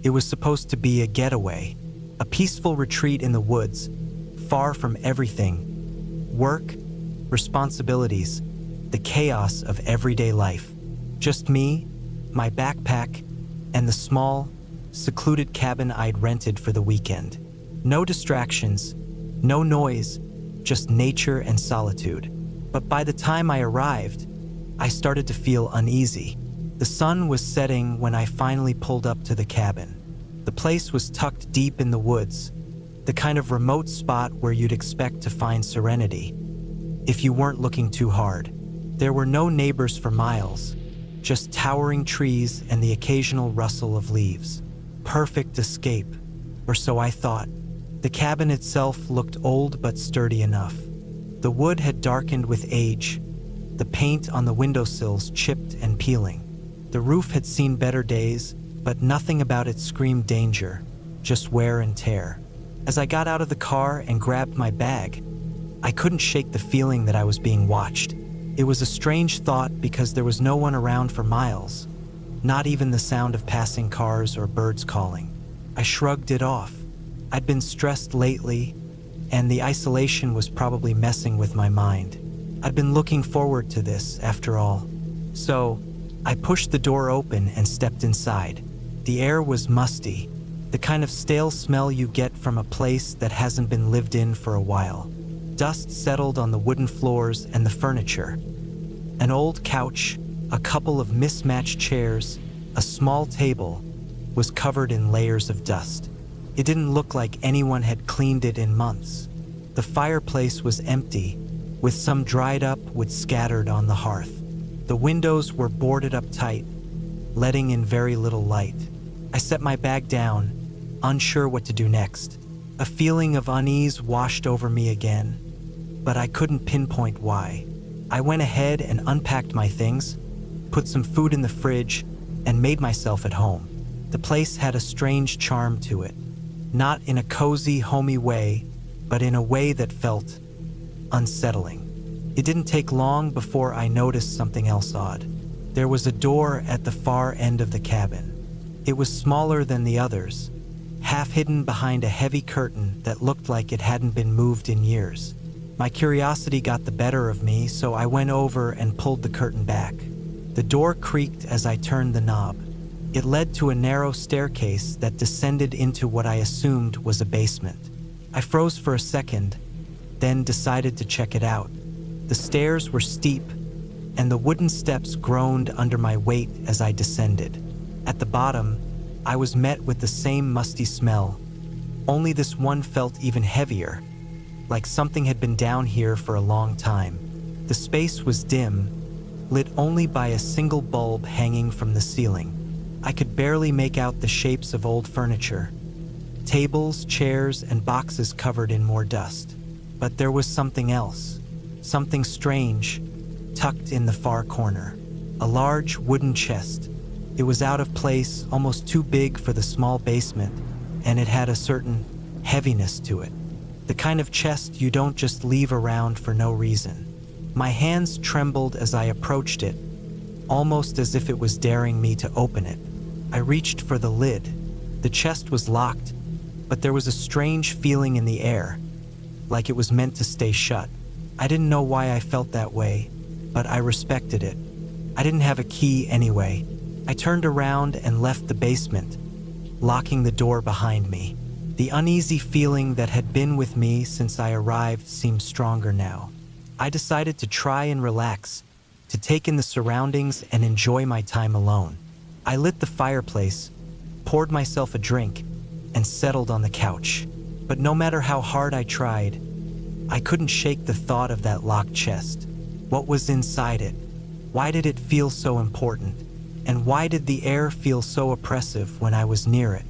It was supposed to be a getaway, a peaceful retreat in the woods, far from everything: work, responsibilities, the chaos of everyday life. Just me, my backpack, and the small, secluded cabin I'd rented for the weekend. No distractions, no noise, just nature and solitude. But by the time I arrived, I started to feel uneasy. The sun was setting when I finally pulled up to the cabin. The place was tucked deep in the woods, the kind of remote spot where you'd expect to find serenity, if you weren't looking too hard. There were no neighbors for miles, just towering trees and the occasional rustle of leaves. Perfect escape, or so I thought. The cabin itself looked old but sturdy enough. The wood had darkened with age, the paint on the windowsills chipped and peeling. The roof had seen better days, but nothing about it screamed danger, just wear and tear. As I got out of the car and grabbed my bag, I couldn't shake the feeling that I was being watched. It was a strange thought because there was no one around for miles, not even the sound of passing cars or birds calling. I shrugged it off. I'd been stressed lately, and the isolation was probably messing with my mind. I'd been looking forward to this, after all. So, I pushed the door open and stepped inside. The air was musty, the kind of stale smell you get from a place that hasn't been lived in for a while. Dust settled on the wooden floors and the furniture. An old couch, a couple of mismatched chairs, a small table, was covered in layers of dust. It didn't look like anyone had cleaned it in months. The fireplace was empty, with some dried up wood scattered on the hearth. The windows were boarded up tight, letting in very little light. I set my bag down, unsure what to do next. A feeling of unease washed over me again, but I couldn't pinpoint why. I went ahead and unpacked my things, put some food in the fridge, and made myself at home. The place had a strange charm to it, not in a cozy, homey way, but in a way that felt unsettling. It didn't take long before I noticed something else odd. There was a door at the far end of the cabin. It was smaller than the others, half hidden behind a heavy curtain that looked like it hadn't been moved in years. My curiosity got the better of me, so I went over and pulled the curtain back. The door creaked as I turned the knob. It led to a narrow staircase that descended into what I assumed was a basement. I froze for a second, then decided to check it out. The stairs were steep, and the wooden steps groaned under my weight as I descended. At the bottom, I was met with the same musty smell, only this one felt even heavier, like something had been down here for a long time. The space was dim, lit only by a single bulb hanging from the ceiling. I could barely make out the shapes of old furniture, tables, chairs, and boxes covered in more dust. But there was something else, something strange, tucked in the far corner. A large wooden chest. It was out of place, almost too big for the small basement, and it had a certain heaviness to it. The kind of chest you don't just leave around for no reason. My hands trembled as I approached it, almost as if it was daring me to open it. I reached for the lid. The chest was locked, but there was a strange feeling in the air, like it was meant to stay shut. I didn't know why I felt that way, but I respected it. I didn't have a key anyway. I turned around and left the basement, locking the door behind me. The uneasy feeling that had been with me since I arrived seemed stronger now. I decided to try and relax, to take in the surroundings and enjoy my time alone. I lit the fireplace, poured myself a drink, and settled on the couch. But no matter how hard I tried, I couldn't shake the thought of that locked chest. What was inside it? Why did it feel so important? And why did the air feel so oppressive when I was near it?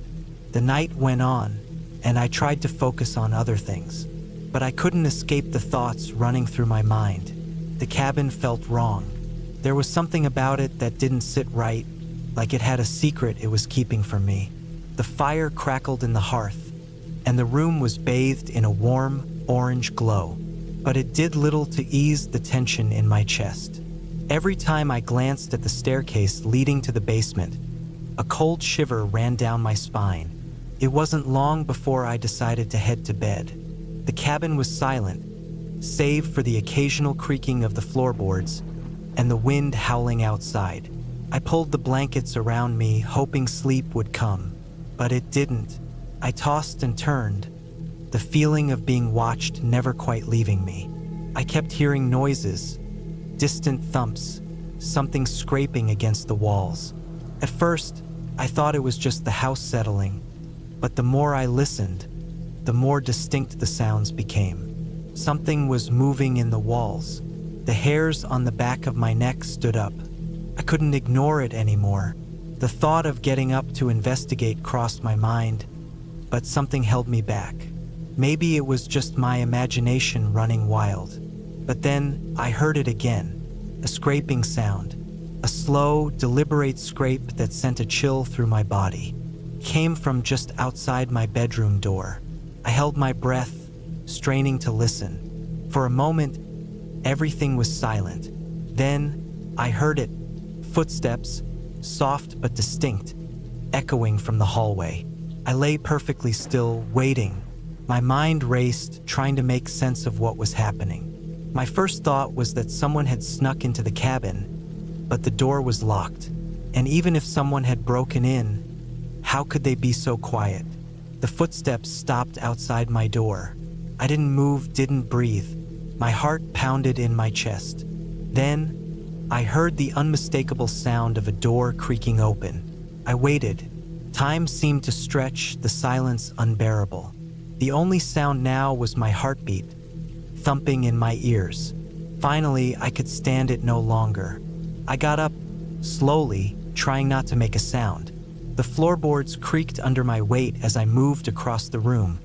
The night went on, and I tried to focus on other things, but I couldn't escape the thoughts running through my mind. The cabin felt wrong. There was something about it that didn't sit right, like it had a secret it was keeping from me. The fire crackled in the hearth, and the room was bathed in a warm, orange glow, but it did little to ease the tension in my chest. Every time I glanced at the staircase leading to the basement, A cold shiver ran down my spine. It wasn't long before I decided to head to bed. The cabin was silent, save for the occasional creaking of the floorboards and the wind howling outside. I pulled the blankets around me, hoping sleep would come, but it didn't. I tossed and turned, the feeling of being watched never quite leaving me. I kept hearing noises, distant thumps, something scraping against the walls. At first, I thought it was just the house settling, but the more I listened, the more distinct the sounds became. Something was moving in the walls. The hairs on the back of my neck stood up. I couldn't ignore it anymore. The thought of getting up to investigate crossed my mind, but something held me back. Maybe it was just my imagination running wild. But then I heard it again, a scraping sound, a slow, deliberate scrape that sent a chill through my body. It came from just outside my bedroom door. I held my breath, straining to listen. For a moment, everything was silent. Then I heard it, footsteps, soft but distinct, echoing from the hallway. I lay perfectly still, waiting. My mind raced, trying to make sense of what was happening. My first thought was that someone had snuck into the cabin, but the door was locked. And even if someone had broken in, how could they be so quiet? The footsteps stopped outside my door. I didn't move, didn't breathe. My heart pounded in my chest. Then, I heard the unmistakable sound of a door creaking open. I waited. Time seemed to stretch, the silence unbearable. The only sound now was my heartbeat, thumping in my ears. Finally, I could stand it no longer. I got up, slowly, trying not to make a sound. The floorboards creaked under my weight as I moved across the room,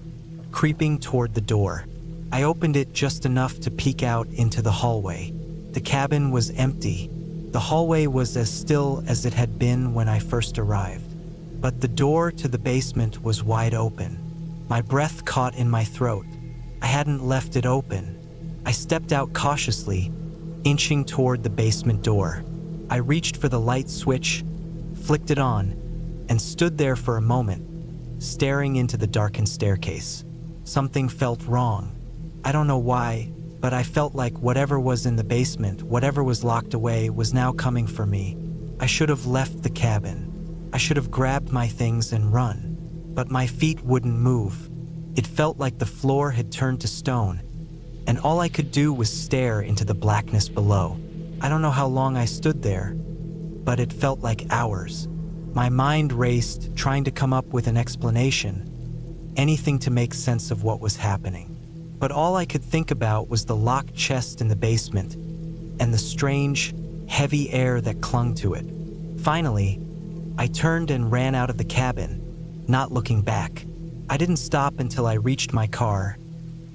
creeping toward the door. I opened it just enough to peek out into the hallway. The cabin was empty. The hallway was as still as it had been when I first arrived. But the door to the basement was wide open. My breath caught in my throat. I hadn't left it open. I stepped out cautiously, inching toward the basement door. I reached for the light switch, flicked it on, and stood there for a moment, staring into the darkened staircase. Something felt wrong. I don't know why, but I felt like whatever was in the basement, whatever was locked away, was now coming for me. I should have left the cabin. I should have grabbed my things and run. But my feet wouldn't move. It felt like the floor had turned to stone, and all I could do was stare into the blackness below. I don't know how long I stood there, but it felt like hours. My mind raced, trying to come up with an explanation, anything to make sense of what was happening. But all I could think about was the locked chest in the basement and the strange, heavy air that clung to it. Finally, I turned and ran out of the cabin, not looking back. I didn't stop until I reached my car,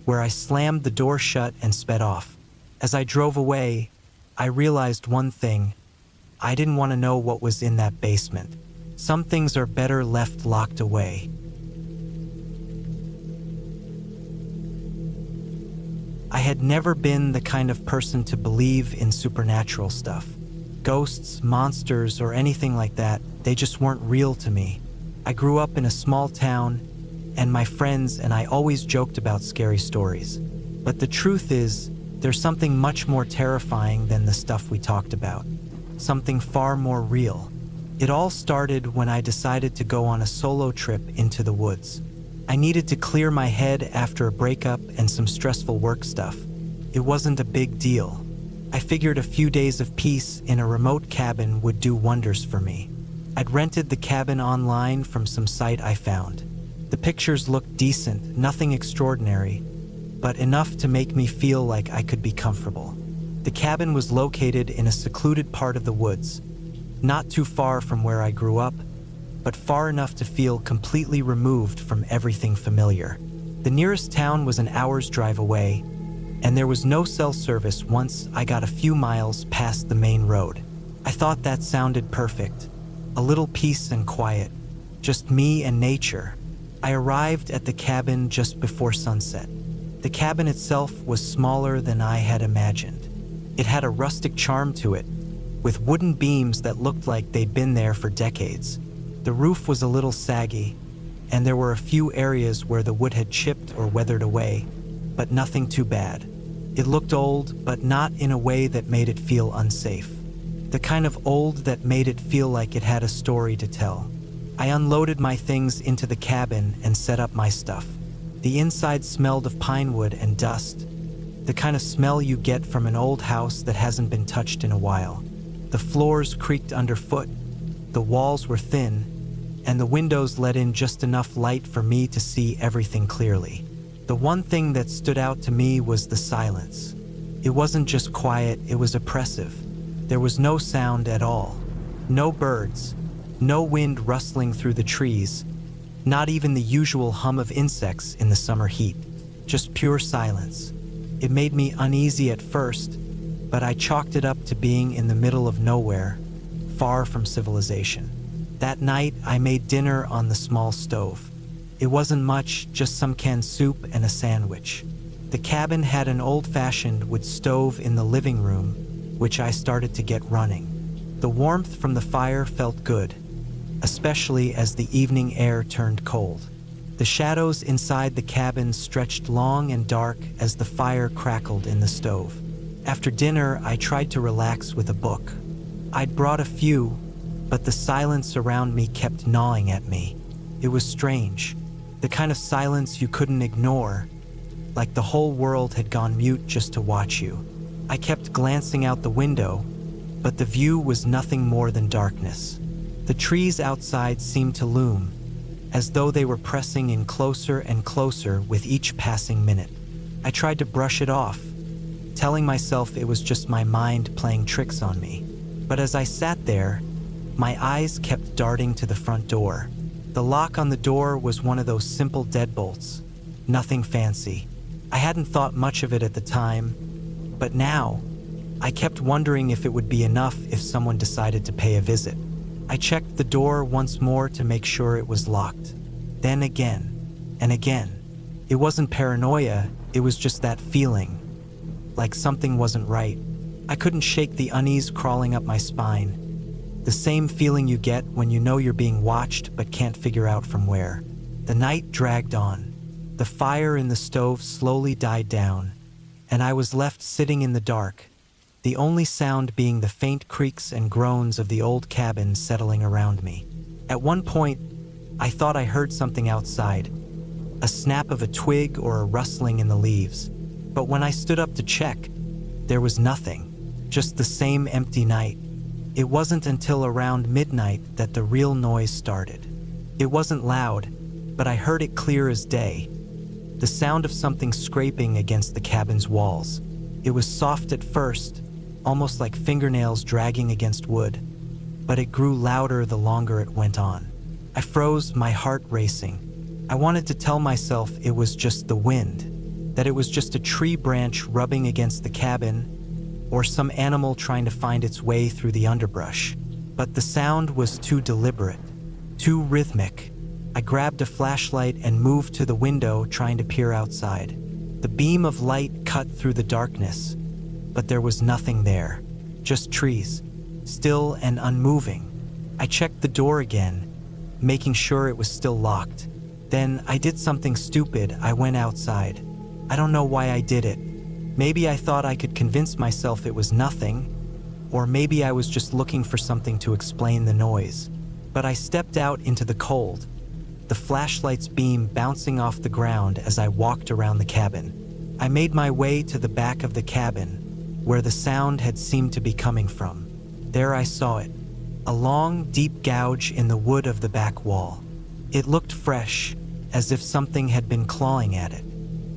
where I slammed the door shut and sped off. As I drove away, I realized one thing. I didn't want to know what was in that basement. Some things are better left locked away. I had never been the kind of person to believe in supernatural stuff. Ghosts, monsters, or anything like that, they just weren't real to me. I grew up in a small town, and my friends and I always joked about scary stories. But the truth is, there's something much more terrifying than the stuff we talked about. Something far more real. It all started when I decided to go on a solo trip into the woods. I needed to clear my head after a breakup and some stressful work stuff. It wasn't a big deal. I figured a few days of peace in a remote cabin would do wonders for me. I'd rented the cabin online from some site I found. The pictures looked decent, nothing extraordinary, but enough to make me feel like I could be comfortable. The cabin was located in a secluded part of the woods, not too far from where I grew up, but far enough to feel completely removed from everything familiar. The nearest town was an hour's drive away, and there was no cell service once I got a few miles past the main road. I thought that sounded perfect. A little peace and quiet, just me and nature. I arrived at the cabin just before sunset. The cabin itself was smaller than I had imagined. It had a rustic charm to it, with wooden beams that looked like they'd been there for decades. The roof was a little saggy, and there were a few areas where the wood had chipped or weathered away, but nothing too bad. It looked old, but not in a way that made it feel unsafe. The kind of old that made it feel like it had a story to tell. I unloaded my things into the cabin and set up my stuff. The inside smelled of pine wood and dust, the kind of smell you get from an old house that hasn't been touched in a while. The floors creaked underfoot, the walls were thin, and the windows let in just enough light for me to see everything clearly. The one thing that stood out to me was the silence. It wasn't just quiet, it was oppressive. There was no sound at all. No birds, no wind rustling through the trees, not even the usual hum of insects in the summer heat. Just pure silence. It made me uneasy at first, but I chalked it up to being in the middle of nowhere, far from civilization. That night, I made dinner on the small stove. It wasn't much, just some canned soup and a sandwich. The cabin had an old-fashioned wood stove in the living room, which I started to get running. The warmth from the fire felt good, especially as the evening air turned cold. The shadows inside the cabin stretched long and dark as the fire crackled in the stove. After dinner, I tried to relax with a book. I'd brought a few, but the silence around me kept gnawing at me. It was strange, the kind of silence you couldn't ignore, like the whole world had gone mute just to watch you. I kept glancing out the window, but the view was nothing more than darkness. The trees outside seemed to loom, as though they were pressing in closer and closer with each passing minute. I tried to brush it off, telling myself it was just my mind playing tricks on me. But as I sat there, my eyes kept darting to the front door. The lock on the door was one of those simple deadbolts, nothing fancy. I hadn't thought much of it at the time, but now, I kept wondering if it would be enough if someone decided to pay a visit. I checked the door once more to make sure it was locked. Then again, and again. It wasn't paranoia, it was just that feeling, like something wasn't right. I couldn't shake the unease crawling up my spine. The same feeling you get when you know you're being watched but can't figure out from where. The night dragged on. The fire in the stove slowly died down, and I was left sitting in the dark, the only sound being the faint creaks and groans of the old cabin settling around me. At one point, I thought I heard something outside, a snap of a twig or a rustling in the leaves. But when I stood up to check, there was nothing, just the same empty night. It wasn't until around midnight that the real noise started. It wasn't loud, but I heard it clear as day. The sound of something scraping against the cabin's walls. It was soft at first, almost like fingernails dragging against wood, but it grew louder the longer it went on. I froze, my heart racing. I wanted to tell myself it was just the wind, that it was just a tree branch rubbing against the cabin, or some animal trying to find its way through the underbrush. But the sound was too deliberate, too rhythmic. I grabbed a flashlight and moved to the window, trying to peer outside. The beam of light cut through the darkness, but there was nothing there, just trees, still and unmoving. I checked the door again, making sure it was still locked. Then I did something stupid. I went outside. I don't know why I did it. Maybe I thought I could convince myself it was nothing, or maybe I was just looking for something to explain the noise. But I stepped out into the cold, the flashlight's beam bouncing off the ground as I walked around the cabin. I made my way to the back of the cabin, where the sound had seemed to be coming from. There I saw it, a long, deep gouge in the wood of the back wall. It looked fresh, as if something had been clawing at it.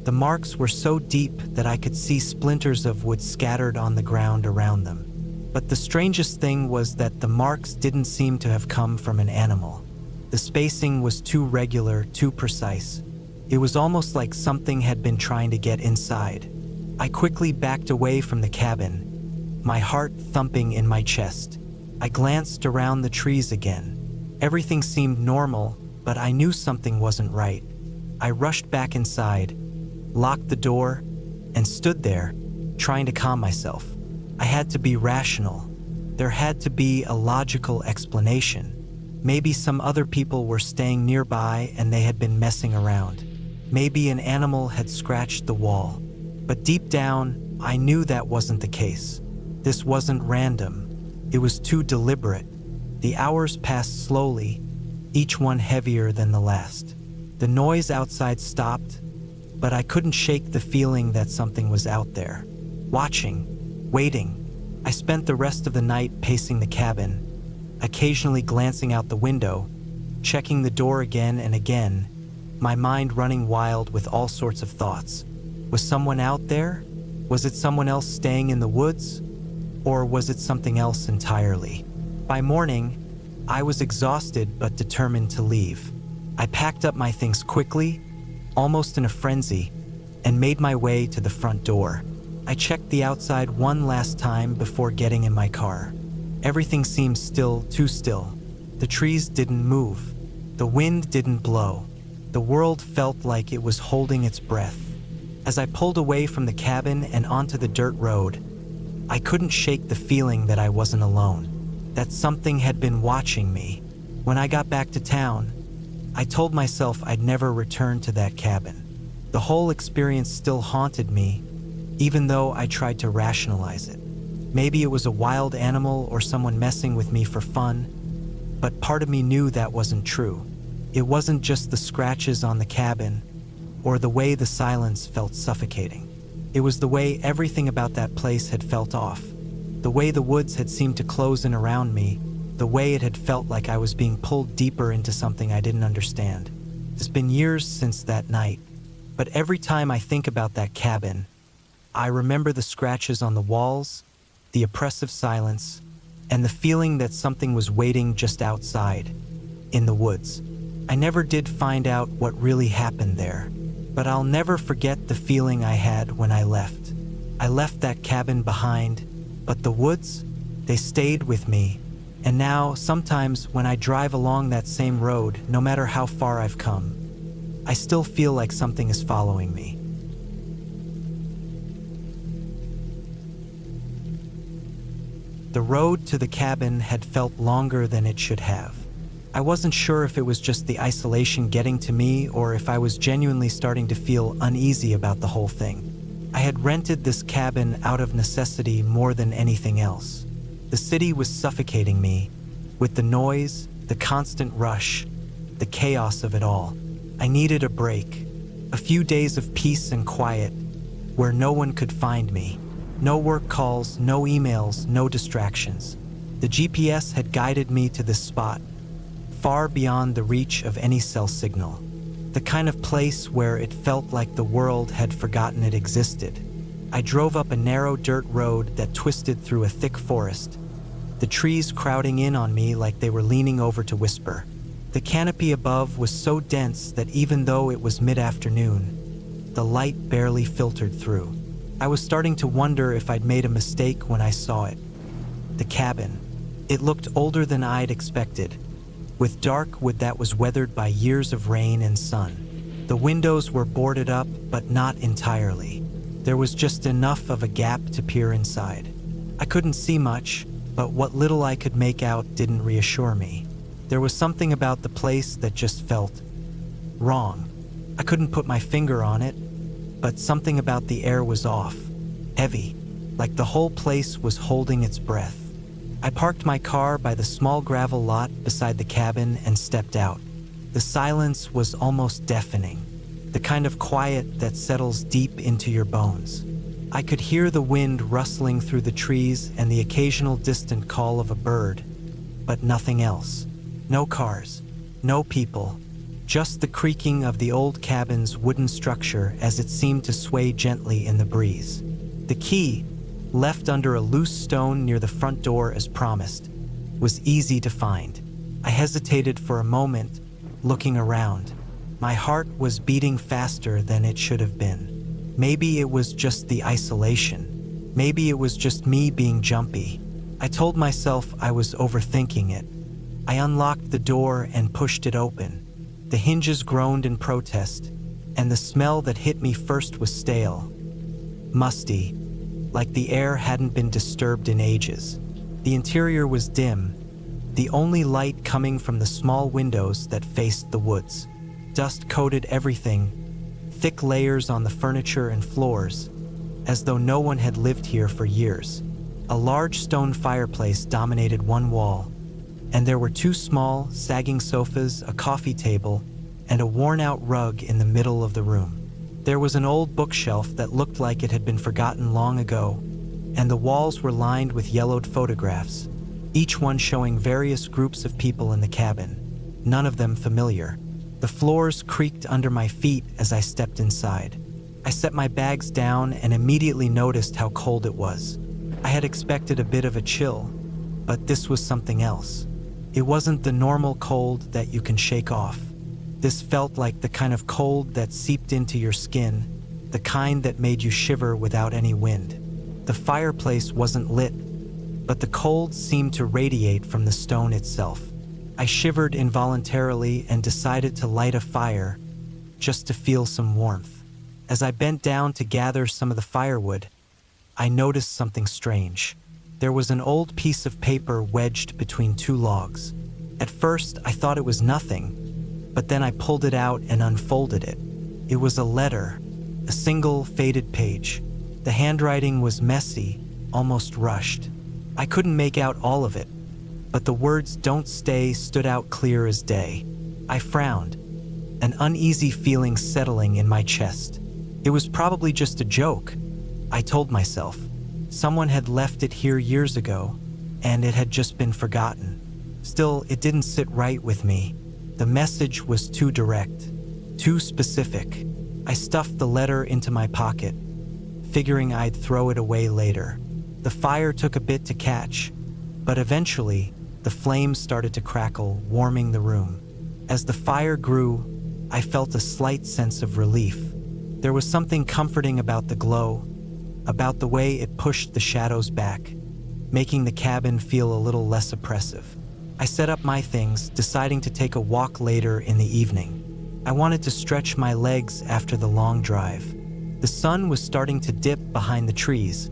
The marks were so deep that I could see splinters of wood scattered on the ground around them. But the strangest thing was that the marks didn't seem to have come from an animal. The spacing was too regular, too precise. It was almost like something had been trying to get inside. I quickly backed away from the cabin, my heart thumping in my chest. I glanced around the trees again. Everything seemed normal, but I knew something wasn't right. I rushed back inside, locked the door, and stood there, trying to calm myself. I had to be rational. There had to be a logical explanation. Maybe some other people were staying nearby and they had been messing around. Maybe an animal had scratched the wall. But deep down, I knew that wasn't the case. This wasn't random. It was too deliberate. The hours passed slowly, each one heavier than the last. The noise outside stopped, but I couldn't shake the feeling that something was out there, watching, waiting. I spent the rest of the night pacing the cabin, occasionally glancing out the window, checking the door again and again, my mind running wild with all sorts of thoughts. Was someone out there? Was it someone else staying in the woods? Or was it something else entirely? By morning, I was exhausted but determined to leave. I packed up my things quickly, almost in a frenzy, and made my way to the front door. I checked the outside one last time before getting in my car. Everything seemed still, too still. The trees didn't move. The wind didn't blow. The world felt like it was holding its breath. As I pulled away from the cabin and onto the dirt road, I couldn't shake the feeling that I wasn't alone, that something had been watching me. When I got back to town, I told myself I'd never return to that cabin. The whole experience still haunted me, even though I tried to rationalize it. Maybe it was a wild animal or someone messing with me for fun, but part of me knew that wasn't true. It wasn't just the scratches on the cabin or the way the silence felt suffocating. It was the way everything about that place had felt off, the way the woods had seemed to close in around me, the way it had felt like I was being pulled deeper into something I didn't understand. It's been years since that night, but every time I think about that cabin, I remember the scratches on the walls, the oppressive silence, and the feeling that something was waiting just outside, in the woods. I never did find out what really happened there, but I'll never forget the feeling I had when I left. I left that cabin behind, but the woods, they stayed with me. And now, sometimes when I drive along that same road, no matter how far I've come, I still feel like something is following me. The road to the cabin had felt longer than it should have. I wasn't sure if it was just the isolation getting to me or if I was genuinely starting to feel uneasy about the whole thing. I had rented this cabin out of necessity more than anything else. The city was suffocating me, with the noise, the constant rush, the chaos of it all. I needed a break, a few days of peace and quiet, where no one could find me. No work calls, no emails, no distractions. The GPS had guided me to this spot, far beyond the reach of any cell signal. The kind of place where it felt like the world had forgotten it existed. I drove up a narrow dirt road that twisted through a thick forest, the trees crowding in on me like they were leaning over to whisper. The canopy above was so dense that even though it was mid-afternoon, the light barely filtered through. I was starting to wonder if I'd made a mistake when I saw it. The cabin. It looked older than I'd expected, with dark wood that was weathered by years of rain and sun. The windows were boarded up, but not entirely. There was just enough of a gap to peer inside. I couldn't see much, but what little I could make out didn't reassure me. There was something about the place that just felt wrong. I couldn't put my finger on it, but something about the air was off, heavy, like the whole place was holding its breath. I parked my car by the small gravel lot beside the cabin and stepped out. The silence was almost deafening, the kind of quiet that settles deep into your bones. I could hear the wind rustling through the trees and the occasional distant call of a bird, but nothing else. No cars, no people, just the creaking of the old cabin's wooden structure as it seemed to sway gently in the breeze. The key, left under a loose stone near the front door as promised, was easy to find. I hesitated for a moment, looking around. My heart was beating faster than it should have been. Maybe it was just the isolation. Maybe it was just me being jumpy. I told myself I was overthinking it. I unlocked the door and pushed it open. The hinges groaned in protest, and the smell that hit me first was stale, musty, like the air hadn't been disturbed in ages. The interior was dim, the only light coming from the small windows that faced the woods. Dust coated everything, thick layers on the furniture and floors, as though no one had lived here for years. A large stone fireplace dominated one wall, and there were two small, sagging sofas, a coffee table, and a worn-out rug in the middle of the room. There was an old bookshelf that looked like it had been forgotten long ago, and the walls were lined with yellowed photographs, each one showing various groups of people in the cabin, none of them familiar. The floors creaked under my feet as I stepped inside. I set my bags down and immediately noticed how cold it was. I had expected a bit of a chill, but this was something else. It wasn't the normal cold that you can shake off. This felt like the kind of cold that seeped into your skin, the kind that made you shiver without any wind. The fireplace wasn't lit, but the cold seemed to radiate from the stone itself. I shivered involuntarily and decided to light a fire, just to feel some warmth. As I bent down to gather some of the firewood, I noticed something strange. There was an old piece of paper wedged between two logs. At first, I thought it was nothing, but then I pulled it out and unfolded it. It was a letter, a single faded page. The handwriting was messy, almost rushed. I couldn't make out all of it, but the words "Don't stay" stood out clear as day. I frowned, an uneasy feeling settling in my chest. It was probably just a joke, I told myself. Someone had left it here years ago, and it had just been forgotten. Still, it didn't sit right with me. The message was too direct, too specific. I stuffed the letter into my pocket, figuring I'd throw it away later. The fire took a bit to catch, but eventually, the flames started to crackle, warming the room. As the fire grew, I felt a slight sense of relief. There was something comforting about the glow, about the way it pushed the shadows back, making the cabin feel a little less oppressive. I set up my things, deciding to take a walk later in the evening. I wanted to stretch my legs after the long drive. The sun was starting to dip behind the trees,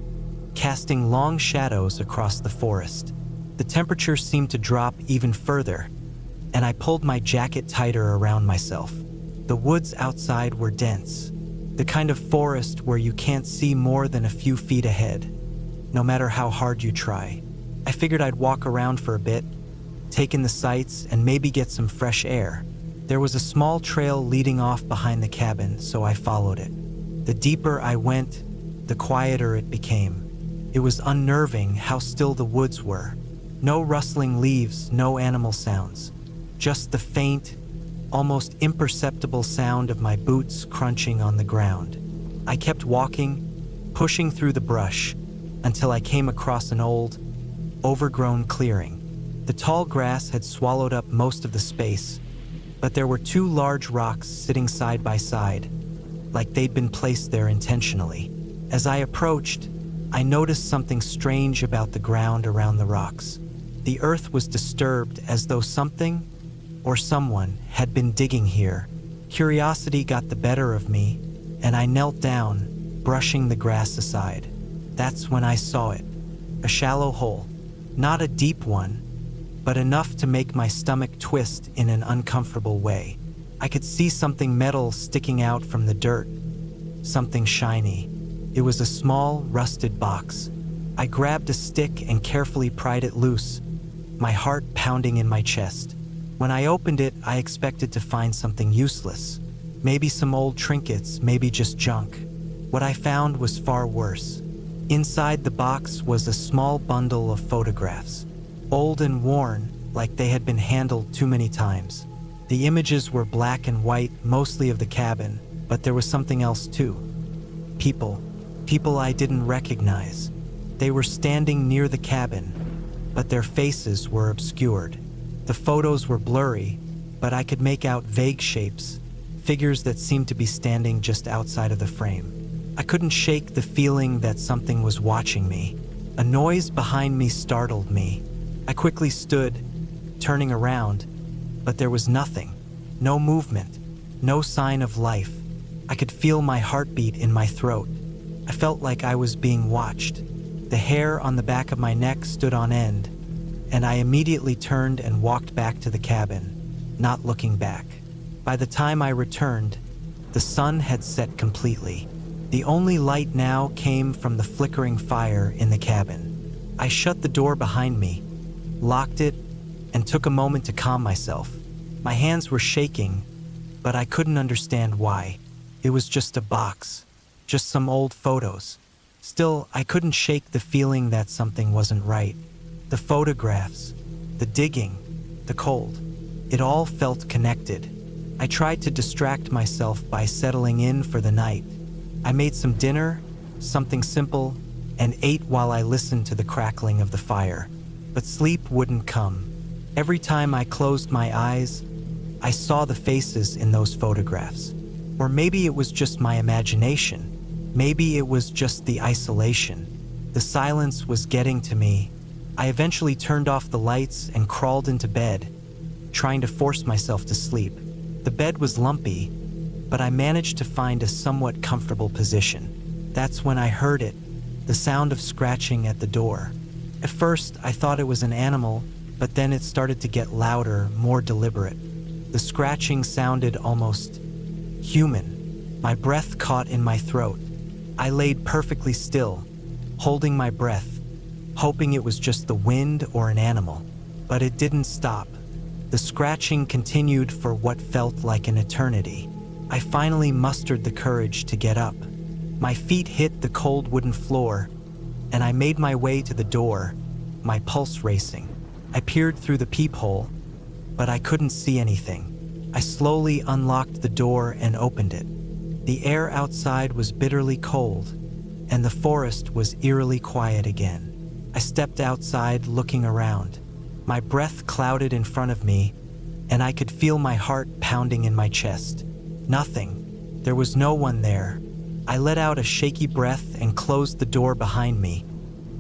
casting long shadows across the forest. The temperature seemed to drop even further, and I pulled my jacket tighter around myself. The woods outside were dense, the kind of forest where you can't see more than a few feet ahead, no matter how hard you try. I figured I'd walk around for a bit, take in the sights, and maybe get some fresh air. There was a small trail leading off behind the cabin, so I followed it. The deeper I went, the quieter it became. It was unnerving how still the woods were. No rustling leaves, no animal sounds. Just the faint, almost imperceptible sound of my boots crunching on the ground. I kept walking, pushing through the brush, until I came across an old, overgrown clearing. The tall grass had swallowed up most of the space, but there were two large rocks sitting side by side, like they'd been placed there intentionally. As I approached, I noticed something strange about the ground around the rocks. The earth was disturbed, as though something or someone had been digging here. Curiosity got the better of me, and I knelt down, brushing the grass aside. That's when I saw it. A shallow hole. Not a deep one, but enough to make my stomach twist in an uncomfortable way. I could see something metal sticking out from the dirt, something shiny. It was a small, rusted box. I grabbed a stick and carefully pried it loose, my heart pounding in my chest. When I opened it, I expected to find something useless. Maybe some old trinkets, maybe just junk. What I found was far worse. Inside the box was a small bundle of photographs, old and worn, like they had been handled too many times. The images were black and white, mostly of the cabin, but there was something else too. People I didn't recognize. They were standing near the cabin, but their faces were obscured. The photos were blurry, but I could make out vague shapes, figures that seemed to be standing just outside of the frame. I couldn't shake the feeling that something was watching me. A noise behind me startled me. I quickly stood, turning around, but there was nothing. No movement, no sign of life. I could feel my heartbeat in my throat. I felt like I was being watched. The hair on the back of my neck stood on end, and I immediately turned and walked back to the cabin, not looking back. By the time I returned, the sun had set completely. The only light now came from the flickering fire in the cabin. I shut the door behind me, locked it, and took a moment to calm myself. My hands were shaking, but I couldn't understand why. It was just a box, just some old photos. Still, I couldn't shake the feeling that something wasn't right. The photographs, the digging, the cold. It all felt connected. I tried to distract myself by settling in for the night. I made some dinner, something simple, and ate while I listened to the crackling of the fire. But sleep wouldn't come. Every time I closed my eyes, I saw the faces in those photographs. Or maybe it was just my imagination. Maybe it was just the isolation. The silence was getting to me. I eventually turned off the lights and crawled into bed, trying to force myself to sleep. The bed was lumpy, but I managed to find a somewhat comfortable position. That's when I heard it, the sound of scratching at the door. At first, I thought it was an animal, but then it started to get louder, more deliberate. The scratching sounded almost human. My breath caught in my throat. I laid perfectly still, holding my breath, hoping it was just the wind or an animal. But it didn't stop. The scratching continued for what felt like an eternity. I finally mustered the courage to get up. My feet hit the cold wooden floor, and I made my way to the door, my pulse racing. I peered through the peephole, but I couldn't see anything. I slowly unlocked the door and opened it. The air outside was bitterly cold, and the forest was eerily quiet again. I stepped outside, looking around. My breath clouded in front of me, and I could feel my heart pounding in my chest. Nothing. There was no one there. I let out a shaky breath and closed the door behind me,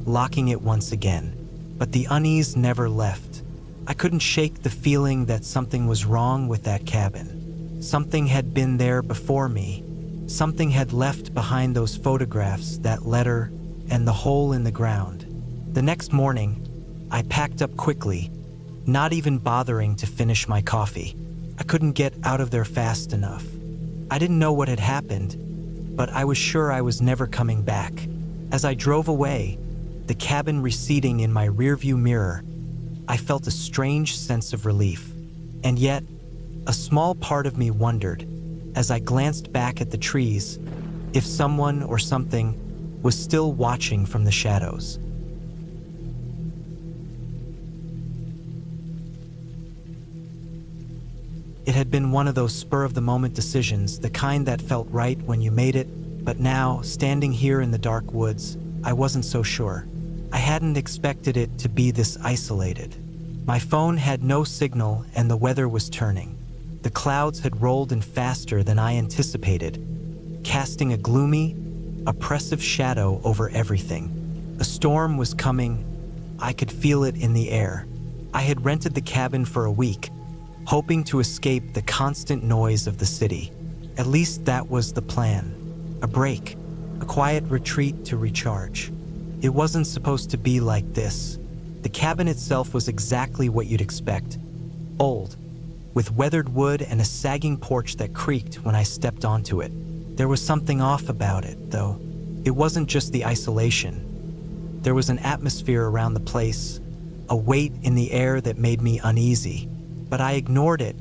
locking it once again. But the unease never left. I couldn't shake the feeling that something was wrong with that cabin. Something had been there before me. Something had left behind those photographs, that letter, and the hole in the ground. The next morning, I packed up quickly, not even bothering to finish my coffee. I couldn't get out of there fast enough. I didn't know what had happened, but I was sure I was never coming back. As I drove away, the cabin receding in my rearview mirror, I felt a strange sense of relief. And yet, a small part of me wondered, as I glanced back at the trees, if someone or something was still watching from the shadows. It had been one of those spur-of-the-moment decisions, the kind that felt right when you made it, but now, standing here in the dark woods, I wasn't so sure. I hadn't expected it to be this isolated. My phone had no signal and the weather was turning. The clouds had rolled in faster than I anticipated, casting a gloomy, oppressive shadow over everything. A storm was coming. I could feel it in the air. I had rented the cabin for a week, hoping to escape the constant noise of the city. At least that was the plan. A break, a quiet retreat to recharge. It wasn't supposed to be like this. The cabin itself was exactly what you'd expect. Old, with weathered wood and a sagging porch that creaked when I stepped onto it. There was something off about it, though. It wasn't just the isolation. There was an atmosphere around the place, a weight in the air that made me uneasy. But I ignored it,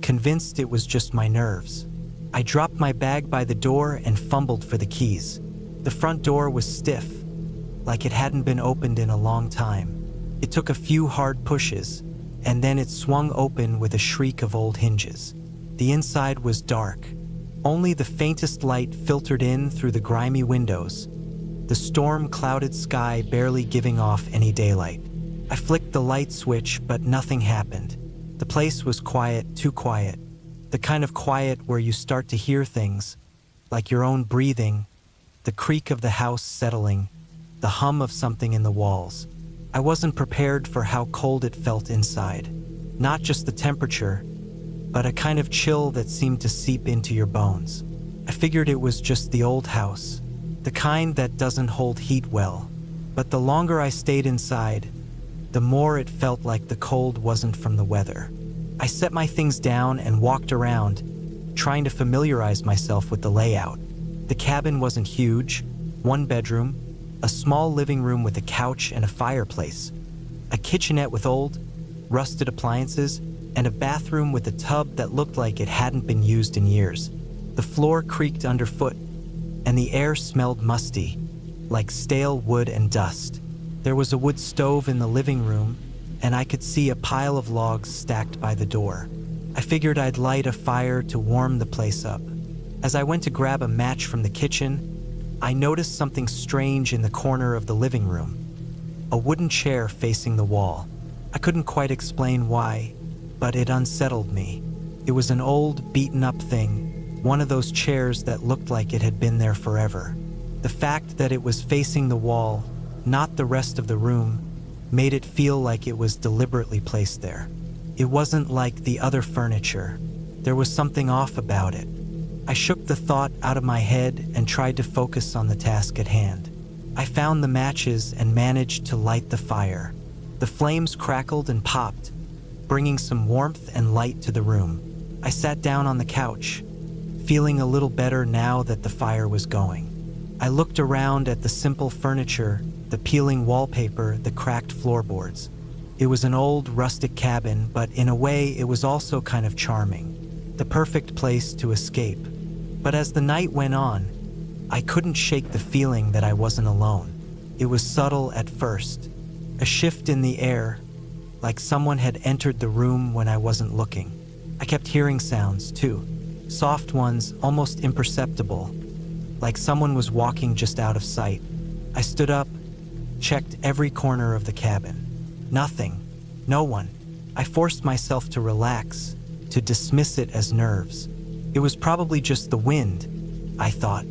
convinced it was just my nerves. I dropped my bag by the door and fumbled for the keys. The front door was stiff, like it hadn't been opened in a long time. It took a few hard pushes, and then it swung open with a shriek of old hinges. The inside was dark. Only the faintest light filtered in through the grimy windows, the storm-clouded sky barely giving off any daylight. I flicked the light switch, but nothing happened. The place was quiet, too quiet. The kind of quiet where you start to hear things, like your own breathing, the creak of the house settling, the hum of something in the walls. I wasn't prepared for how cold it felt inside. Not just the temperature, but a kind of chill that seemed to seep into your bones. I figured it was just the old house, the kind that doesn't hold heat well. But the longer I stayed inside, the more it felt like the cold wasn't from the weather. I set my things down and walked around, trying to familiarize myself with the layout. The cabin wasn't huge: one bedroom, a small living room with a couch and a fireplace, a kitchenette with old, rusted appliances, and a bathroom with a tub that looked like it hadn't been used in years. The floor creaked underfoot, and the air smelled musty, like stale wood and dust. There was a wood stove in the living room, and I could see a pile of logs stacked by the door. I figured I'd light a fire to warm the place up. As I went to grab a match from the kitchen, I noticed something strange in the corner of the living room: a wooden chair facing the wall. I couldn't quite explain why, but it unsettled me. It was an old, beaten-up thing, one of those chairs that looked like it had been there forever. The fact that it was facing the wall, not the rest of the room, made it feel like it was deliberately placed there. It wasn't like the other furniture. There was something off about it. I shook the thought out of my head and tried to focus on the task at hand. I found the matches and managed to light the fire. The flames crackled and popped, bringing some warmth and light to the room. I sat down on the couch, feeling a little better now that the fire was going. I looked around at the simple furniture, the peeling wallpaper, the cracked floorboards. It was an old, rustic cabin, but in a way it was also kind of charming, the perfect place to escape. But as the night went on, I couldn't shake the feeling that I wasn't alone. It was subtle at first, a shift in the air, like someone had entered the room when I wasn't looking. I kept hearing sounds, too, soft ones, almost imperceptible, like someone was walking just out of sight. I stood up, checked every corner of the cabin. Nothing. No one. I forced myself to relax, to dismiss it as nerves. It was probably just the wind, I thought,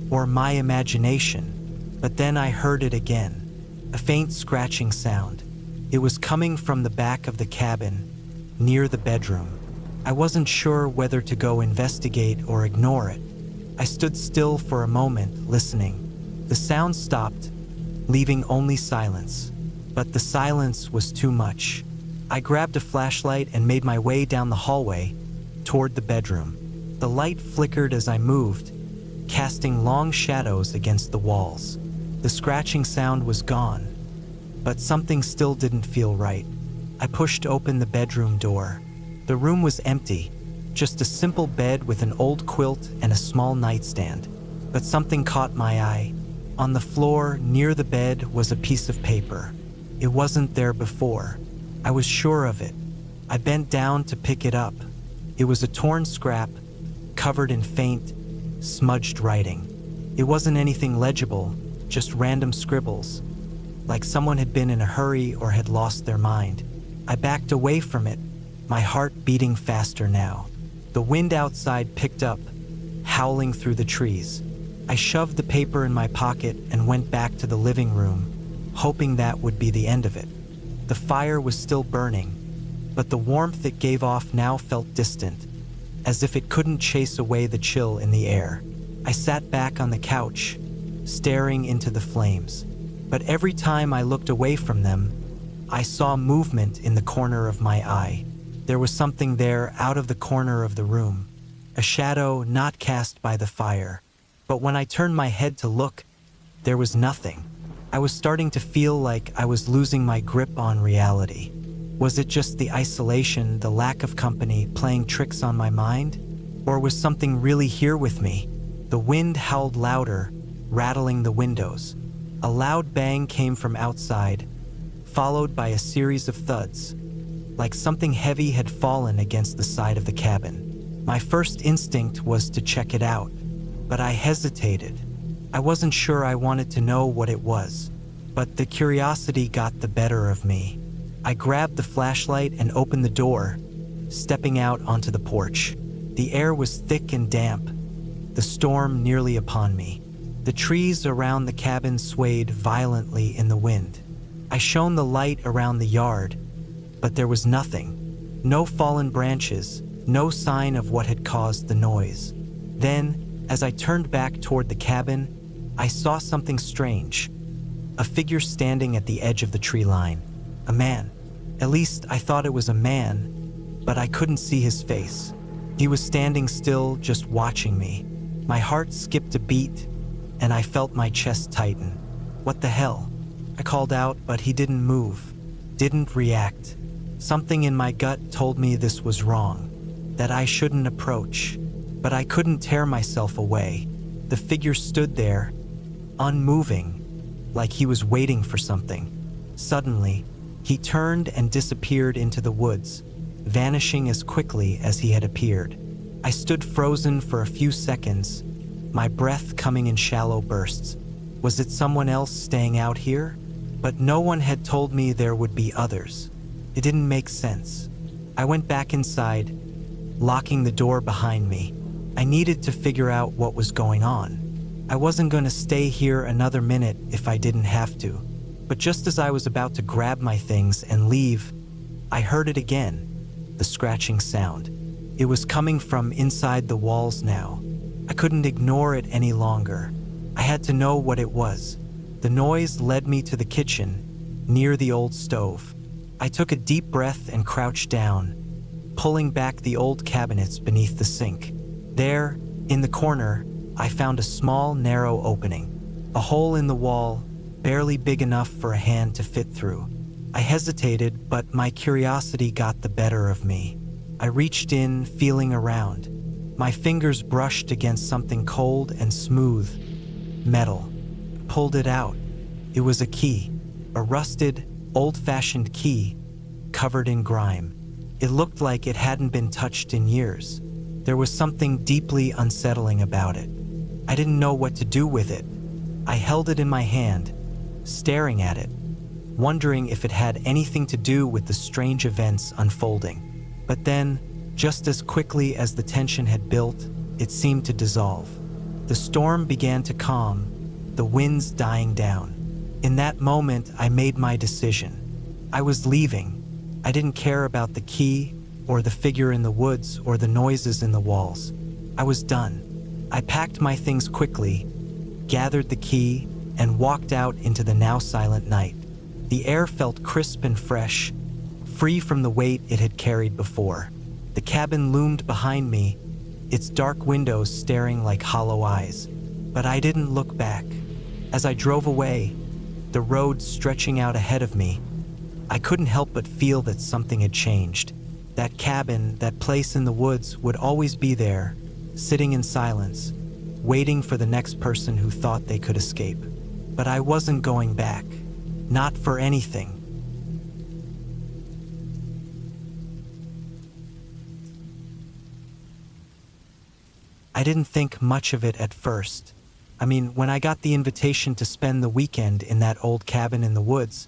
or my imagination. But then I heard it again, a faint scratching sound. It was coming from the back of the cabin, near the bedroom. I wasn't sure whether to go investigate or ignore it. I stood still for a moment, listening. The sound stopped, leaving only silence. But the silence was too much. I grabbed a flashlight and made my way down the hallway, toward the bedroom. The light flickered as I moved, casting long shadows against the walls. The scratching sound was gone, but something still didn't feel right. I pushed open the bedroom door. The room was empty, just a simple bed with an old quilt and a small nightstand. But something caught my eye. On the floor near the bed was a piece of paper. It wasn't there before. I was sure of it. I bent down to pick it up. It was a torn scrap, covered in faint, smudged writing. It wasn't anything legible, just random scribbles, like someone had been in a hurry or had lost their mind. I backed away from it, my heart beating faster now. The wind outside picked up, howling through the trees. I shoved the paper in my pocket and went back to the living room, hoping that would be the end of it. The fire was still burning, but the warmth it gave off now felt distant, as if it couldn't chase away the chill in the air. I sat back on the couch, staring into the flames. But every time I looked away from them, I saw movement in the corner of my eye. There was something there out of the corner of the room, a shadow not cast by the fire. But when I turned my head to look, there was nothing. I was starting to feel like I was losing my grip on reality. Was it just the isolation, the lack of company, playing tricks on my mind? Or was something really here with me? The wind howled louder, rattling the windows. A loud bang came from outside, followed by a series of thuds, like something heavy had fallen against the side of the cabin. My first instinct was to check it out, but I hesitated. I wasn't sure I wanted to know what it was, but the curiosity got the better of me. I grabbed the flashlight and opened the door, stepping out onto the porch. The air was thick and damp, the storm nearly upon me. The trees around the cabin swayed violently in the wind. I shone the light around the yard, but there was nothing. No fallen branches, no sign of what had caused the noise. Then, as I turned back toward the cabin, I saw something strange. A figure standing at the edge of the tree line. A man. At least I thought it was a man, but I couldn't see his face. He was standing still, just watching me. My heart skipped a beat, and I felt my chest tighten. What the hell? I called out, but he didn't move, didn't react. Something in my gut told me this was wrong, that I shouldn't approach, but I couldn't tear myself away. The figure stood there, unmoving, like he was waiting for something. Suddenly, he turned and disappeared into the woods, vanishing as quickly as he had appeared. I stood frozen for a few seconds, my breath coming in shallow bursts. Was it someone else staying out here? But no one had told me there would be others. It didn't make sense. I went back inside, locking the door behind me. I needed to figure out what was going on. I wasn't going to stay here another minute if I didn't have to. But just as I was about to grab my things and leave, I heard it again, the scratching sound. It was coming from inside the walls now. I couldn't ignore it any longer. I had to know what it was. The noise led me to the kitchen, near the old stove. I took a deep breath and crouched down, pulling back the old cabinets beneath the sink. There, in the corner, I found a small, narrow opening. A hole in the wall, barely big enough for a hand to fit through. I hesitated, but my curiosity got the better of me. I reached in, feeling around. My fingers brushed against something cold and smooth. Metal. Pulled it out. It was a key. A rusted, old-fashioned key, covered in grime. It looked like it hadn't been touched in years. There was something deeply unsettling about it. I didn't know what to do with it. I held it in my hand, staring at it, wondering if it had anything to do with the strange events unfolding. But then, just as quickly as the tension had built, it seemed to dissolve. The storm began to calm, the winds dying down. In that moment, I made my decision. I was leaving. I didn't care about the key, or the figure in the woods, or the noises in the walls. I was done. I packed my things quickly, gathered the key, and walked out into the now silent night. The air felt crisp and fresh, free from the weight it had carried before. The cabin loomed behind me, its dark windows staring like hollow eyes. But I didn't look back. As I drove away, the road stretching out ahead of me, I couldn't help but feel that something had changed. That cabin, that place in the woods, would always be there, sitting in silence, waiting for the next person who thought they could escape. But I wasn't going back. Not for anything. I didn't think much of it at first. I mean, when I got the invitation to spend the weekend in that old cabin in the woods,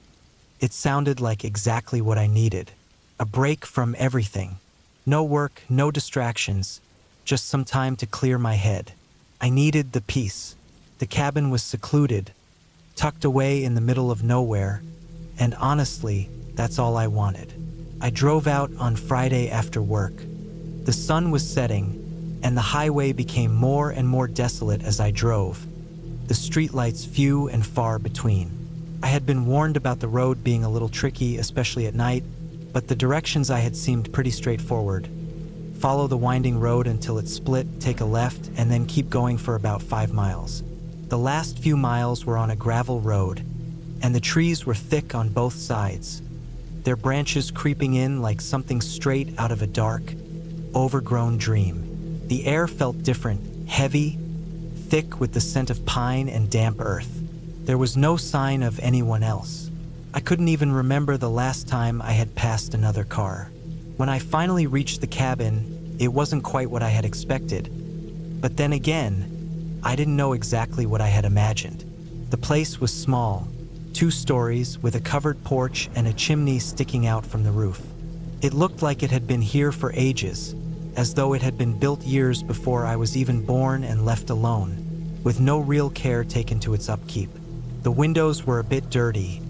it sounded like exactly what I needed. A break from everything. No work, no distractions, just some time to clear my head. I needed the peace. The cabin was secluded, tucked away in the middle of nowhere, and honestly, that's all I wanted. I drove out on Friday after work. The sun was setting, and the highway became more and more desolate as I drove, the streetlights few and far between. I had been warned about the road being a little tricky, especially at night, but the directions I had seemed pretty straightforward. Follow the winding road until it split, take a left, and then keep going for about 5 miles. The last few miles were on a gravel road, and the trees were thick on both sides, their branches creeping in like something straight out of a dark, overgrown dream. The air felt different, heavy, thick with the scent of pine and damp earth. There was no sign of anyone else. I couldn't even remember the last time I had passed another car. When I finally reached the cabin, it wasn't quite what I had expected. But then again, I didn't know exactly what I had imagined. The place was small, 2 stories with a covered porch and a chimney sticking out from the roof. It looked like it had been here for ages, as though it had been built years before I was even born and left alone, with no real care taken to its upkeep. The windows were a bit dirty,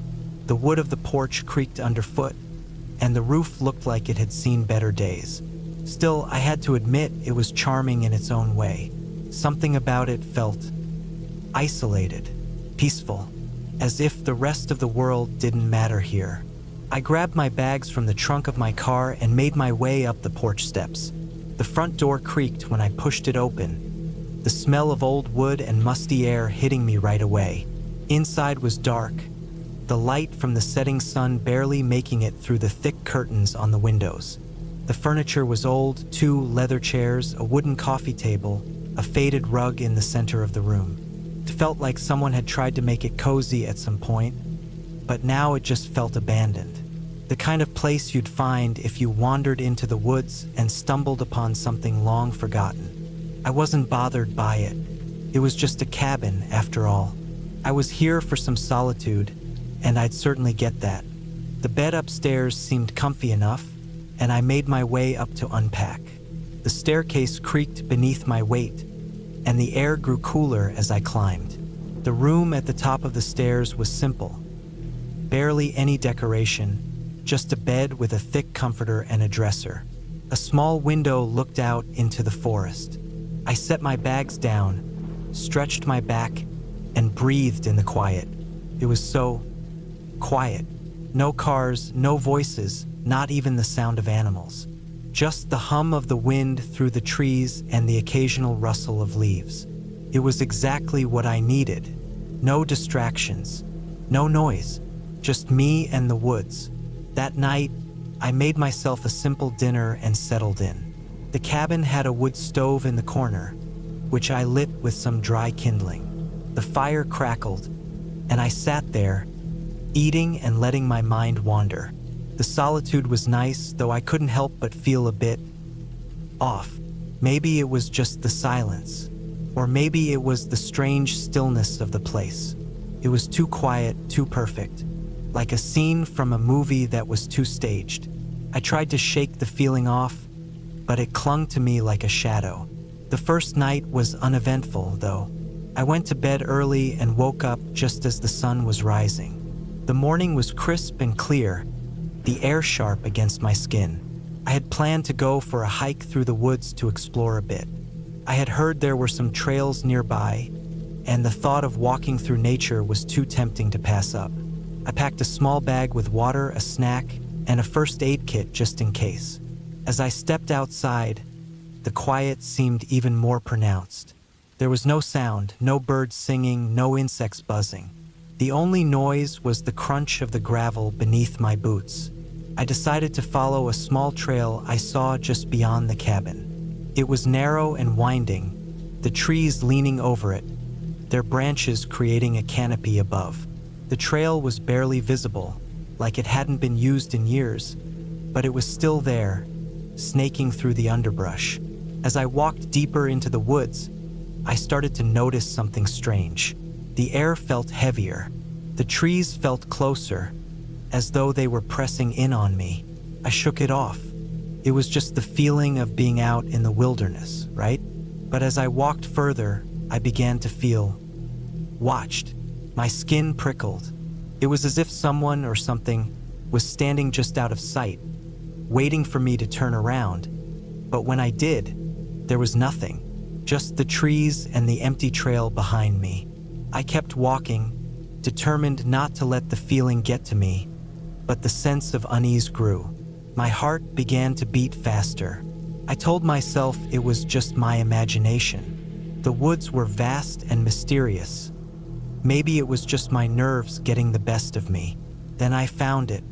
the wood of the porch creaked underfoot, and the roof looked like it had seen better days. Still, I had to admit it was charming in its own way. Something about it felt isolated, peaceful, as if the rest of the world didn't matter here. I grabbed my bags from the trunk of my car and made my way up the porch steps. The front door creaked when I pushed it open, the smell of old wood and musty air hitting me right away. Inside was dark, the light from the setting sun barely making it through the thick curtains on the windows. The furniture was old, 2 leather chairs, a wooden coffee table, a faded rug in the center of the room. It felt like someone had tried to make it cozy at some point, but now it just felt abandoned. The kind of place you'd find if you wandered into the woods and stumbled upon something long forgotten. I wasn't bothered by it. It was just a cabin, after all. I was here for some solitude, and I'd certainly get that. The bed upstairs seemed comfy enough, and I made my way up to unpack. The staircase creaked beneath my weight, and the air grew cooler as I climbed. The room at the top of the stairs was simple. Barely any decoration, just a bed with a thick comforter and a dresser. A small window looked out into the forest. I set my bags down, stretched my back, and breathed in the quiet. It was so quiet. No cars, no voices, not even the sound of animals. Just the hum of the wind through the trees and the occasional rustle of leaves. It was exactly what I needed. No distractions, no noise, just me and the woods. That night, I made myself a simple dinner and settled in. The cabin had a wood stove in the corner, which I lit with some dry kindling. The fire crackled, and I sat there, eating and letting my mind wander. The solitude was nice, though I couldn't help but feel a bit off. Maybe it was just the silence, or maybe it was the strange stillness of the place. It was too quiet, too perfect. Like a scene from a movie that was too staged. I tried to shake the feeling off, but it clung to me like a shadow. The first night was uneventful, though. I went to bed early and woke up just as the sun was rising. The morning was crisp and clear, the air sharp against my skin. I had planned to go for a hike through the woods to explore a bit. I had heard there were some trails nearby, and the thought of walking through nature was too tempting to pass up. I packed a small bag with water, a snack, and a first aid kit just in case. As I stepped outside, the quiet seemed even more pronounced. There was no sound, no birds singing, no insects buzzing. The only noise was the crunch of the gravel beneath my boots. I decided to follow a small trail I saw just beyond the cabin. It was narrow and winding, the trees leaning over it, their branches creating a canopy above. The trail was barely visible, like it hadn't been used in years, but it was still there, snaking through the underbrush. As I walked deeper into the woods, I started to notice something strange. The air felt heavier. The trees felt closer, as though they were pressing in on me. I shook it off. It was just the feeling of being out in the wilderness, right? But as I walked further, I began to feel watched. My skin prickled. It was as if someone or something was standing just out of sight, waiting for me to turn around. But when I did, there was nothing, just the trees and the empty trail behind me. I kept walking, determined not to let the feeling get to me, but the sense of unease grew. My heart began to beat faster. I told myself it was just my imagination. The woods were vast and mysterious. Maybe it was just my nerves getting the best of me. Then I found it,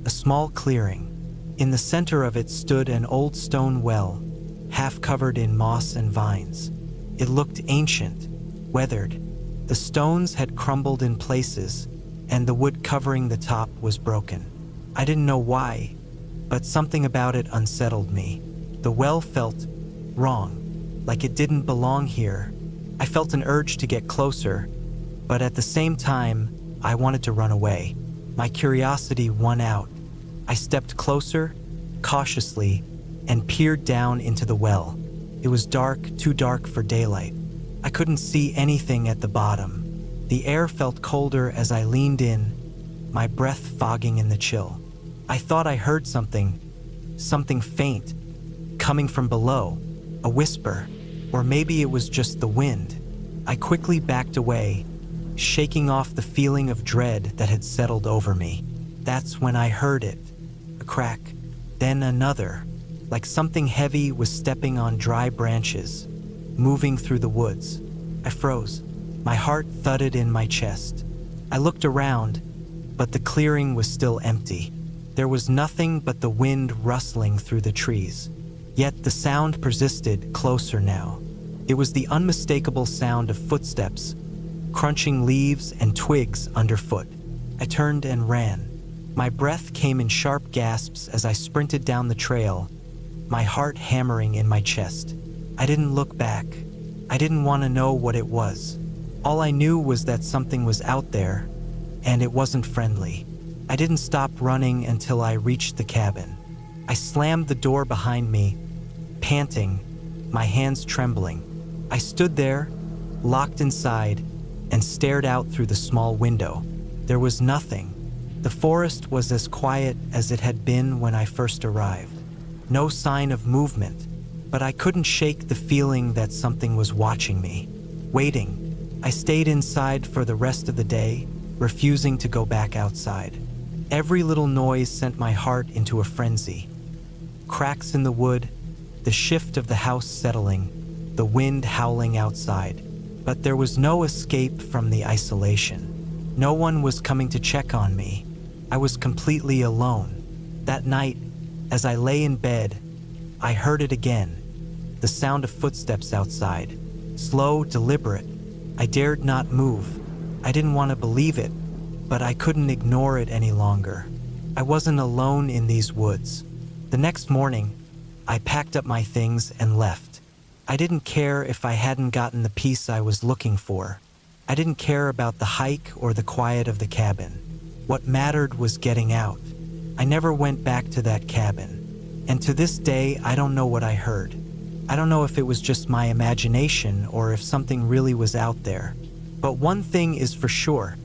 a small clearing. In the center of it stood an old stone well, half covered in moss and vines. It looked ancient, weathered. The stones had crumbled in places, and the wood covering the top was broken. I didn't know why, but something about it unsettled me. The well felt wrong, like it didn't belong here. I felt an urge to get closer, but at the same time, I wanted to run away. My curiosity won out. I stepped closer, cautiously, and peered down into the well. It was dark, too dark for daylight. I couldn't see anything at the bottom. The air felt colder as I leaned in, my breath fogging in the chill. I thought I heard something faint, coming from below, a whisper, or maybe it was just the wind. I quickly backed away, shaking off the feeling of dread that had settled over me. That's when I heard it. A crack, then another, like something heavy was stepping on dry branches, moving through the woods. I froze. My heart thudded in my chest. I looked around, but the clearing was still empty. There was nothing but the wind rustling through the trees. Yet the sound persisted, closer now. It was the unmistakable sound of footsteps, crunching leaves and twigs underfoot. I turned and ran. My breath came in sharp gasps as I sprinted down the trail, my heart hammering in my chest. I didn't look back. I didn't want to know what it was. All I knew was that something was out there, and it wasn't friendly. I didn't stop running until I reached the cabin. I slammed the door behind me, panting, my hands trembling. I stood there, locked inside, and stared out through the small window. There was nothing. The forest was as quiet as it had been when I first arrived. No sign of movement, but I couldn't shake the feeling that something was watching me, waiting. I stayed inside for the rest of the day, refusing to go back outside. Every little noise sent my heart into a frenzy. Cracks in the wood, the shift of the house settling, the wind howling outside. But there was no escape from the isolation. No one was coming to check on me. I was completely alone. That night, as I lay in bed, I heard it again. The sound of footsteps outside. Slow, deliberate. I dared not move. I didn't want to believe it, but I couldn't ignore it any longer. I wasn't alone in these woods. The next morning, I packed up my things and left. I didn't care if I hadn't gotten the peace I was looking for. I didn't care about the hike or the quiet of the cabin. What mattered was getting out. I never went back to that cabin. And to this day, I don't know what I heard. I don't know if it was just my imagination or if something really was out there. But one thing is for sure.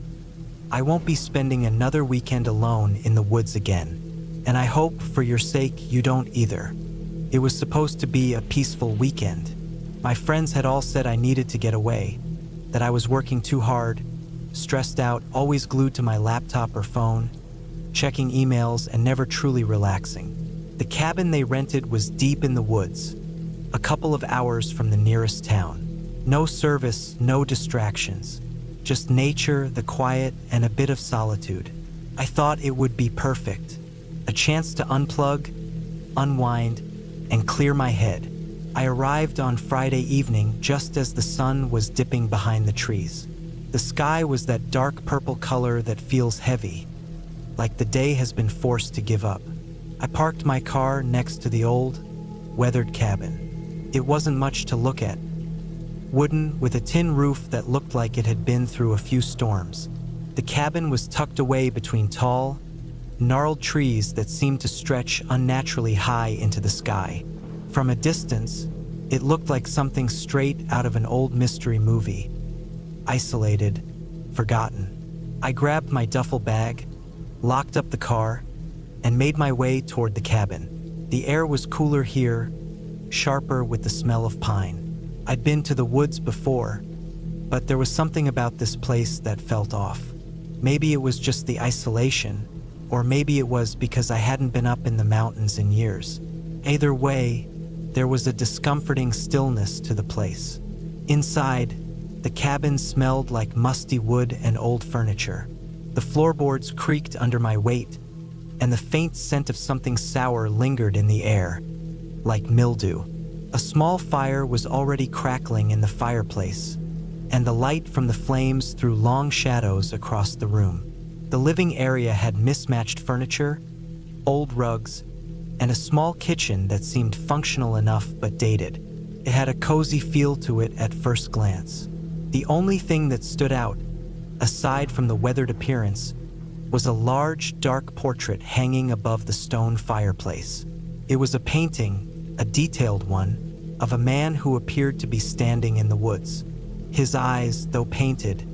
I won't be spending another weekend alone in the woods again. And I hope, for your sake, you don't either. It was supposed to be a peaceful weekend. My friends had all said I needed to get away, that I was working too hard, stressed out, always glued to my laptop or phone, checking emails and never truly relaxing. The cabin they rented was deep in the woods, a couple of hours from the nearest town. No service, no distractions, just nature, the quiet, and a bit of solitude. I thought it would be perfect, a chance to unplug, unwind, and clear my head. I arrived on Friday evening just as the sun was dipping behind the trees. The sky was that dark purple color that feels heavy, like the day has been forced to give up. I parked my car next to the old, weathered cabin. It wasn't much to look at. Wooden, with a tin roof that looked like it had been through a few storms. The cabin was tucked away between tall, gnarled trees that seemed to stretch unnaturally high into the sky. From a distance, it looked like something straight out of an old mystery movie. Isolated, forgotten. I grabbed my duffel bag, locked up the car, and made my way toward the cabin. The air was cooler here, sharper with the smell of pine. I'd been to the woods before, but there was something about this place that felt off. Maybe it was just the isolation, or maybe it was because I hadn't been up in the mountains in years. Either way, there was a discomforting stillness to the place. Inside, the cabin smelled like musty wood and old furniture. The floorboards creaked under my weight, and the faint scent of something sour lingered in the air, like mildew. A small fire was already crackling in the fireplace, and the light from the flames threw long shadows across the room. The living area had mismatched furniture, old rugs, and a small kitchen that seemed functional enough but dated. It had a cozy feel to it at first glance. The only thing that stood out, aside from the weathered appearance, was a large, dark portrait hanging above the stone fireplace. It was a painting, a detailed one, of a man who appeared to be standing in the woods. His eyes, though painted,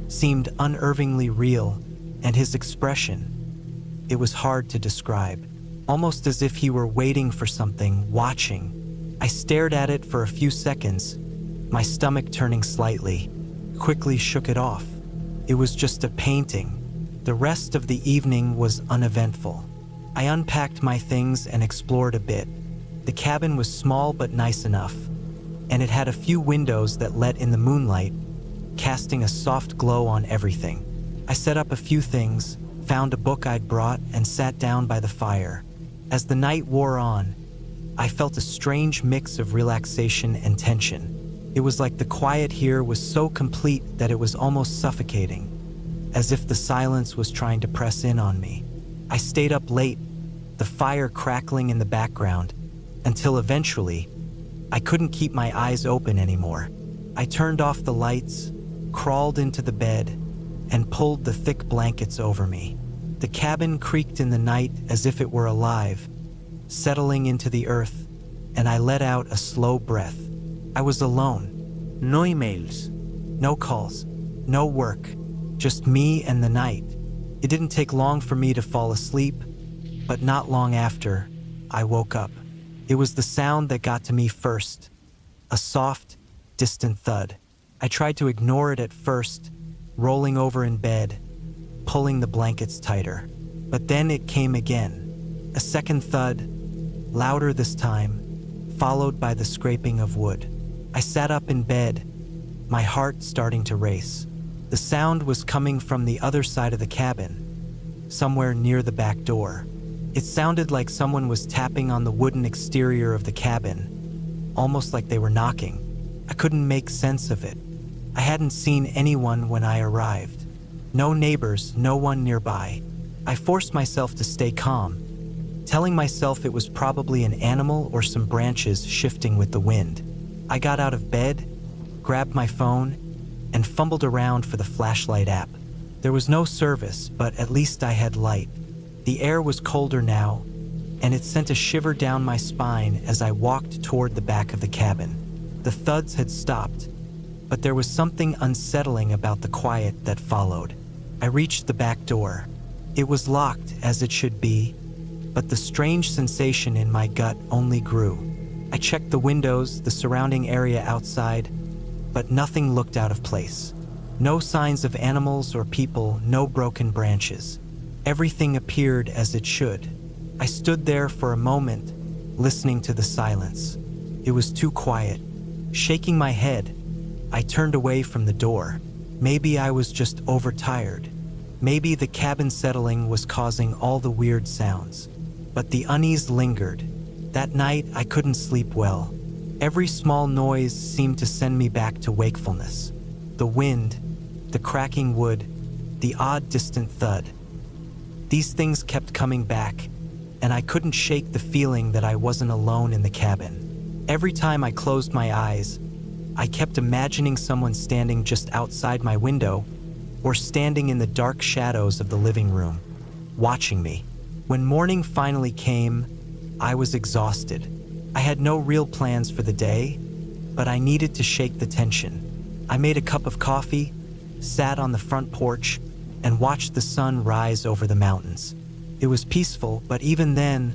seemed unervingly real, and his expression, it was hard to describe, almost as if he were waiting for something, watching. I stared at it for a few seconds, my stomach turning slightly, quickly shook it off. It was just a painting, The rest of the evening was uneventful. I unpacked my things and explored a bit. The cabin was small but nice enough, and it had a few windows that let in the moonlight, casting a soft glow on everything. I set up a few things, found a book I'd brought, and sat down by the fire. As the night wore on, I felt a strange mix of relaxation and tension. It was like the quiet here was so complete that it was almost suffocating, as if the silence was trying to press in on me. I stayed up late, the fire crackling in the background, until eventually, I couldn't keep my eyes open anymore. I turned off the lights, crawled into the bed, and pulled the thick blankets over me. The cabin creaked in the night as if it were alive, settling into the earth, and I let out a slow breath. I was alone. No emails. No calls. No work. Just me and the night. It didn't take long for me to fall asleep, but not long after, I woke up. It was the sound that got to me first. A soft, distant thud. I tried to ignore it at first, rolling over in bed, pulling the blankets tighter. But then it came again. A second thud, louder this time, followed by the scraping of wood. I sat up in bed, my heart starting to race. The sound was coming from the other side of the cabin, somewhere near the back door. It sounded like someone was tapping on the wooden exterior of the cabin, almost like they were knocking. I couldn't make sense of it. I hadn't seen anyone when I arrived. No neighbors, no one nearby. I forced myself to stay calm, telling myself it was probably an animal or some branches shifting with the wind. I got out of bed, grabbed my phone, and fumbled around for the flashlight app. There was no service, but at least I had light. The air was colder now, and it sent a shiver down my spine as I walked toward the back of the cabin. The thuds had stopped, but there was something unsettling about the quiet that followed. I reached the back door. It was locked, as it should be, but the strange sensation in my gut only grew. I checked the windows, the surrounding area outside, but nothing looked out of place. No signs of animals or people, no broken branches. Everything appeared as it should. I stood there for a moment, listening to the silence. It was too quiet. Shaking my head, I turned away from the door. Maybe I was just overtired. Maybe the cabin settling was causing all the weird sounds. But the unease lingered. That night, I couldn't sleep well. Every small noise seemed to send me back to wakefulness. The wind, the cracking wood, the odd distant thud. These things kept coming back, and I couldn't shake the feeling that I wasn't alone in the cabin. Every time I closed my eyes, I kept imagining someone standing just outside my window or standing in the dark shadows of the living room, watching me. When morning finally came, I was exhausted. I had no real plans for the day, but I needed to shake the tension. I made a cup of coffee, sat on the front porch, and watched the sun rise over the mountains. It was peaceful, but even then,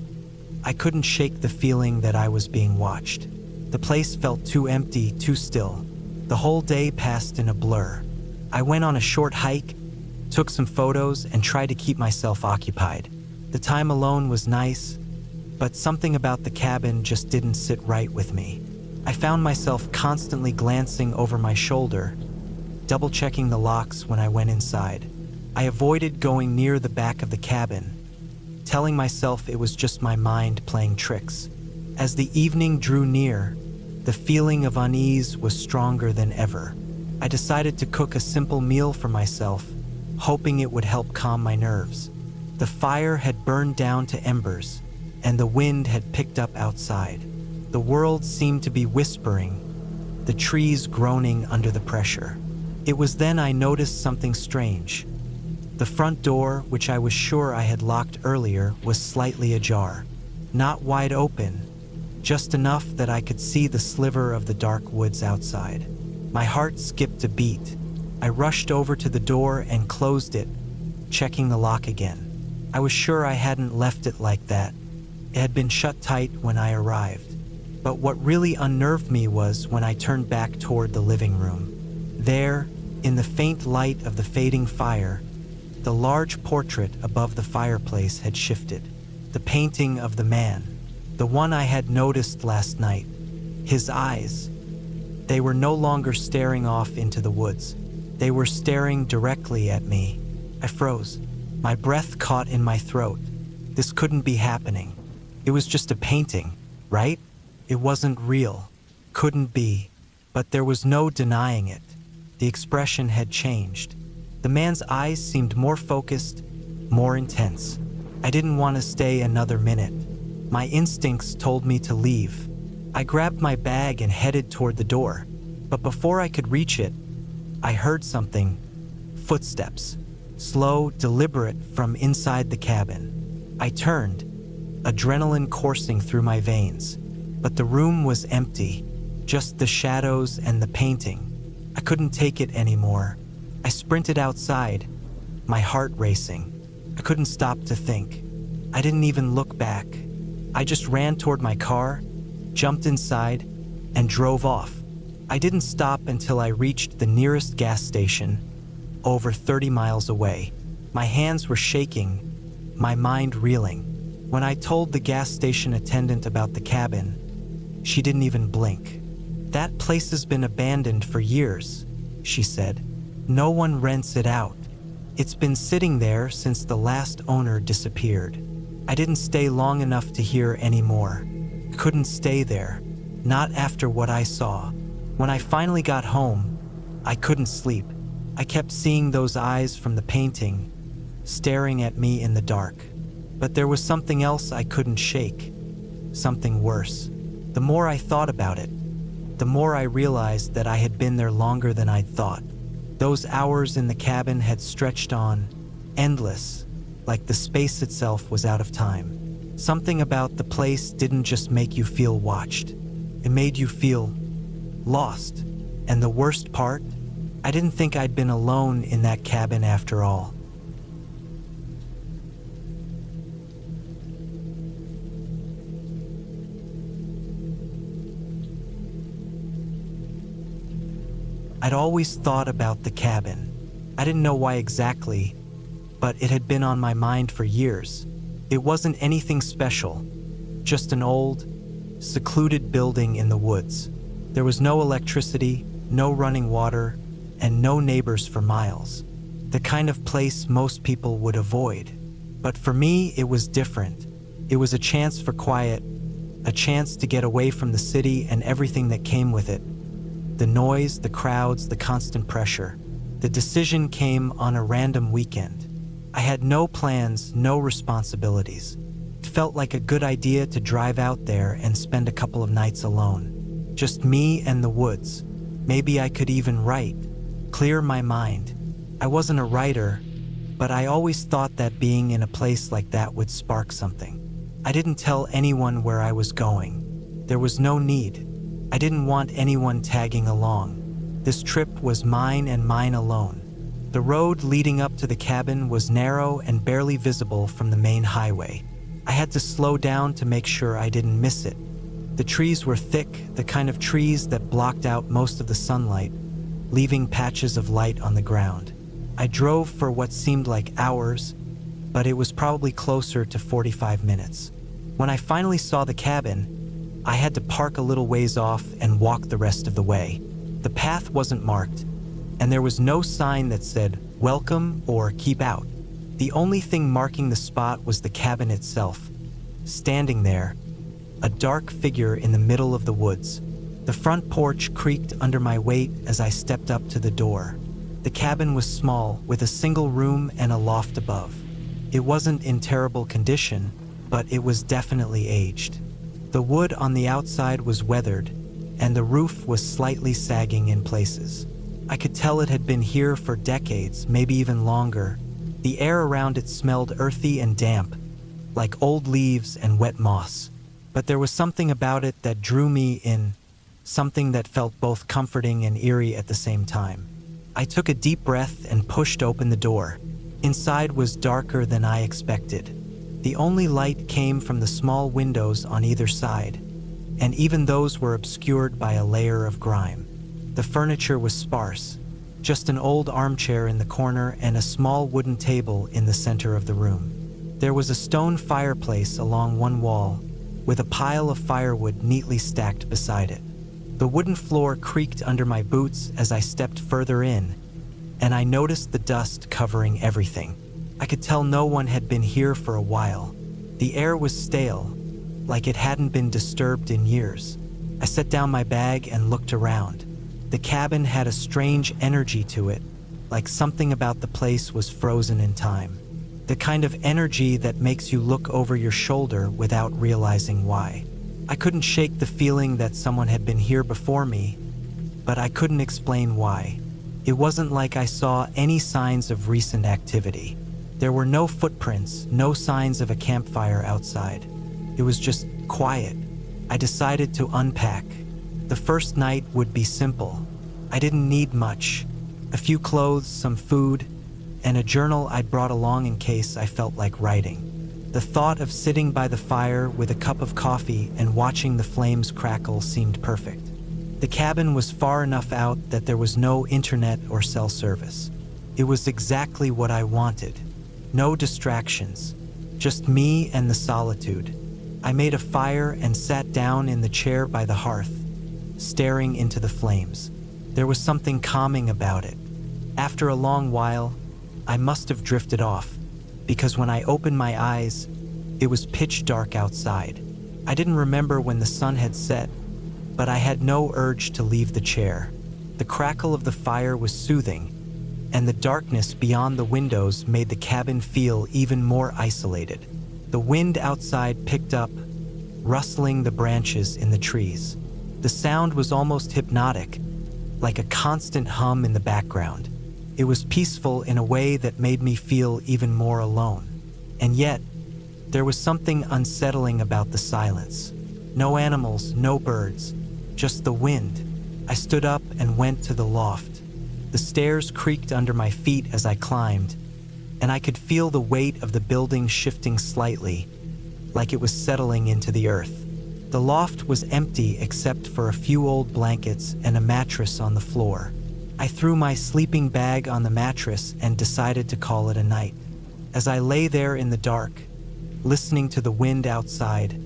I couldn't shake the feeling that I was being watched. The place felt too empty, too still. The whole day passed in a blur. I went on a short hike, took some photos, and tried to keep myself occupied. The time alone was nice, but something about the cabin just didn't sit right with me. I found myself constantly glancing over my shoulder, double-checking the locks when I went inside. I avoided going near the back of the cabin, telling myself it was just my mind playing tricks. As the evening drew near, the feeling of unease was stronger than ever. I decided to cook a simple meal for myself, hoping it would help calm my nerves. The fire had burned down to embers, and the wind had picked up outside. The world seemed to be whispering, the trees groaning under the pressure. It was then I noticed something strange. The front door, which I was sure I had locked earlier, was slightly ajar. Not wide open, just enough that I could see the sliver of the dark woods outside. My heart skipped a beat. I rushed over to the door and closed it, checking the lock again. I was sure I hadn't left it like that. It had been shut tight when I arrived. But what really unnerved me was when I turned back toward the living room. There, in the faint light of the fading fire, The large portrait above the fireplace had shifted. The painting of the man, the one I had noticed last night, his eyes, they were no longer staring off into the woods. They were staring directly at me. I froze. My breath caught in my throat. This couldn't be happening. It was just a painting, right? It wasn't real. Couldn't be. But there was no denying it. The expression had changed. The man's eyes seemed more focused, more intense. I didn't want to stay another minute. My instincts told me to leave. I grabbed my bag and headed toward the door. But before I could reach it, I heard something. Footsteps. Slow, deliberate from inside the cabin. I turned, adrenaline coursing through my veins. But the room was empty, just the shadows and the painting. I couldn't take it anymore. I sprinted outside, my heart racing. I couldn't stop to think. I didn't even look back. I just ran toward my car, jumped inside, and drove off. I didn't stop until I reached the nearest gas station, over 30 miles away. My hands were shaking, my mind reeling. When I told the gas station attendant about the cabin, she didn't even blink. "That place has been abandoned for years," she said. "No one rents it out. It's been sitting there since the last owner disappeared." I didn't stay long enough to hear any more. Couldn't stay there, not after what I saw. When I finally got home, I couldn't sleep. I kept seeing those eyes from the painting, staring at me in the dark. But there was something else I couldn't shake, something worse. The more I thought about it, the more I realized that I had been there longer than I'd thought. Those hours in the cabin had stretched on, endless, like the space itself was out of time. Something about the place didn't just make you feel watched. It made you feel lost. And the worst part, I didn't think I'd been alone in that cabin after all. I'd always thought about the cabin. I didn't know why exactly, but it had been on my mind for years. It wasn't anything special, just an old, secluded building in the woods. There was no electricity, no running water, and no neighbors for miles. The kind of place most people would avoid. But for me, it was different. It was a chance for quiet, a chance to get away from the city and everything that came with it. The noise, the crowds, the constant pressure. The decision came on a random weekend. I had no plans, no responsibilities. It felt like a good idea to drive out there and spend a couple of nights alone. Just me and the woods. Maybe I could even write, clear my mind. I wasn't a writer, but I always thought that being in a place like that would spark something. I didn't tell anyone where I was going. There was no need. I didn't want anyone tagging along. This trip was mine and mine alone. The road leading up to the cabin was narrow and barely visible from the main highway. I had to slow down to make sure I didn't miss it. The trees were thick, the kind of trees that blocked out most of the sunlight, leaving patches of light on the ground. I drove for what seemed like hours, but it was probably closer to 45 minutes. When I finally saw the cabin, I had to park a little ways off and walk the rest of the way. The path wasn't marked, and there was no sign that said, "Welcome" or "Keep out." The only thing marking the spot was the cabin itself. Standing there, a dark figure in the middle of the woods. The front porch creaked under my weight as I stepped up to the door. The cabin was small, with a single room and a loft above. It wasn't in terrible condition, but it was definitely aged. The wood on the outside was weathered, and the roof was slightly sagging in places. I could tell it had been here for decades, maybe even longer. The air around it smelled earthy and damp, like old leaves and wet moss. But there was something about it that drew me in, something that felt both comforting and eerie at the same time. I took a deep breath and pushed open the door. Inside was darker than I expected. The only light came from the small windows on either side, and even those were obscured by a layer of grime. The furniture was sparse, just an old armchair in the corner and a small wooden table in the center of the room. There was a stone fireplace along one wall, with a pile of firewood neatly stacked beside it. The wooden floor creaked under my boots as I stepped further in, and I noticed the dust covering everything. I could tell no one had been here for a while. The air was stale, like it hadn't been disturbed in years. I set down my bag and looked around. The cabin had a strange energy to it, like something about the place was frozen in time. The kind of energy that makes you look over your shoulder without realizing why. I couldn't shake the feeling that someone had been here before me, but I couldn't explain why. It wasn't like I saw any signs of recent activity. There were no footprints, no signs of a campfire outside. It was just quiet. I decided to unpack. The first night would be simple. I didn't need much. A few clothes, some food, and a journal I'd brought along in case I felt like writing. The thought of sitting by the fire with a cup of coffee and watching the flames crackle seemed perfect. The cabin was far enough out that there was no internet or cell service. It was exactly what I wanted. No distractions, just me and the solitude. I made a fire and sat down in the chair by the hearth, staring into the flames. There was something calming about it. After a long while, I must have drifted off, because when I opened my eyes, it was pitch dark outside. I didn't remember when the sun had set, but I had no urge to leave the chair. The crackle of the fire was soothing, and the darkness beyond the windows made the cabin feel even more isolated. The wind outside picked up, rustling the branches in the trees. The sound was almost hypnotic, like a constant hum in the background. It was peaceful in a way that made me feel even more alone. And yet, there was something unsettling about the silence. No animals, no birds, just the wind. I stood up and went to the loft. The stairs creaked under my feet as I climbed, and I could feel the weight of the building shifting slightly, like it was settling into the earth. The loft was empty except for a few old blankets and a mattress on the floor. I threw my sleeping bag on the mattress and decided to call it a night. As I lay there in the dark, listening to the wind outside,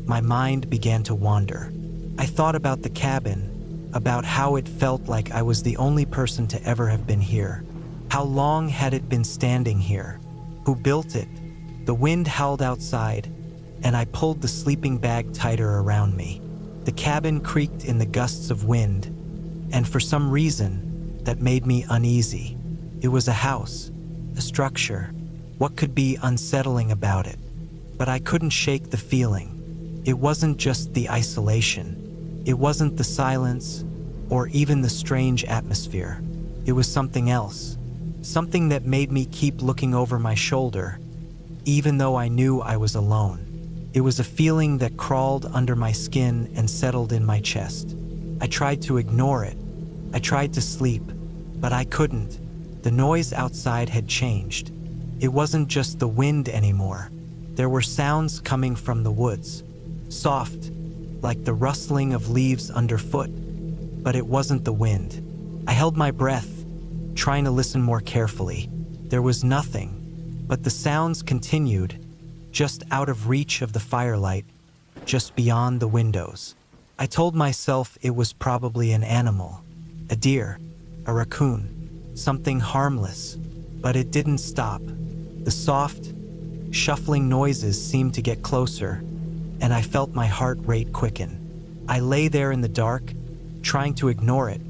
my mind began to wander. I thought about the cabin, about how it felt like I was the only person to ever have been here. How long had it been standing here? Who built it? The wind howled outside, and I pulled the sleeping bag tighter around me. The cabin creaked in the gusts of wind, and for some reason, that made me uneasy. It was a house, a structure. What could be unsettling about it? But I couldn't shake the feeling. It wasn't just the isolation. It wasn't the silence, or even the strange atmosphere. It was something else. Something that made me keep looking over my shoulder, even though I knew I was alone. It was a feeling that crawled under my skin and settled in my chest. I tried to ignore it. I tried to sleep, but I couldn't. The noise outside had changed. It wasn't just the wind anymore. There were sounds coming from the woods, soft, like the rustling of leaves underfoot, but it wasn't the wind. I held my breath, trying to listen more carefully. There was nothing, but the sounds continued, just out of reach of the firelight, just beyond the windows. I told myself it was probably an animal, a deer, a raccoon, something harmless, but it didn't stop. The soft, shuffling noises seemed to get closer, and I felt my heart rate quicken. I lay there in the dark, trying to ignore it,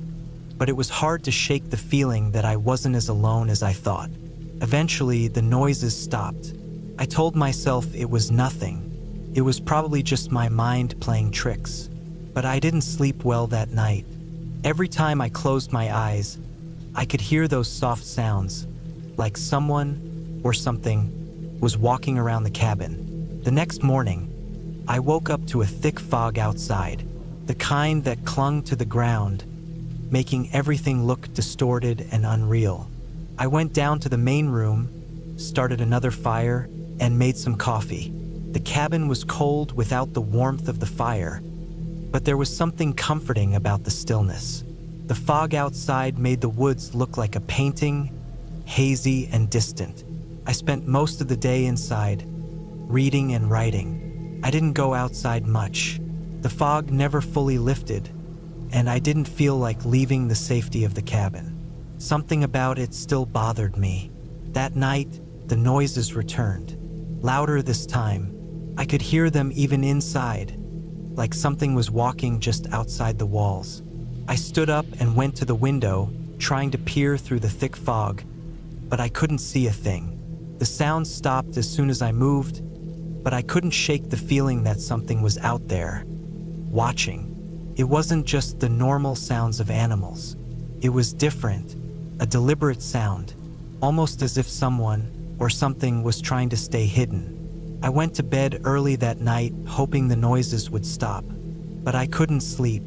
but it was hard to shake the feeling that I wasn't as alone as I thought. Eventually, the noises stopped. I told myself it was nothing. It was probably just my mind playing tricks. But I didn't sleep well that night. Every time I closed my eyes, I could hear those soft sounds, like someone or something was walking around the cabin. The next morning, I woke up to a thick fog outside, the kind that clung to the ground, making everything look distorted and unreal. I went down to the main room, started another fire, and made some coffee. The cabin was cold without the warmth of the fire, but there was something comforting about the stillness. The fog outside made the woods look like a painting, hazy and distant. I spent most of the day inside, reading and writing. I didn't go outside much. The fog never fully lifted, and I didn't feel like leaving the safety of the cabin. Something about it still bothered me. That night, the noises returned. Louder this time. I could hear them even inside, like something was walking just outside the walls. I stood up and went to the window, trying to peer through the thick fog, but I couldn't see a thing. The sound stopped as soon as I moved, but I couldn't shake the feeling that something was out there, watching. It wasn't just the normal sounds of animals. It was different, a deliberate sound, almost as if someone or something was trying to stay hidden. I went to bed early that night, hoping the noises would stop, but I couldn't sleep.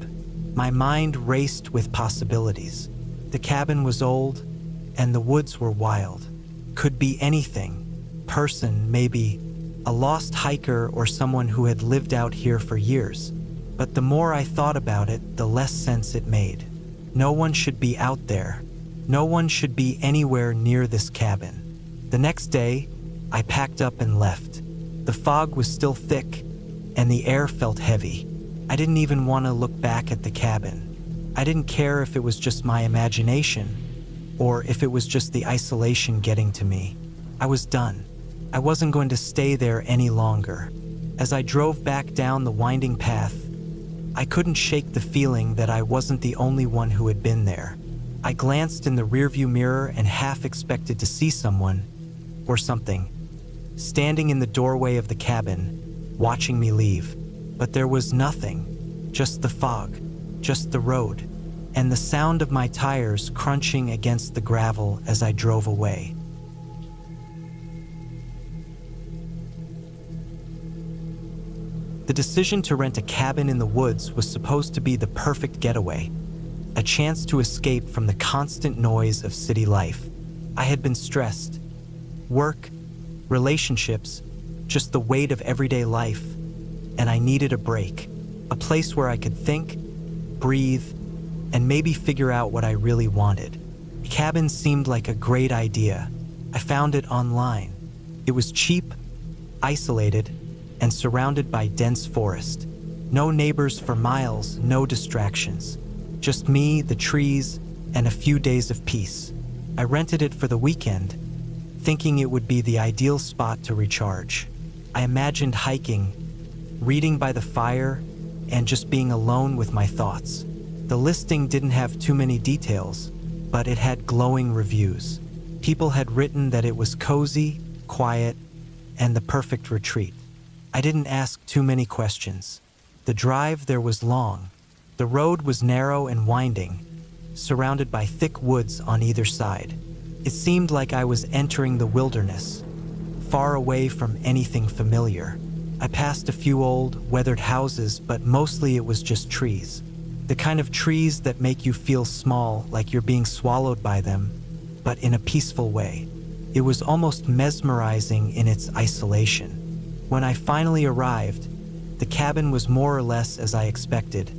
My mind raced with possibilities. The cabin was old, and the woods were wild. Could be anything. Person, maybe. A lost hiker or someone who had lived out here for years. But the more I thought about it, the less sense it made. No one should be out there. No one should be anywhere near this cabin. The next day, I packed up and left. The fog was still thick, and the air felt heavy. I didn't even want to look back at the cabin. I didn't care if it was just my imagination, or if it was just the isolation getting to me. I was done. I wasn't going to stay there any longer. As I drove back down the winding path, I couldn't shake the feeling that I wasn't the only one who had been there. I glanced in the rearview mirror and half expected to see someone, or something, standing in the doorway of the cabin, watching me leave. But there was nothing, just the fog, just the road, and the sound of my tires crunching against the gravel as I drove away. The decision to rent a cabin in the woods was supposed to be the perfect getaway, a chance to escape from the constant noise of city life. I had been stressed. Work, relationships, just the weight of everyday life, and I needed a break, a place where I could think, breathe, and maybe figure out what I really wanted. A cabin seemed like a great idea. I found it online. It was cheap, isolated, and surrounded by dense forest. No neighbors for miles, no distractions. Just me, the trees, and a few days of peace. I rented it for the weekend, thinking it would be the ideal spot to recharge. I imagined hiking, reading by the fire, and just being alone with my thoughts. The listing didn't have too many details, but it had glowing reviews. People had written that it was cozy, quiet, and the perfect retreat. I didn't ask too many questions. The drive there was long. The road was narrow and winding, surrounded by thick woods on either side. It seemed like I was entering the wilderness, far away from anything familiar. I passed a few old, weathered houses, but mostly it was just trees. The kind of trees that make you feel small, like you're being swallowed by them, but in a peaceful way. It was almost mesmerizing in its isolation. When I finally arrived, the cabin was more or less as I expected.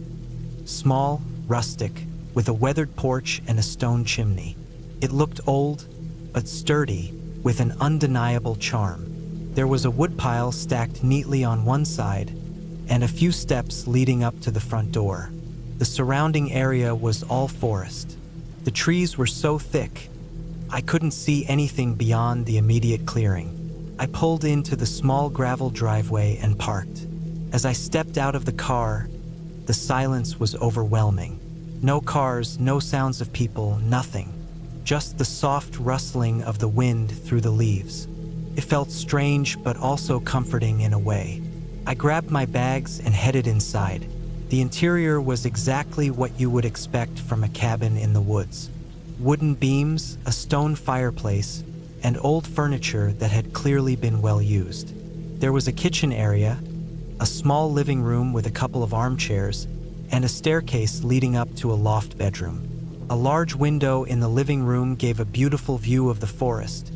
Small, rustic, with a weathered porch and a stone chimney. It looked old, but sturdy, with an undeniable charm. There was a woodpile stacked neatly on one side, and a few steps leading up to the front door. The surrounding area was all forest. The trees were so thick, I couldn't see anything beyond the immediate clearing. I pulled into the small gravel driveway and parked. As I stepped out of the car, the silence was overwhelming. No cars, no sounds of people, nothing. Just the soft rustling of the wind through the leaves. It felt strange, but also comforting in a way. I grabbed my bags and headed inside. The interior was exactly what you would expect from a cabin in the woods. Wooden beams, a stone fireplace, and old furniture that had clearly been well used. There was a kitchen area, a small living room with a couple of armchairs, and a staircase leading up to a loft bedroom. A large window in the living room gave a beautiful view of the forest,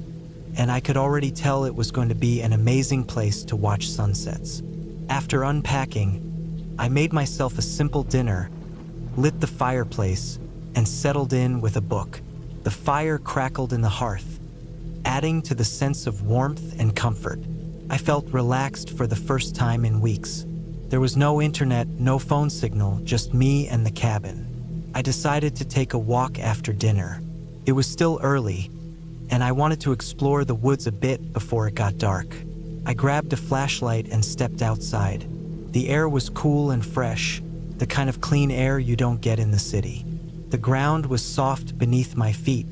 and I could already tell it was going to be an amazing place to watch sunsets. After unpacking, I made myself a simple dinner, lit the fireplace, and and settled in with a book. The fire crackled in the hearth, adding to the sense of warmth and comfort. I felt relaxed for the first time in weeks. There was no internet, no phone signal, just me and the cabin. I decided to take a walk after dinner. It was still early, and I wanted to explore the woods a bit before it got dark. I grabbed a flashlight and stepped outside. The air was cool and fresh, the kind of clean air you don't get in the city. The ground was soft beneath my feet,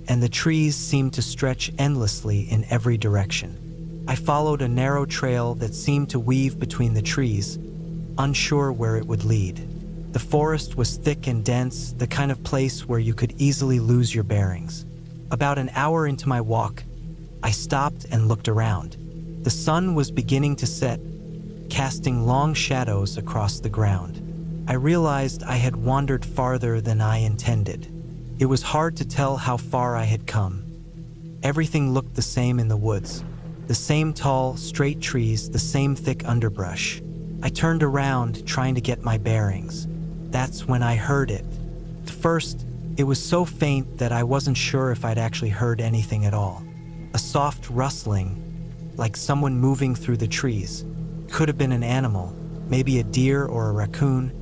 and the trees seemed to stretch endlessly in every direction. I followed a narrow trail that seemed to weave between the trees, unsure where it would lead. The forest was thick and dense, the kind of place where you could easily lose your bearings. About an hour into my walk, I stopped and looked around. The sun was beginning to set, casting long shadows across the ground. I realized I had wandered farther than I intended. It was hard to tell how far I had come. Everything looked the same in the woods. The same tall, straight trees, the same thick underbrush. I turned around, trying to get my bearings. That's when I heard it. At first, it was so faint that I wasn't sure if I'd actually heard anything at all. A soft rustling, like someone moving through the trees. Could have been an animal, maybe a deer or a raccoon,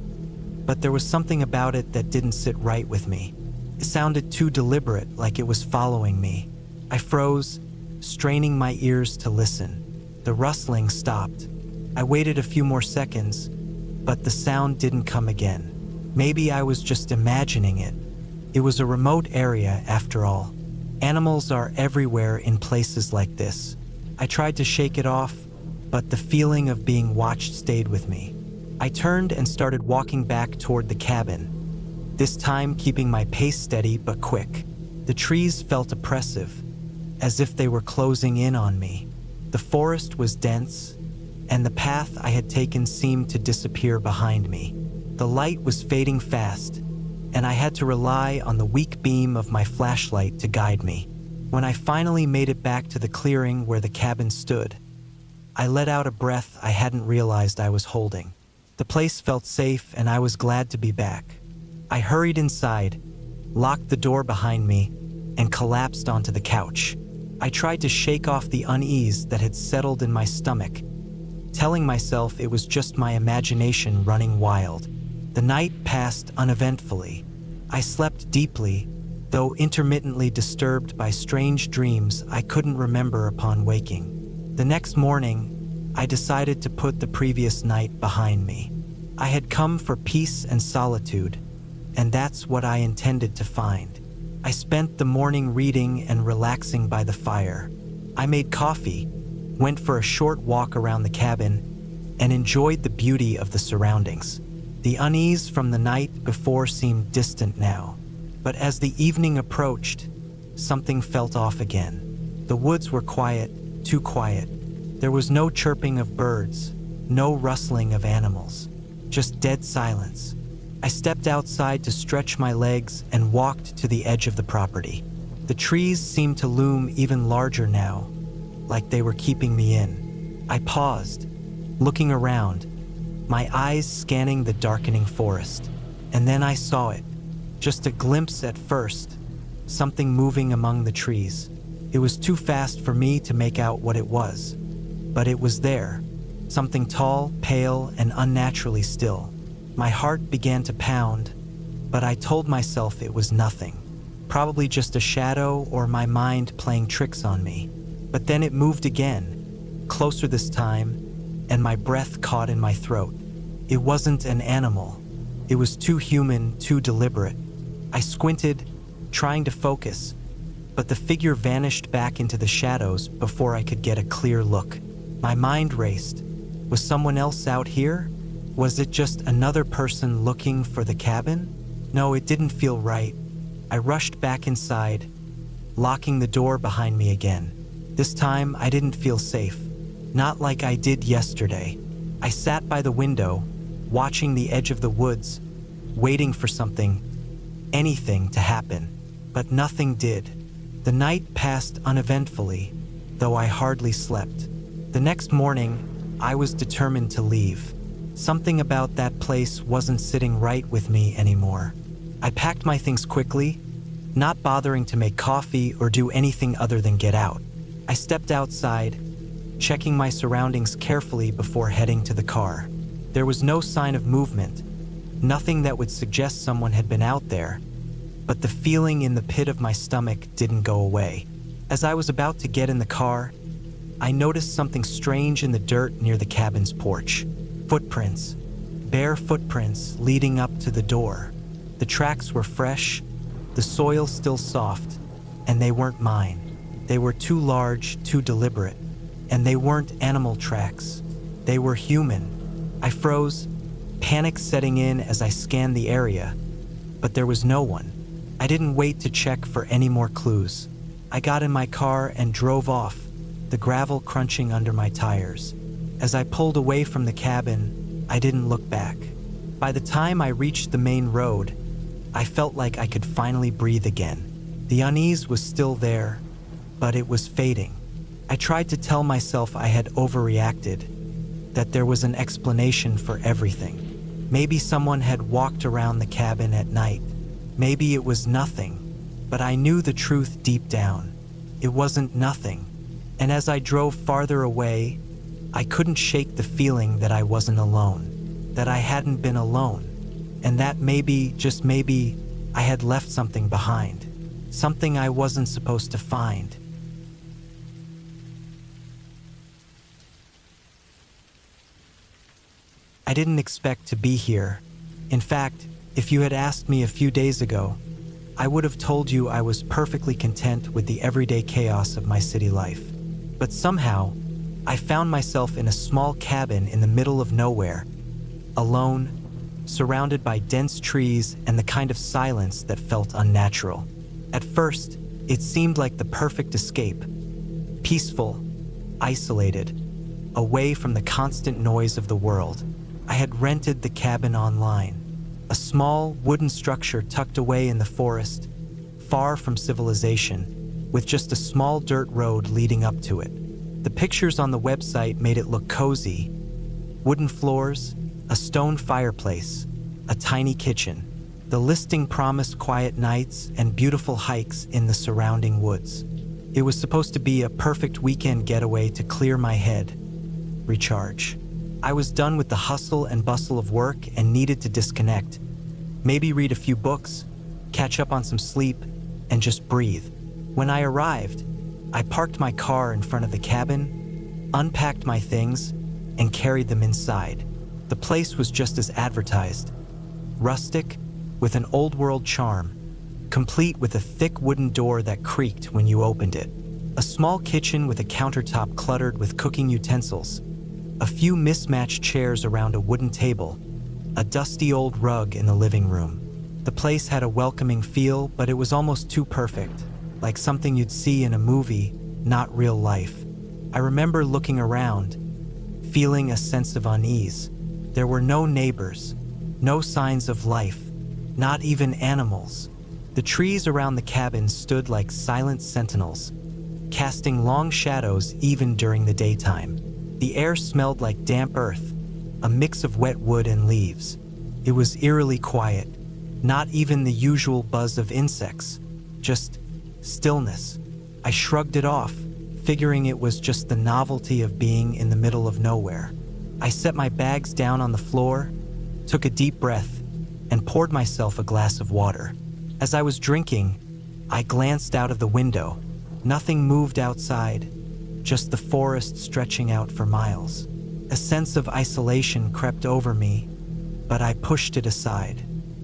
but there was something about it that didn't sit right with me. It sounded too deliberate, like it was following me. I froze, straining my ears to listen. The rustling stopped. I waited a few more seconds, but the sound didn't come again. Maybe I was just imagining it. It was a remote area, after all. Animals are everywhere in places like this. I tried to shake it off, but the feeling of being watched stayed with me. I turned and started walking back toward the cabin, this time keeping my pace steady but quick. The trees felt oppressive, as if they were closing in on me. The forest was dense, and the path I had taken seemed to disappear behind me. The light was fading fast, and I had to rely on the weak beam of my flashlight to guide me. When I finally made it back to the clearing where the cabin stood, I let out a breath I hadn't realized I was holding. The place felt safe, and I was glad to be back. I hurried inside, locked the door behind me, and collapsed onto the couch. I tried to shake off the unease that had settled in my stomach, telling myself it was just my imagination running wild. The night passed uneventfully. I slept deeply, though intermittently disturbed by strange dreams I couldn't remember upon waking. The next morning, I decided to put the previous night behind me. I had come for peace and solitude, and that's what I intended to find. I spent the morning reading and relaxing by the fire. I made coffee, went for a short walk around the cabin, and enjoyed the beauty of the surroundings. The unease from the night before seemed distant now, but as the evening approached, something felt off again. The woods were quiet, too quiet. There was no chirping of birds, no rustling of animals, just dead silence. I stepped outside to stretch my legs and walked to the edge of the property. The trees seemed to loom even larger now, like they were keeping me in. I paused, looking around, my eyes scanning the darkening forest. And then I saw it. Just a glimpse at first, something moving among the trees. It was too fast for me to make out what it was, but it was there. Something tall, pale, and unnaturally still. My heart began to pound, but I told myself it was nothing. Probably just a shadow or my mind playing tricks on me. But then it moved again, closer this time, and my breath caught in my throat. It wasn't an animal. It was too human, too deliberate. I squinted, trying to focus, but the figure vanished back into the shadows before I could get a clear look. My mind raced. Was someone else out here? Was it just another person looking for the cabin? No, it didn't feel right. I rushed back inside, locking the door behind me again. This time, I didn't feel safe. Not like I did yesterday. I sat by the window, watching the edge of the woods, waiting for something, anything to happen. But nothing did. The night passed uneventfully, though I hardly slept. The next morning, I was determined to leave. Something about that place wasn't sitting right with me anymore. I packed my things quickly, not bothering to make coffee or do anything other than get out. I stepped outside, checking my surroundings carefully before heading to the car. There was no sign of movement, nothing that would suggest someone had been out there, but the feeling in the pit of my stomach didn't go away. As I was about to get in the car, I noticed something strange in the dirt near the cabin's porch. Footprints, bare footprints leading up to the door. The tracks were fresh, the soil still soft, and they weren't mine. They were too large, too deliberate, and they weren't animal tracks. They were human. I froze, panic setting in as I scanned the area, but there was no one. I didn't wait to check for any more clues. I got in my car and drove off, the gravel crunching under my tires. As I pulled away from the cabin, I didn't look back. By the time I reached the main road, I felt like I could finally breathe again. The unease was still there, but it was fading. I tried to tell myself I had overreacted, that there was an explanation for everything. Maybe someone had walked around the cabin at night. Maybe it was nothing, but I knew the truth deep down. It wasn't nothing. And as I drove farther away, I couldn't shake the feeling that I wasn't alone, that I hadn't been alone, and that maybe, just maybe, I had left something behind, something I wasn't supposed to find. I didn't expect to be here. In fact, if you had asked me a few days ago, I would have told you I was perfectly content with the everyday chaos of my city life. But somehow, I found myself in a small cabin in the middle of nowhere, alone, surrounded by dense trees and the kind of silence that felt unnatural. At first, it seemed like the perfect escape. Peaceful, isolated, away from the constant noise of the world. I had rented the cabin online, a small wooden structure tucked away in the forest, far from civilization, with just a small dirt road leading up to it. The pictures on the website made it look cozy. Wooden floors, a stone fireplace, a tiny kitchen. The listing promised quiet nights and beautiful hikes in the surrounding woods. It was supposed to be a perfect weekend getaway to clear my head, recharge. I was done with the hustle and bustle of work and needed to disconnect. Maybe read a few books, catch up on some sleep, and just breathe. When I arrived, I parked my car in front of the cabin, unpacked my things, and carried them inside. The place was just as advertised. Rustic, with an old-world charm, complete with a thick wooden door that creaked when you opened it. A small kitchen with a countertop cluttered with cooking utensils. A few mismatched chairs around a wooden table. A dusty old rug in the living room. The place had a welcoming feel, but it was almost too perfect, like something you'd see in a movie, not real life. I remember looking around, feeling a sense of unease. There were no neighbors, no signs of life, not even animals. The trees around the cabin stood like silent sentinels, casting long shadows even during the daytime. The air smelled like damp earth, a mix of wet wood and leaves. It was eerily quiet, not even the usual buzz of insects, just stillness. I shrugged it off, figuring it was just the novelty of being in the middle of nowhere. I set my bags down on the floor, took a deep breath, and poured myself a glass of water. As I was drinking, I glanced out of the window. Nothing moved outside, just the forest stretching out for miles. A sense of isolation crept over me, but I pushed it aside.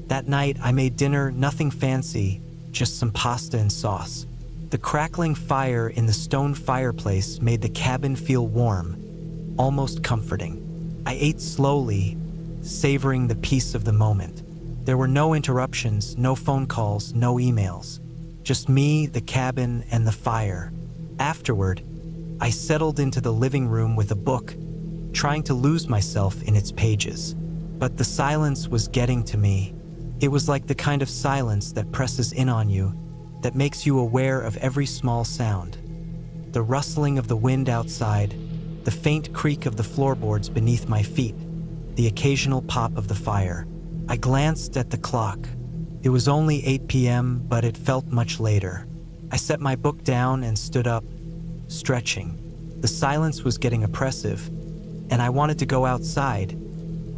That night, I made dinner, nothing fancy, just some pasta and sauce. The crackling fire in the stone fireplace made the cabin feel warm, almost comforting. I ate slowly, savoring the peace of the moment. There were no interruptions, no phone calls, no emails. Just me, the cabin, and the fire. Afterward, I settled into the living room with a book, trying to lose myself in its pages. But the silence was getting to me. It was like the kind of silence that presses in on you, that makes you aware of every small sound. The rustling of the wind outside, the faint creak of the floorboards beneath my feet, the occasional pop of the fire. I glanced at the clock. It was only 8 p.m., but it felt much later. I set my book down and stood up, stretching. The silence was getting oppressive, and I wanted to go outside,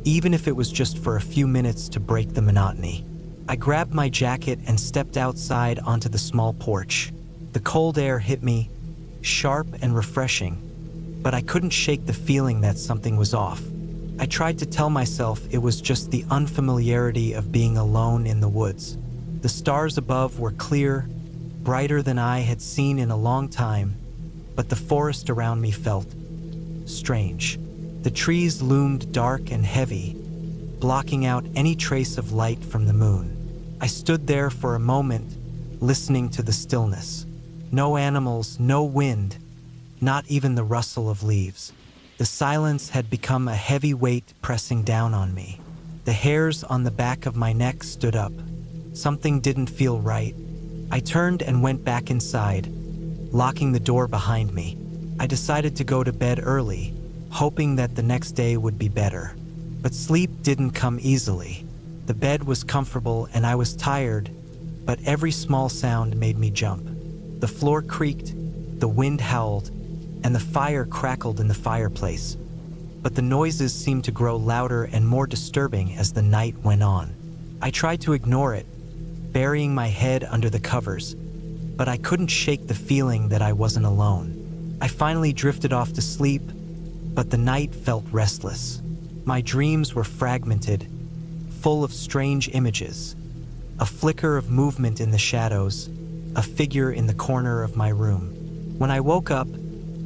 even if it was just for a few minutes to break the monotony. I grabbed my jacket and stepped outside onto the small porch. The cold air hit me, sharp and refreshing, but I couldn't shake the feeling that something was off. I tried to tell myself it was just the unfamiliarity of being alone in the woods. The stars above were clear, brighter than I had seen in a long time, but the forest around me felt strange. The trees loomed dark and heavy, blocking out any trace of light from the moon. I stood there for a moment, listening to the stillness. No animals, no wind, not even the rustle of leaves. The silence had become a heavy weight pressing down on me. The hairs on the back of my neck stood up. Something didn't feel right. I turned and went back inside, locking the door behind me. I decided to go to bed early, hoping that the next day would be better. But sleep didn't come easily. The bed was comfortable and I was tired, but every small sound made me jump. The floor creaked, the wind howled, and the fire crackled in the fireplace. But the noises seemed to grow louder and more disturbing as the night went on. I tried to ignore it, burying my head under the covers, but I couldn't shake the feeling that I wasn't alone. I finally drifted off to sleep, but the night felt restless. My dreams were fragmented, full of strange images. A flicker of movement in the shadows, a figure in the corner of my room. When I woke up,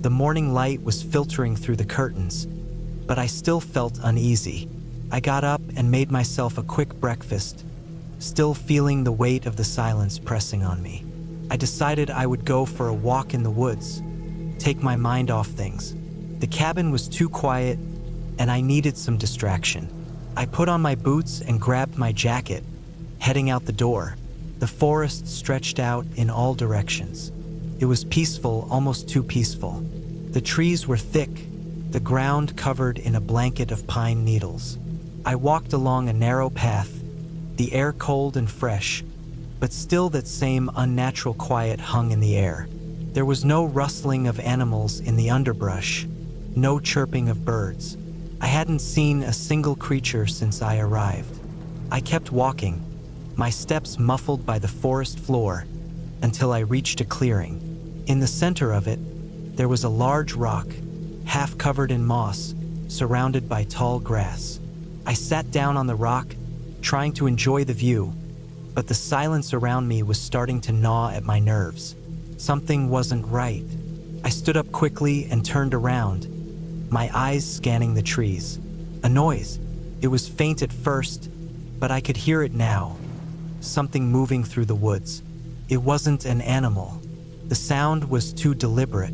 the morning light was filtering through the curtains, but I still felt uneasy. I got up and made myself a quick breakfast, still feeling the weight of the silence pressing on me. I decided I would go for a walk in the woods, take my mind off things. The cabin was too quiet, and I needed some distraction. I put on my boots and grabbed my jacket, heading out the door. The forest stretched out in all directions. It was peaceful, almost too peaceful. The trees were thick, the ground covered in a blanket of pine needles. I walked along a narrow path, the air cold and fresh, but still that same unnatural quiet hung in the air. There was no rustling of animals in the underbrush, no chirping of birds. I hadn't seen a single creature since I arrived. I kept walking, my steps muffled by the forest floor, until I reached a clearing. In the center of it, there was a large rock, half covered in moss, surrounded by tall grass. I sat down on the rock, trying to enjoy the view, but the silence around me was starting to gnaw at my nerves. Something wasn't right. I stood up quickly and turned around, my eyes scanning the trees. A noise. It was faint at first, but I could hear it now. Something moving through the woods. It wasn't an animal. The sound was too deliberate.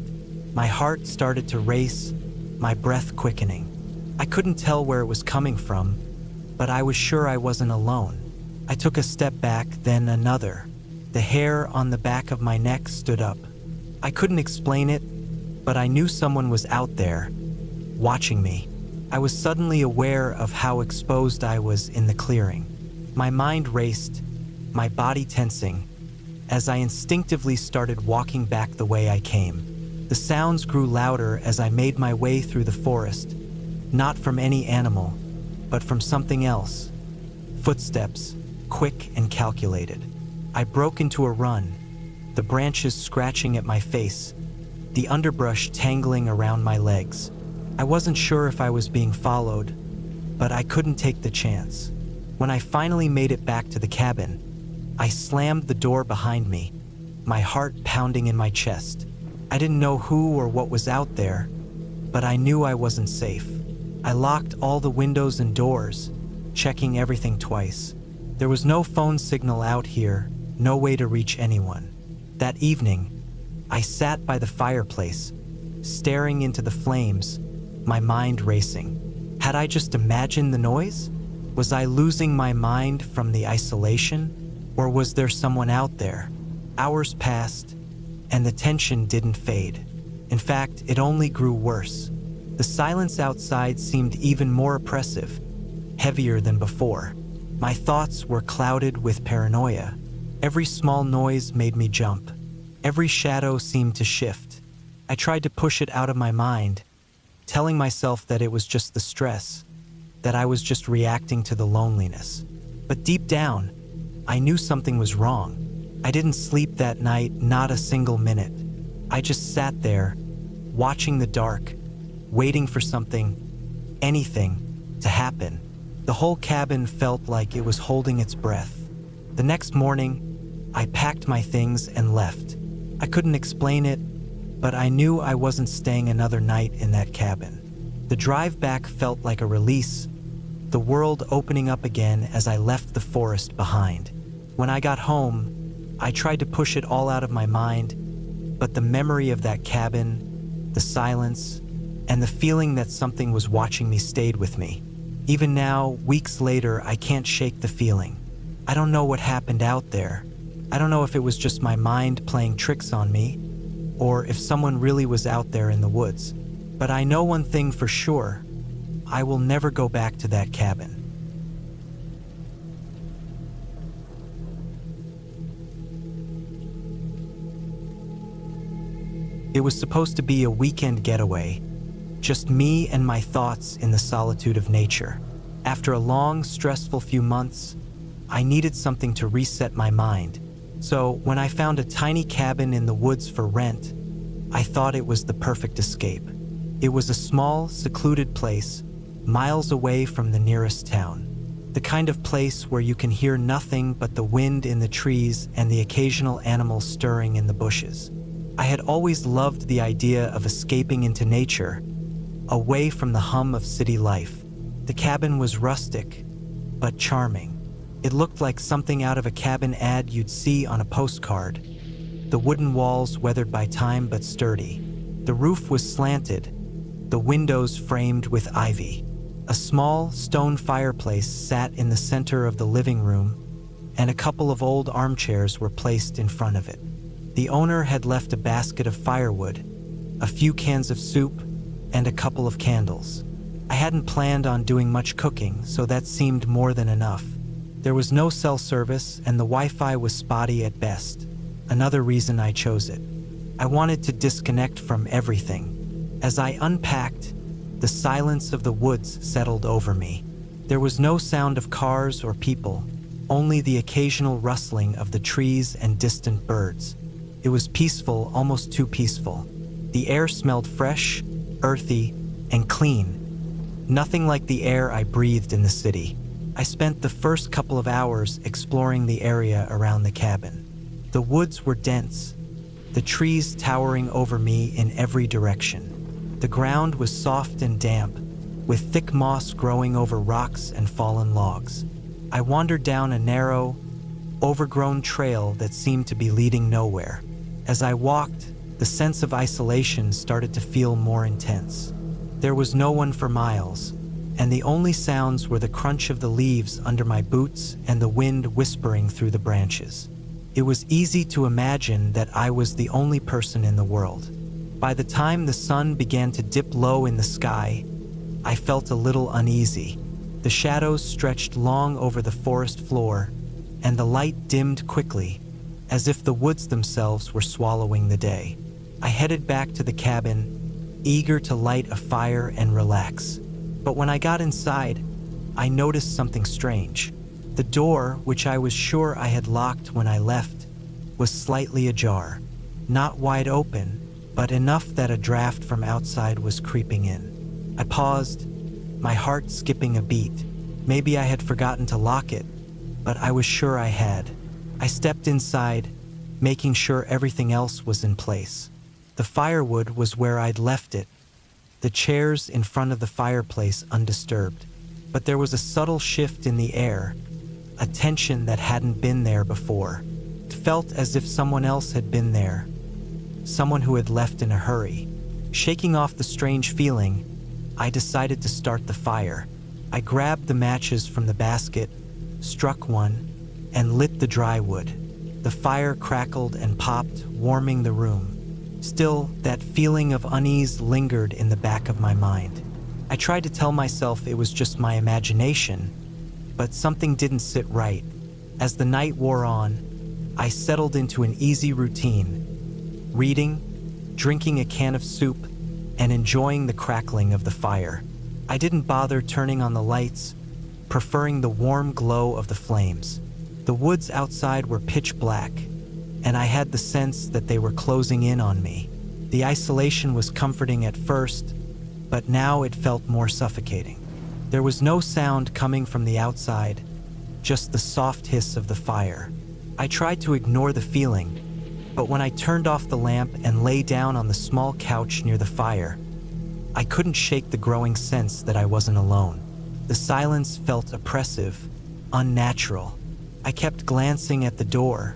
My heart started to race, my breath quickening. I couldn't tell where it was coming from, but I was sure I wasn't alone. I took a step back, then another. The hair on the back of my neck stood up. I couldn't explain it, but I knew someone was out there, watching me. I was suddenly aware of how exposed I was in the clearing. My mind raced, my body tensing, as I instinctively started walking back the way I came. The sounds grew louder as I made my way through the forest, not from any animal, but from something else. Footsteps, quick and calculated. I broke into a run, the branches scratching at my face, the underbrush tangling around my legs. I wasn't sure if I was being followed, but I couldn't take the chance. When I finally made it back to the cabin, I slammed the door behind me, my heart pounding in my chest. I didn't know who or what was out there, but I knew I wasn't safe. I locked all the windows and doors, checking everything twice. There was no phone signal out here, no way to reach anyone. That evening, I sat by the fireplace, staring into the flames, my mind racing. Had I just imagined the noise? Was I losing my mind from the isolation? Or was there someone out there? Hours passed, and the tension didn't fade. In fact, it only grew worse. The silence outside seemed even more oppressive, heavier than before. My thoughts were clouded with paranoia. Every small noise made me jump. Every shadow seemed to shift. I tried to push it out of my mind, telling myself that it was just the stress, that I was just reacting to the loneliness. But deep down, I knew something was wrong. I didn't sleep that night, not a single minute. I just sat there, watching the dark, waiting for something, anything, to happen. The whole cabin felt like it was holding its breath. The next morning, I packed my things and left. I couldn't explain it, but I knew I wasn't staying another night in that cabin. The drive back felt like a release, the world opening up again as I left the forest behind. When I got home, I tried to push it all out of my mind, but the memory of that cabin, the silence, and the feeling that something was watching me stayed with me. Even now, weeks later, I can't shake the feeling. I don't know what happened out there. I don't know if it was just my mind playing tricks on me, or if someone really was out there in the woods. But I know one thing for sure: I will never go back to that cabin. It was supposed to be a weekend getaway, just me and my thoughts in the solitude of nature. After a long, stressful few months, I needed something to reset my mind. So when I found a tiny cabin in the woods for rent, I thought it was the perfect escape. It was a small, secluded place, miles away from the nearest town. The kind of place where you can hear nothing but the wind in the trees and the occasional animal stirring in the bushes. I had always loved the idea of escaping into nature, away from the hum of city life. The cabin was rustic, but charming. It looked like something out of a cabin ad you'd see on a postcard. The wooden walls weathered by time but sturdy. The roof was slanted, the windows framed with ivy. A small stone fireplace sat in the center of the living room, and a couple of old armchairs were placed in front of it. The owner had left a basket of firewood, a few cans of soup, and a couple of candles. I hadn't planned on doing much cooking, so that seemed more than enough. There was no cell service, and the Wi-Fi was spotty at best. Another reason I chose it. I wanted to disconnect from everything. As I unpacked, the silence of the woods settled over me. There was no sound of cars or people, only the occasional rustling of the trees and distant birds. It was peaceful, almost too peaceful. The air smelled fresh, earthy, and clean. Nothing like the air I breathed in the city. I spent the first couple of hours exploring the area around the cabin. The woods were dense, the trees towering over me in every direction. The ground was soft and damp, with thick moss growing over rocks and fallen logs. I wandered down a narrow, overgrown trail that seemed to be leading nowhere. As I walked, the sense of isolation started to feel more intense. There was no one for miles, and the only sounds were the crunch of the leaves under my boots and the wind whispering through the branches. It was easy to imagine that I was the only person in the world. By the time the sun began to dip low in the sky, I felt a little uneasy. The shadows stretched long over the forest floor, and the light dimmed quickly, as if the woods themselves were swallowing the day. I headed back to the cabin, eager to light a fire and relax. But when I got inside, I noticed something strange. The door, which I was sure I had locked when I left, was slightly ajar. Not wide open, but enough that a draft from outside was creeping in. I paused, my heart skipping a beat. Maybe I had forgotten to lock it, but I was sure I had. I stepped inside, making sure everything else was in place. The firewood was where I'd left it, the chairs in front of the fireplace undisturbed. But there was a subtle shift in the air, a tension that hadn't been there before. It felt as if someone else had been there, someone who had left in a hurry. Shaking off the strange feeling, I decided to start the fire. I grabbed the matches from the basket, struck one, and lit the dry wood. The fire crackled and popped, warming the room. Still, that feeling of unease lingered in the back of my mind. I tried to tell myself it was just my imagination, but something didn't sit right. As the night wore on, I settled into an easy routine, reading, drinking a can of soup, and enjoying the crackling of the fire. I didn't bother turning on the lights, preferring the warm glow of the flames. The woods outside were pitch black, and I had the sense that they were closing in on me. The isolation was comforting at first, but now it felt more suffocating. There was no sound coming from the outside, just the soft hiss of the fire. I tried to ignore the feeling, but when I turned off the lamp and lay down on the small couch near the fire, I couldn't shake the growing sense that I wasn't alone. The silence felt oppressive, unnatural. I kept glancing at the door,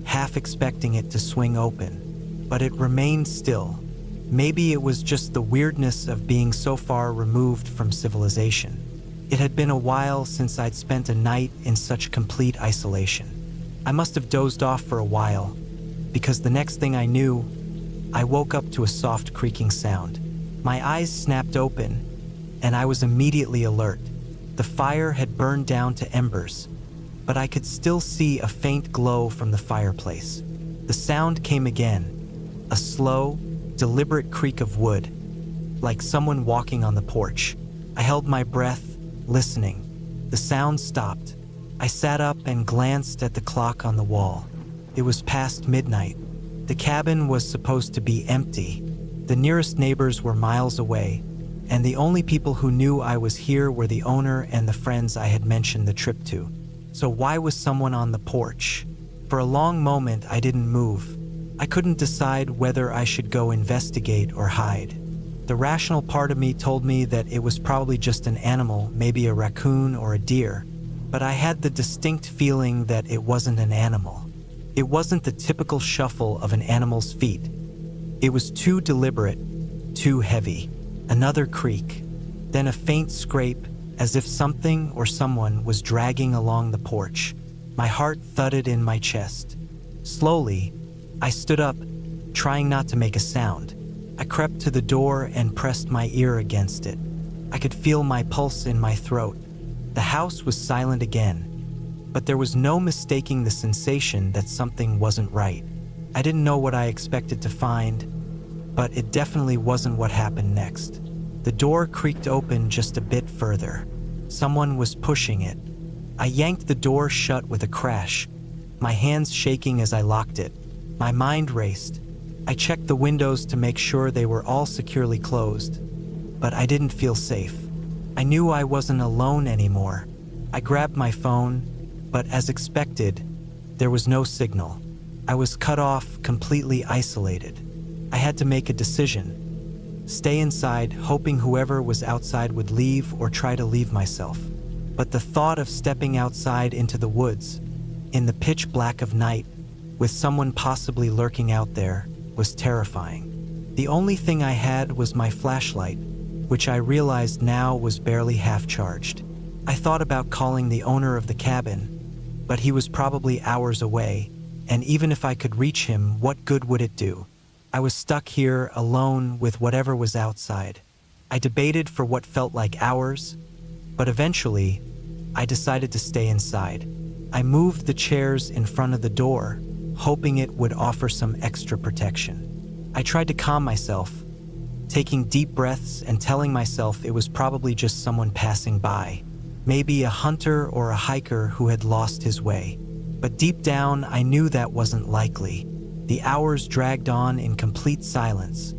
half expecting it to swing open, but it remained still. Maybe it was just the weirdness of being so far removed from civilization. It had been a while since I'd spent a night in such complete isolation. I must have dozed off for a while, because the next thing I knew, I woke up to a soft creaking sound. My eyes snapped open, and I was immediately alert. The fire had burned down to embers, but I could still see a faint glow from the fireplace. The sound came again, a slow, deliberate creak of wood, like someone walking on the porch. I held my breath, listening. The sound stopped. I sat up and glanced at the clock on the wall. It was past midnight. The cabin was supposed to be empty. The nearest neighbors were miles away, and the only people who knew I was here were the owner and the friends I had mentioned the trip to. So why was someone on the porch? For a long moment, I didn't move. I couldn't decide whether I should go investigate or hide. The rational part of me told me that it was probably just an animal, maybe a raccoon or a deer, but I had the distinct feeling that it wasn't an animal. It wasn't the typical shuffle of an animal's feet. It was too deliberate, too heavy. Another creak, then a faint scrape, as if something or someone was dragging along the porch. My heart thudded in my chest. Slowly, I stood up, trying not to make a sound. I crept to the door and pressed my ear against it. I could feel my pulse in my throat. The house was silent again, but there was no mistaking the sensation that something wasn't right. I didn't know what I expected to find, but it definitely wasn't what happened next. The door creaked open just a bit further. Someone was pushing it. I yanked the door shut with a crash, my hands shaking as I locked it. My mind raced. I checked the windows to make sure they were all securely closed, but I didn't feel safe. I knew I wasn't alone anymore. I grabbed my phone, but as expected, there was no signal. I was cut off, completely isolated. I had to make a decision. Stay inside, hoping whoever was outside would leave, or try to leave myself. But the thought of stepping outside into the woods, in the pitch black of night, with someone possibly lurking out there, was terrifying. The only thing I had was my flashlight, which I realized now was barely half charged. I thought about calling the owner of the cabin, but he was probably hours away, and even if I could reach him, what good would it do? I was stuck here alone with whatever was outside. I debated for what felt like hours, but eventually, I decided to stay inside. I moved the chairs in front of the door, hoping it would offer some extra protection. I tried to calm myself, taking deep breaths and telling myself it was probably just someone passing by, maybe a hunter or a hiker who had lost his way. But deep down, I knew that wasn't likely. The hours dragged on in complete silence,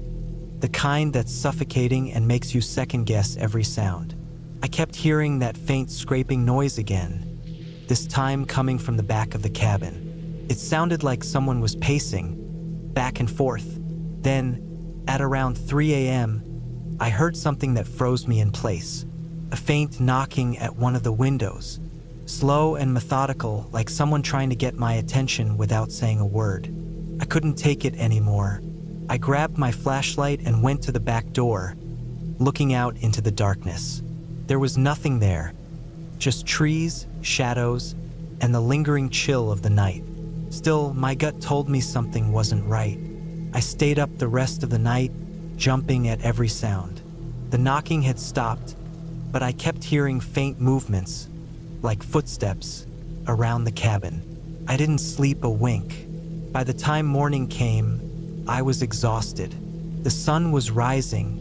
the kind that's suffocating and makes you second-guess every sound. I kept hearing that faint scraping noise again, this time coming from the back of the cabin. It sounded like someone was pacing, back and forth. Then, at around 3 a.m., I heard something that froze me in place. A faint knocking at one of the windows, slow and methodical, like someone trying to get my attention without saying a word. I couldn't take it anymore. I grabbed my flashlight and went to the back door, looking out into the darkness. There was nothing there, just trees, shadows, and the lingering chill of the night. Still, my gut told me something wasn't right. I stayed up the rest of the night, jumping at every sound. The knocking had stopped, but I kept hearing faint movements, like footsteps, around the cabin. I didn't sleep a wink. By the time morning came, I was exhausted. The sun was rising,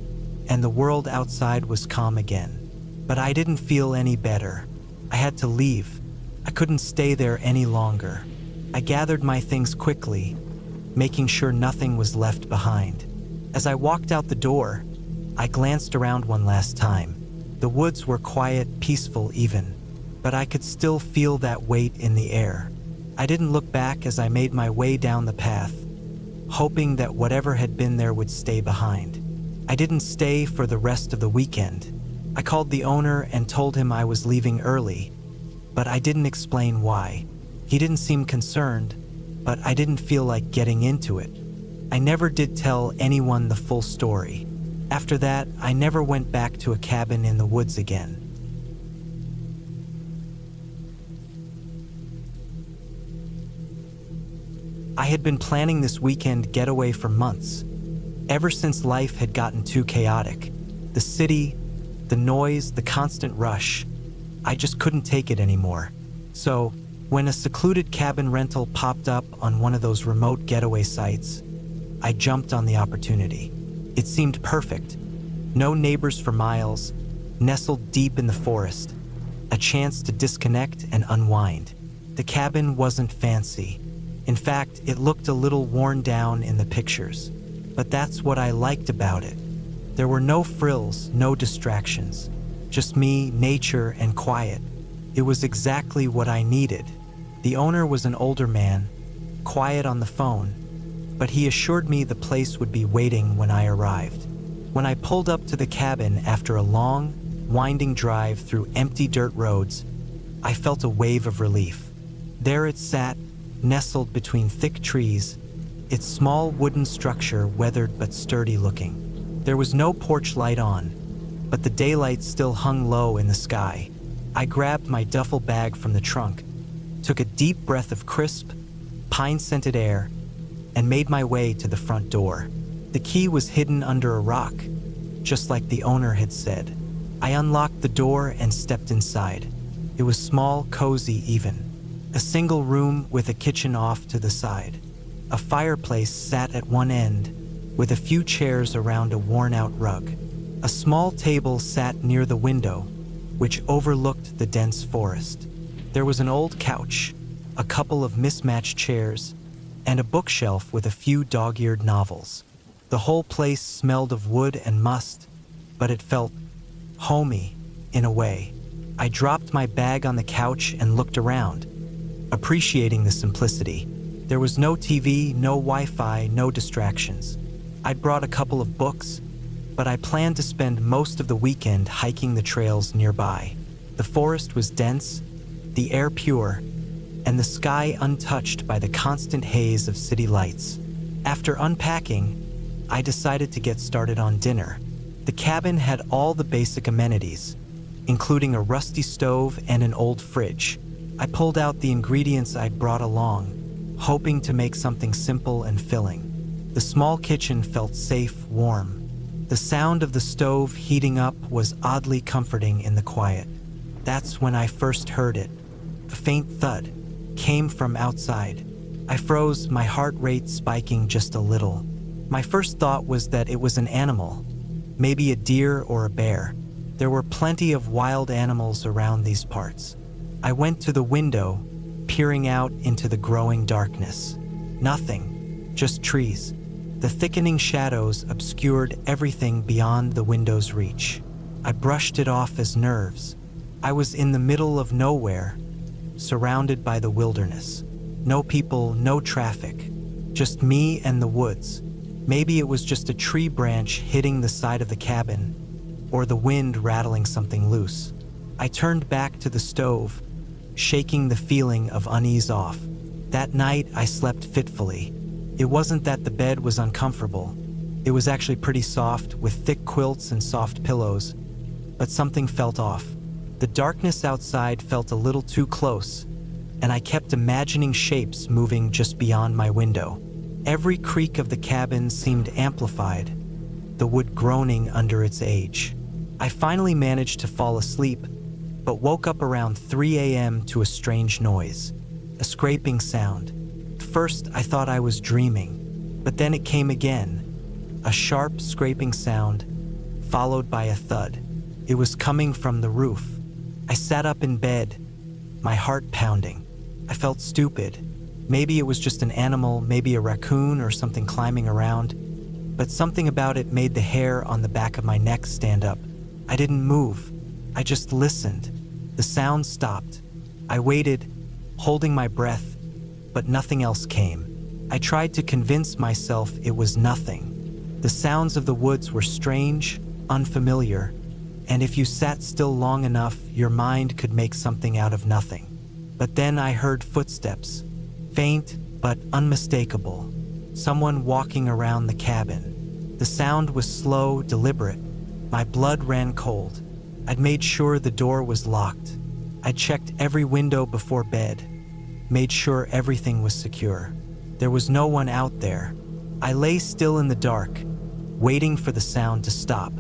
and the world outside was calm again. But I didn't feel any better. I had to leave. I couldn't stay there any longer. I gathered my things quickly, making sure nothing was left behind. As I walked out the door, I glanced around one last time. The woods were quiet, peaceful even, but I could still feel that weight in the air. I didn't look back as I made my way down the path, hoping that whatever had been there would stay behind. I didn't stay for the rest of the weekend. I called the owner and told him I was leaving early, but I didn't explain why. He didn't seem concerned, but I didn't feel like getting into it. I never did tell anyone the full story. After that, I never went back to a cabin in the woods again. I had been planning this weekend getaway for months, ever since life had gotten too chaotic. The city, the noise, the constant rush. I just couldn't take it anymore. So, when a secluded cabin rental popped up on one of those remote getaway sites, I jumped on the opportunity. It seemed perfect. No neighbors for miles, nestled deep in the forest. A chance to disconnect and unwind. The cabin wasn't fancy. In fact, it looked a little worn down in the pictures. But that's what I liked about it. There were no frills, no distractions. Just me, nature, and quiet. It was exactly what I needed. The owner was an older man, quiet on the phone, but he assured me the place would be waiting when I arrived. When I pulled up to the cabin after a long, winding drive through empty dirt roads, I felt a wave of relief. There it sat, nestled between thick trees, its small wooden structure weathered but sturdy looking. There was no porch light on, but the daylight still hung low in the sky. I grabbed my duffel bag from the trunk, took a deep breath of crisp, pine-scented air, and made my way to the front door. The key was hidden under a rock, just like the owner had said. I unlocked the door and stepped inside. It was small, cozy even. A single room with a kitchen off to the side. A fireplace sat at one end, with a few chairs around a worn-out rug. A small table sat near the window, which overlooked the dense forest. There was an old couch, a couple of mismatched chairs, and a bookshelf with a few dog-eared novels. The whole place smelled of wood and must, but it felt homey in a way. I dropped my bag on the couch and looked around, appreciating the simplicity. There was no TV, no Wi-Fi, no distractions. I'd brought a couple of books, but I planned to spend most of the weekend hiking the trails nearby. The forest was dense, the air pure, and the sky untouched by the constant haze of city lights. After unpacking, I decided to get started on dinner. The cabin had all the basic amenities, including a rusty stove and an old fridge. I pulled out the ingredients I'd brought along, hoping to make something simple and filling. The small kitchen felt safe, warm. The sound of the stove heating up was oddly comforting in the quiet. That's when I first heard it. A faint thud came from outside. I froze, my heart rate spiking just a little. My first thought was that it was an animal, maybe a deer or a bear. There were plenty of wild animals around these parts. I went to the window, peering out into the growing darkness. Nothing, just trees. The thickening shadows obscured everything beyond the window's reach. I brushed it off as nerves. I was in the middle of nowhere, surrounded by the wilderness. No people, no traffic, just me and the woods. Maybe it was just a tree branch hitting the side of the cabin, or the wind rattling something loose. I turned back to the stove, shaking the feeling of unease off. That night, I slept fitfully. It wasn't that the bed was uncomfortable. It was actually pretty soft, with thick quilts and soft pillows, but something felt off. The darkness outside felt a little too close, and I kept imagining shapes moving just beyond my window. Every creak of the cabin seemed amplified, the wood groaning under its age. I finally managed to fall asleep, but woke up around 3 a.m. to a strange noise, a scraping sound. At first, I thought I was dreaming, but then it came again, a sharp scraping sound, followed by a thud. It was coming from the roof. I sat up in bed, my heart pounding. I felt stupid. Maybe it was just an animal, maybe a raccoon or something climbing around, but something about it made the hair on the back of my neck stand up. I didn't move. I just listened. The sound stopped. I waited, holding my breath, but nothing else came. I tried to convince myself it was nothing. The sounds of the woods were strange, unfamiliar, and if you sat still long enough, your mind could make something out of nothing. But then I heard footsteps, faint but unmistakable. Someone walking around the cabin. The sound was slow, deliberate. My blood ran cold. I'd made sure the door was locked. I checked every window before bed, made sure everything was secure. There was no one out there. I lay still in the dark, waiting for the sound to stop.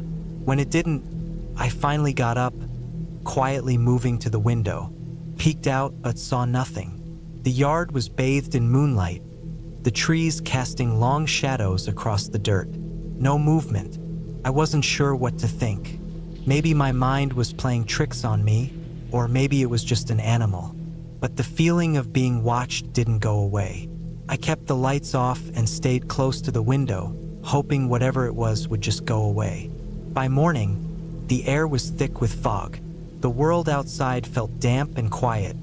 When it didn't, I finally got up, quietly moving to the window, peeked out but saw nothing. The yard was bathed in moonlight, the trees casting long shadows across the dirt. No movement. I wasn't sure what to think. Maybe my mind was playing tricks on me, or maybe it was just an animal. But the feeling of being watched didn't go away. I kept the lights off and stayed close to the window, hoping whatever it was would just go away. By morning, the air was thick with fog. The world outside felt damp and quiet,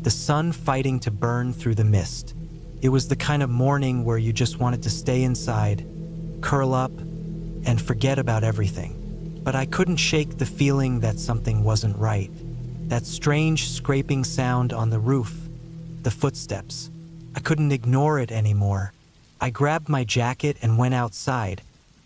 the sun fighting to burn through the mist. It was the kind of morning where you just wanted to stay inside, curl up, and forget about everything. But I couldn't shake the feeling that something wasn't right. That strange scraping sound on the roof, the footsteps. I couldn't ignore it anymore. I grabbed my jacket and went outside,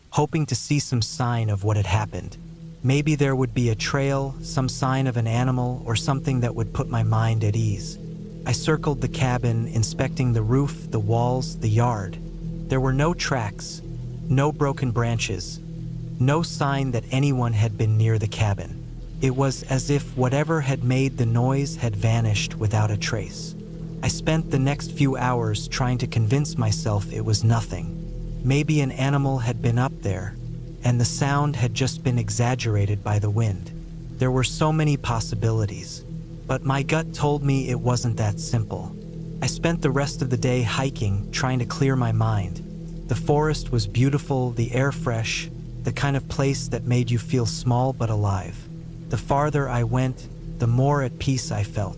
hoping to see some sign of what had happened. Maybe there would be a trail, some sign of an animal, or something that would put my mind at ease. I circled the cabin, inspecting the roof, the walls, the yard. There were no tracks, no broken branches, no sign that anyone had been near the cabin. It was as if whatever had made the noise had vanished without a trace. I spent the next few hours trying to convince myself it was nothing. Maybe an animal had been up there, and the sound had just been exaggerated by the wind. There were so many possibilities, but my gut told me it wasn't that simple. I spent the rest of the day hiking, trying to clear my mind. The forest was beautiful, the air fresh, the kind of place that made you feel small but alive. The farther I went, the more at peace I felt.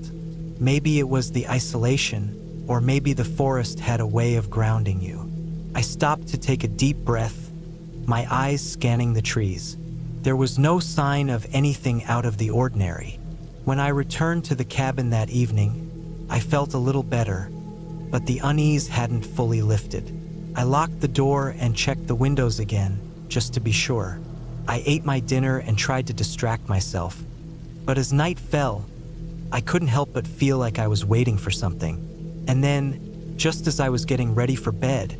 Maybe it was the isolation, or maybe the forest had a way of grounding you. I stopped to take a deep breath, my eyes scanning the trees. There was no sign of anything out of the ordinary. When I returned to the cabin that evening, I felt a little better, but the unease hadn't fully lifted. I locked the door and checked the windows again, just to be sure. I ate my dinner and tried to distract myself, but as night fell, I couldn't help but feel like I was waiting for something. And then, just as I was getting ready for bed,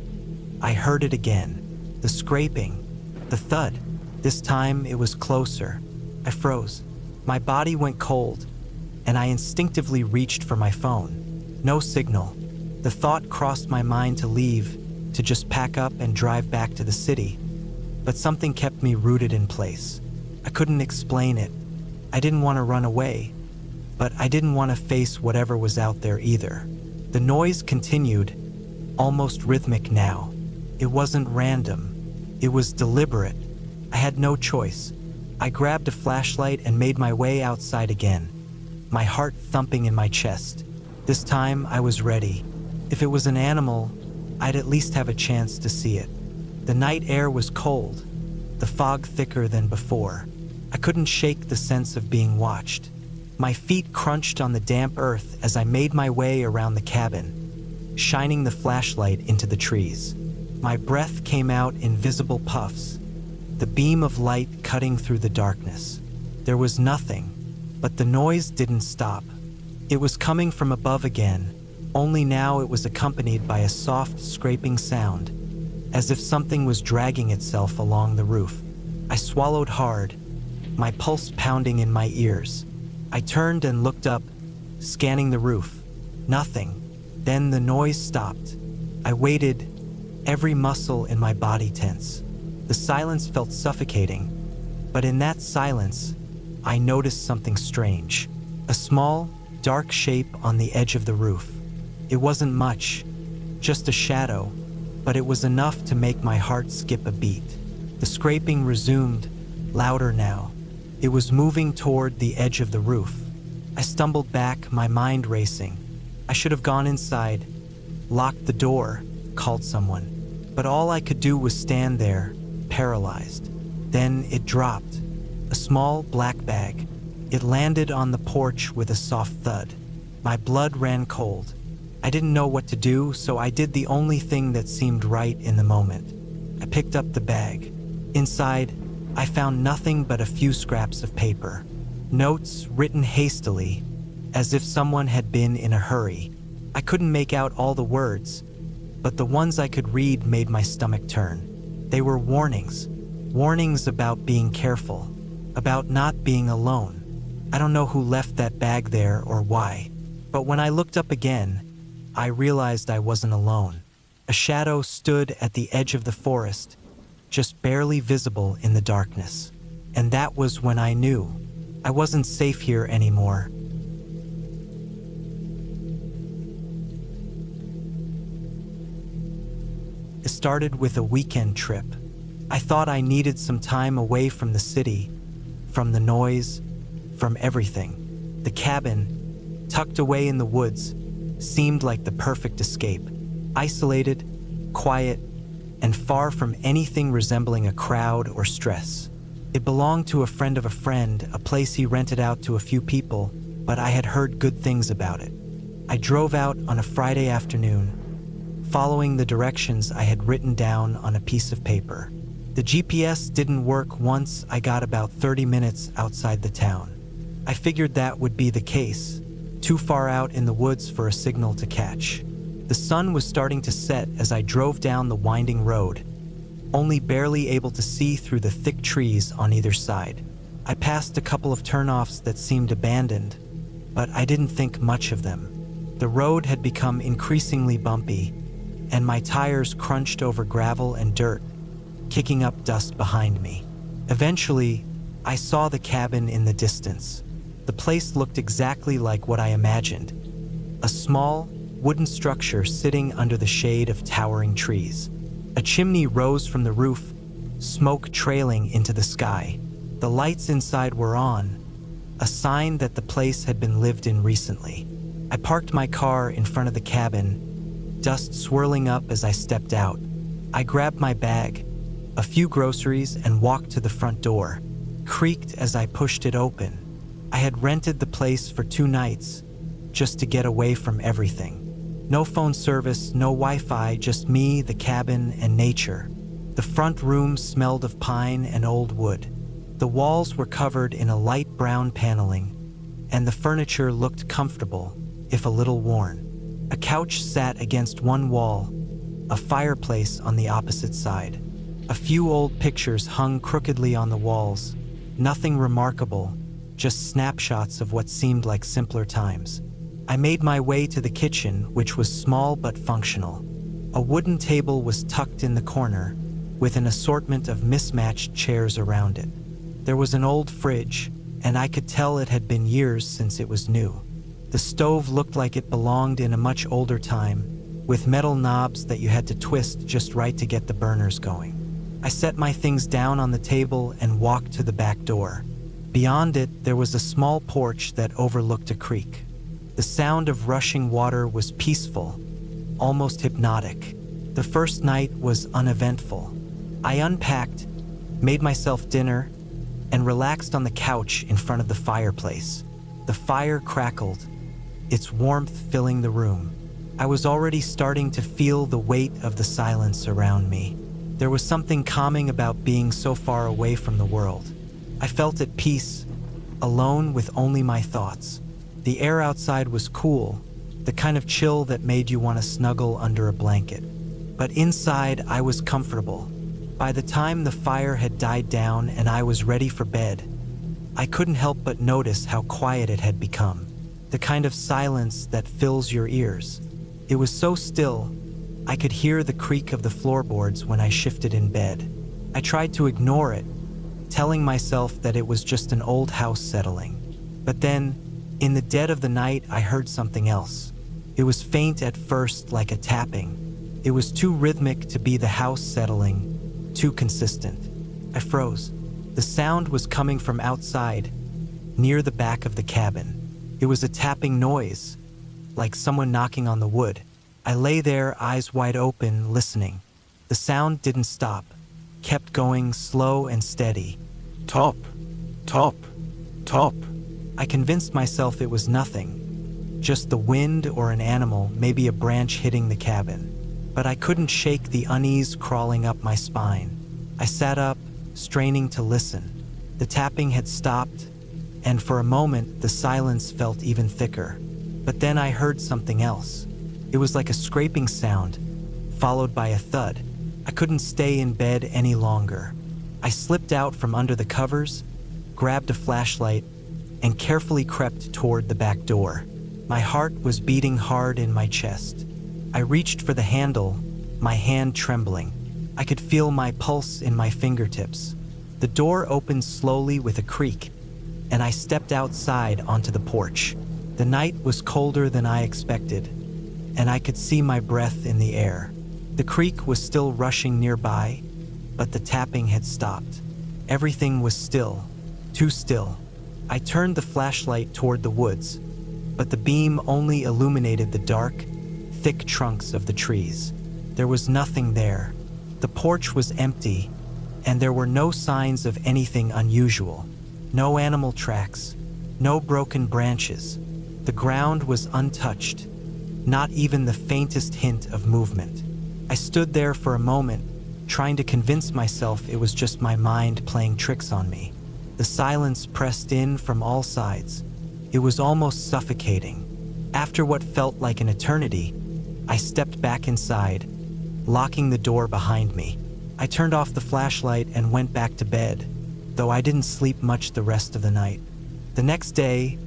I heard it again. The scraping, the thud. This time it was closer. I froze. My body went cold, and I instinctively reached for my phone. No signal. The thought crossed my mind to leave, to just pack up and drive back to the city. But something kept me rooted in place. I couldn't explain it. I didn't want to run away, but I didn't want to face whatever was out there either. The noise continued, almost rhythmic now. It wasn't random. It was deliberate. I had no choice. I grabbed a flashlight and made my way outside again, my heart thumping in my chest. This time I was ready. If it was an animal, I'd at least have a chance to see it. The night air was cold, the fog thicker than before. I couldn't shake the sense of being watched. My feet crunched on the damp earth as I made my way around the cabin, shining the flashlight into the trees. My breath came out in visible puffs, the beam of light cutting through the darkness. There was nothing, but the noise didn't stop. It was coming from above again, only now it was accompanied by a soft scraping sound, as if something was dragging itself along the roof. I swallowed hard, my pulse pounding in my ears. I turned and looked up, scanning the roof. Nothing. Then the noise stopped. I waited, every muscle in my body tense. The silence felt suffocating, but in that silence, I noticed something strange. A small, dark shape on the edge of the roof. It wasn't much, just a shadow, but it was enough to make my heart skip a beat. The scraping resumed, louder now. It was moving toward the edge of the roof. I stumbled back, my mind racing. I should have gone inside, locked the door, called someone. But all I could do was stand there, paralyzed. Then it dropped. A small black bag. It landed on the porch with a soft thud. My blood ran cold. I didn't know what to do, so I did the only thing that seemed right in the moment. I picked up the bag. Inside, I found nothing but a few scraps of paper. Notes written hastily, as if someone had been in a hurry. I couldn't make out all the words, but the ones I could read made my stomach turn. They were warnings. Warnings about being careful, about not being alone. I don't know who left that bag there or why, but when I looked up again, I realized I wasn't alone. A shadow stood at the edge of the forest, just barely visible in the darkness. And that was when I knew I wasn't safe here anymore. It started with a weekend trip. I thought I needed some time away from the city, from the noise, from everything. The cabin, tucked away in the woods, seemed like the perfect escape. Isolated, quiet, and far from anything resembling a crowd or stress. It belonged to a friend of a friend, a place he rented out to a few people, but I had heard good things about it. I drove out on a Friday afternoon, following the directions I had written down on a piece of paper. The GPS didn't work once I got about 30 minutes outside the town. I figured that would be the case, too far out in the woods for a signal to catch. The sun was starting to set as I drove down the winding road, only barely able to see through the thick trees on either side. I passed a couple of turnoffs that seemed abandoned, but I didn't think much of them. The road had become increasingly bumpy, and my tires crunched over gravel and dirt, kicking up dust behind me. Eventually, I saw the cabin in the distance. The place looked exactly like what I imagined. A small, wooden structure sitting under the shade of towering trees. A chimney rose from the roof, smoke trailing into the sky. The lights inside were on, a sign that the place had been lived in recently. I parked my car in front of the cabin, dust swirling up as I stepped out. I grabbed my bag, a few groceries, and walked to the front door. Creaked as I pushed it open. I had rented the place for 2 nights, just to get away from everything. No phone service, no Wi-Fi, just me, the cabin, and nature. The front room smelled of pine and old wood. The walls were covered in a light brown paneling, and the furniture looked comfortable, if a little worn. A couch sat against one wall, a fireplace on the opposite side. A few old pictures hung crookedly on the walls. Nothing remarkable, just snapshots of what seemed like simpler times. I made my way to the kitchen, which was small but functional. A wooden table was tucked in the corner, with an assortment of mismatched chairs around it. There was an old fridge, and I could tell it had been years since it was new. The stove looked like it belonged in a much older time, with metal knobs that you had to twist just right to get the burners going. I set my things down on the table and walked to the back door. Beyond it, there was a small porch that overlooked a creek. The sound of rushing water was peaceful, almost hypnotic. The first night was uneventful. I unpacked, made myself dinner, and relaxed on the couch in front of the fireplace. The fire crackled, its warmth filling the room. I was already starting to feel the weight of the silence around me. There was something calming about being so far away from the world. I felt at peace, alone with only my thoughts. The air outside was cool, the kind of chill that made you want to snuggle under a blanket. But inside, I was comfortable. By the time the fire had died down and I was ready for bed, I couldn't help but notice how quiet it had become, the kind of silence that fills your ears. It was so still, I could hear the creak of the floorboards when I shifted in bed. I tried to ignore it, telling myself that it was just an old house settling. But then, in the dead of the night, I heard something else. It was faint at first, like a tapping. It was too rhythmic to be the house settling, too consistent. I froze. The sound was coming from outside, near the back of the cabin. It was a tapping noise, like someone knocking on the wood. I lay there, eyes wide open, listening. The sound didn't stop, kept going slow and steady. Top, top, top. I convinced myself it was nothing, just the wind or an animal, maybe a branch hitting the cabin. But I couldn't shake the unease crawling up my spine. I sat up, straining to listen. The tapping had stopped, and for a moment the silence felt even thicker. But then I heard something else. It was like a scraping sound, followed by a thud. I couldn't stay in bed any longer. I slipped out from under the covers, grabbed a flashlight, and carefully crept toward the back door. My heart was beating hard in my chest. I reached for the handle, my hand trembling. I could feel my pulse in my fingertips. The door opened slowly with a creak, and I stepped outside onto the porch. The night was colder than I expected, and I could see my breath in the air. The creek was still rushing nearby, but the tapping had stopped. Everything was still, too still. I turned the flashlight toward the woods, but the beam only illuminated the dark, thick trunks of the trees. There was nothing there. The porch was empty, and there were no signs of anything unusual. No animal tracks, no broken branches. The ground was untouched, not even the faintest hint of movement. I stood there for a moment, trying to convince myself it was just my mind playing tricks on me. The silence pressed in from all sides. It was almost suffocating. After what felt like an eternity, I stepped back inside, locking the door behind me. I turned off the flashlight and went back to bed, though I didn't sleep much the rest of the night. The next day,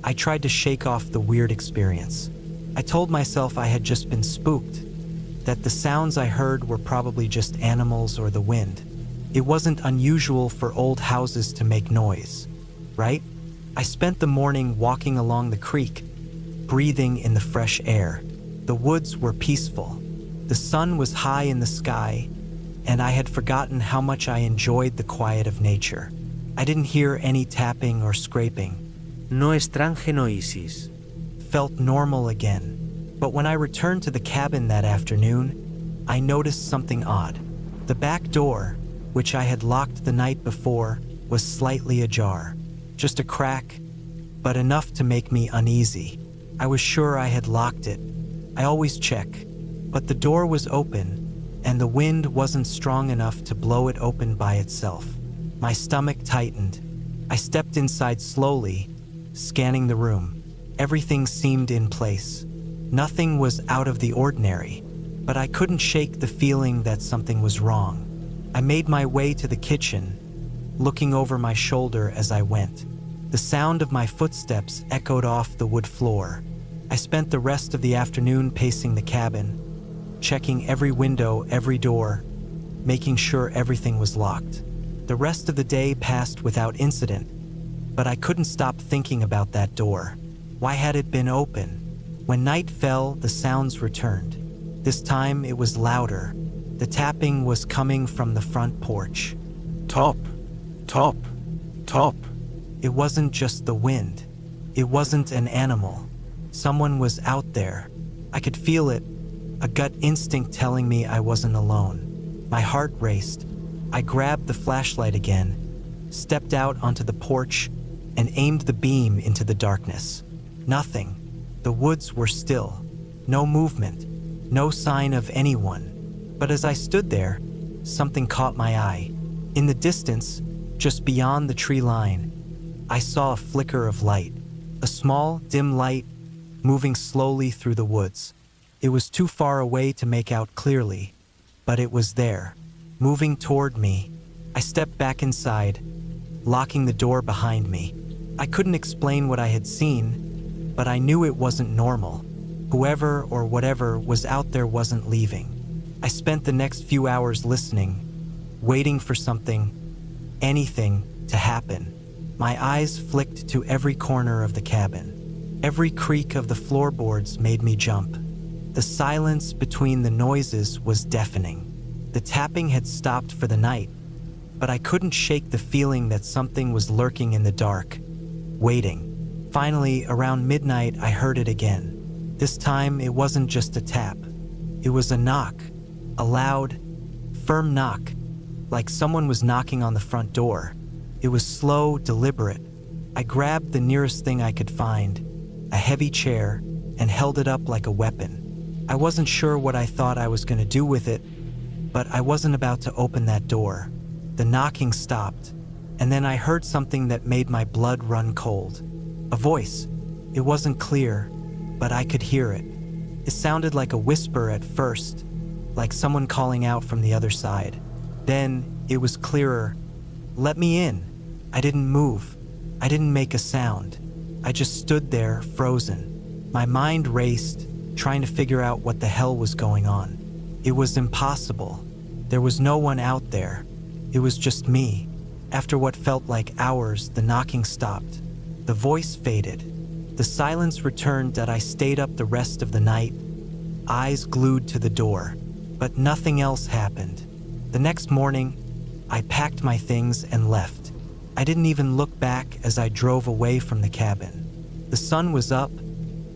I tried to shake off the weird experience. I told myself I had just been spooked, that the sounds I heard were probably just animals or the wind. It wasn't unusual for old houses to make noise, right? I spent the morning walking along the creek, breathing in the fresh air. The woods were peaceful. The sun was high in the sky, and I had forgotten how much I enjoyed the quiet of nature. I didn't hear any tapping or scraping. No estrange noises. Felt normal again. But when I returned to the cabin that afternoon, I noticed something odd. The back door, which I had locked the night before, was slightly ajar. Just a crack, but enough to make me uneasy. I was sure I had locked it. I always check. But the door was open, and the wind wasn't strong enough to blow it open by itself. My stomach tightened. I stepped inside slowly, scanning the room. Everything seemed in place. Nothing was out of the ordinary, but I couldn't shake the feeling that something was wrong. I made my way to the kitchen, looking over my shoulder as I went. The sound of my footsteps echoed off the wood floor. I spent the rest of the afternoon pacing the cabin, checking every window, every door, making sure everything was locked. The rest of the day passed without incident, but I couldn't stop thinking about that door. Why had it been open? When night fell, the sounds returned. This time it was louder. The tapping was coming from the front porch. Top, top, top. It wasn't just the wind. It wasn't an animal. Someone was out there. I could feel it, a gut instinct telling me I wasn't alone. My heart raced. I grabbed the flashlight again, stepped out onto the porch, and aimed the beam into the darkness. Nothing. The woods were still. No movement. No sign of anyone. But as I stood there, something caught my eye. In the distance, just beyond the tree line, I saw a flicker of light. A small, dim light moving slowly through the woods. It was too far away to make out clearly, but it was there, moving toward me. I stepped back inside, locking the door behind me. I couldn't explain what I had seen, but I knew it wasn't normal. Whoever or whatever was out there wasn't leaving. I spent the next few hours listening, waiting for something, anything, to happen. My eyes flicked to every corner of the cabin. Every creak of the floorboards made me jump. The silence between the noises was deafening. The tapping had stopped for the night, but I couldn't shake the feeling that something was lurking in the dark, waiting. Finally, around midnight, I heard it again. This time, it wasn't just a tap. It was a knock, a loud, firm knock, like someone was knocking on the front door. It was slow, deliberate. I grabbed the nearest thing I could find, a heavy chair, and held it up like a weapon. I wasn't sure what I thought I was going to do with it, but I wasn't about to open that door. The knocking stopped, and then I heard something that made my blood run cold. A voice. It wasn't clear, but I could hear it. It sounded like a whisper at first, like someone calling out from the other side. Then it was clearer. "Let me in." I didn't move. I didn't make a sound. I just stood there, frozen. My mind raced, trying to figure out what the hell was going on. It was impossible. There was no one out there. It was just me. After what felt like hours, the knocking stopped. The voice faded. The silence returned that I stayed up the rest of the night, eyes glued to the door. But nothing else happened. The next morning, I packed my things and left. I didn't even look back as I drove away from the cabin. The sun was up,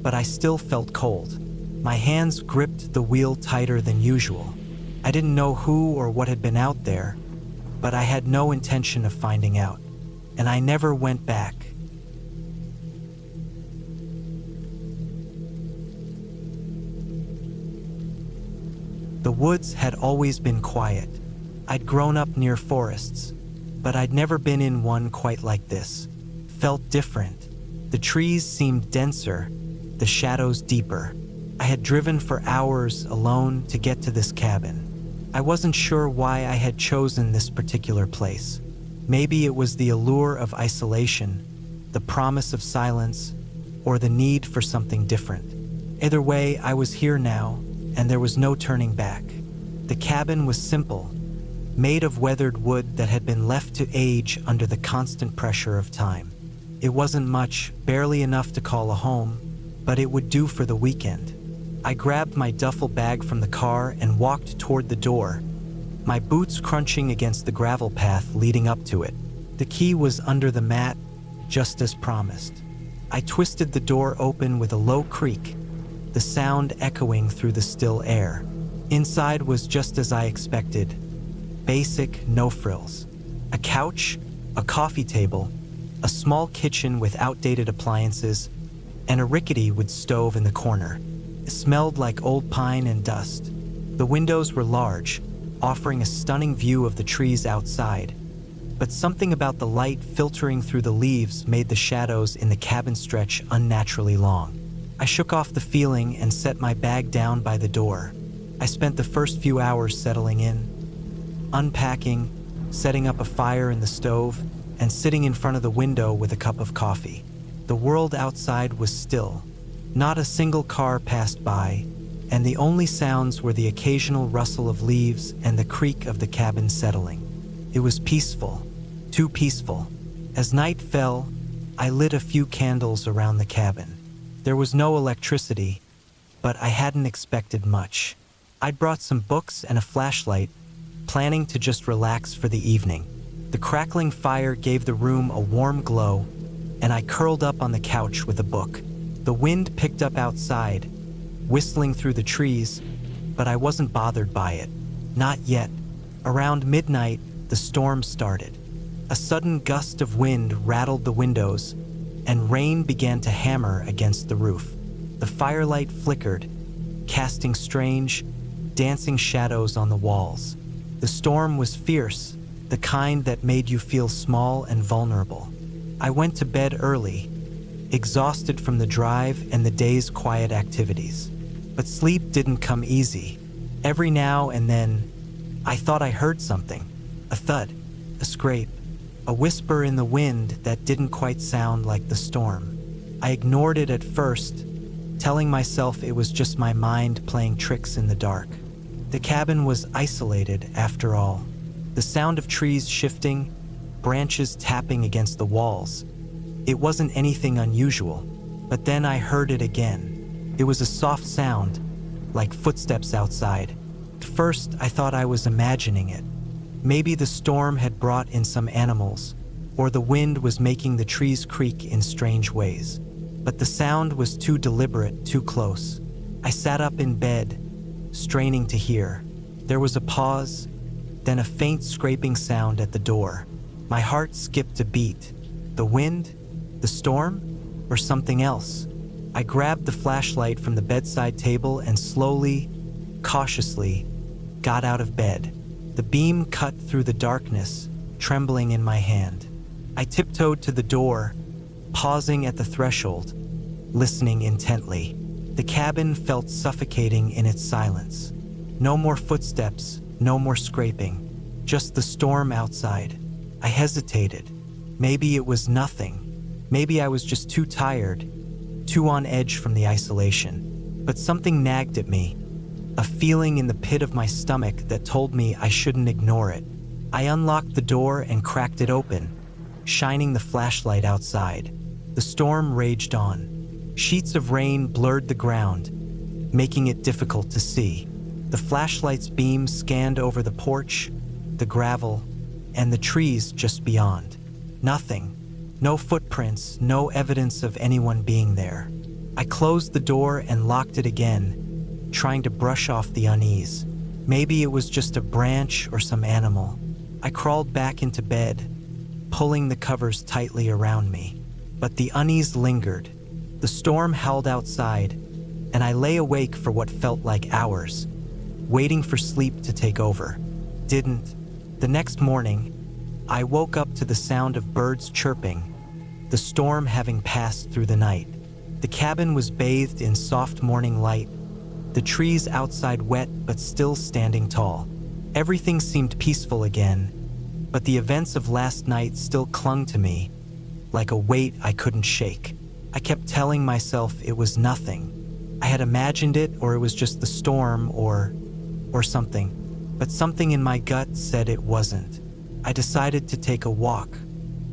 but I still felt cold. My hands gripped the wheel tighter than usual. I didn't know who or what had been out there, but I had no intention of finding out, and I never went back. The woods had always been quiet. I'd grown up near forests, but I'd never been in one quite like this. Felt different. The trees seemed denser, the shadows deeper. I had driven for hours alone to get to this cabin. I wasn't sure why I had chosen this particular place. Maybe it was the allure of isolation, the promise of silence, or the need for something different. Either way, I was here now, and there was no turning back. The cabin was simple, made of weathered wood that had been left to age under the constant pressure of time. It wasn't much, barely enough to call a home, but it would do for the weekend. I grabbed my duffel bag from the car and walked toward the door, my boots crunching against the gravel path leading up to it. The key was under the mat, just as promised. I twisted the door open with a low creak, the sound echoing through the still air. Inside was just as I expected. Basic, no frills. A couch, a coffee table, a small kitchen with outdated appliances, and a rickety wood stove in the corner. It smelled like old pine and dust. The windows were large, offering a stunning view of the trees outside. But something about the light filtering through the leaves made the shadows in the cabin stretch unnaturally long. I shook off the feeling and set my bag down by the door. I spent the first few hours settling in, unpacking, setting up a fire in the stove, and sitting in front of the window with a cup of coffee. The world outside was still. Not a single car passed by, and the only sounds were the occasional rustle of leaves and the creak of the cabin settling. It was peaceful, too peaceful. As night fell, I lit a few candles around the cabin. There was no electricity, but I hadn't expected much. I'd brought some books and a flashlight, planning to just relax for the evening. The crackling fire gave the room a warm glow, and I curled up on the couch with a book. The wind picked up outside, whistling through the trees, but I wasn't bothered by it. Not yet. Around midnight, the storm started. A sudden gust of wind rattled the windows, and rain began to hammer against the roof. The firelight flickered, casting strange, dancing shadows on the walls. The storm was fierce, the kind that made you feel small and vulnerable. I went to bed early, exhausted from the drive and the day's quiet activities. But sleep didn't come easy. Every now and then, I thought I heard something. A thud, a scrape, a whisper in the wind that didn't quite sound like the storm. I ignored it at first, telling myself it was just my mind playing tricks in the dark. The cabin was isolated, after all. The sound of trees shifting, branches tapping against the walls. It wasn't anything unusual, but then I heard it again. It was a soft sound, like footsteps outside. At first, I thought I was imagining it. Maybe the storm had brought in some animals, or the wind was making the trees creak in strange ways. But the sound was too deliberate, too close. I sat up in bed, straining to hear. There was a pause, then a faint scraping sound at the door. My heart skipped a beat. The wind? The storm? Or something else? I grabbed the flashlight from the bedside table and slowly, cautiously, got out of bed. The beam cut through the darkness, trembling in my hand. I tiptoed to the door, pausing at the threshold, listening intently. The cabin felt suffocating in its silence. No more footsteps, no more scraping, just the storm outside. I hesitated. Maybe it was nothing. Maybe I was just too tired, too on edge from the isolation. But something nagged at me, a feeling in the pit of my stomach that told me I shouldn't ignore it. I unlocked the door and cracked it open, shining the flashlight outside. The storm raged on. Sheets of rain blurred the ground, making it difficult to see. The flashlight's beam scanned over the porch, the gravel, and the trees just beyond. Nothing. No footprints, no evidence of anyone being there. I closed the door and locked it again, trying to brush off the unease. Maybe it was just a branch or some animal. I crawled back into bed, pulling the covers tightly around me. But the unease lingered. The storm howled outside, and I lay awake for what felt like hours, waiting for sleep to take over. Didn't. The next morning, I woke up to the sound of birds chirping, the storm having passed through the night. The cabin was bathed in soft morning light, the trees outside wet but still standing tall. Everything seemed peaceful again, but the events of last night still clung to me, like a weight I couldn't shake. I kept telling myself it was nothing. I had imagined it, or it was just the storm, or something. But something in my gut said it wasn't. I decided to take a walk.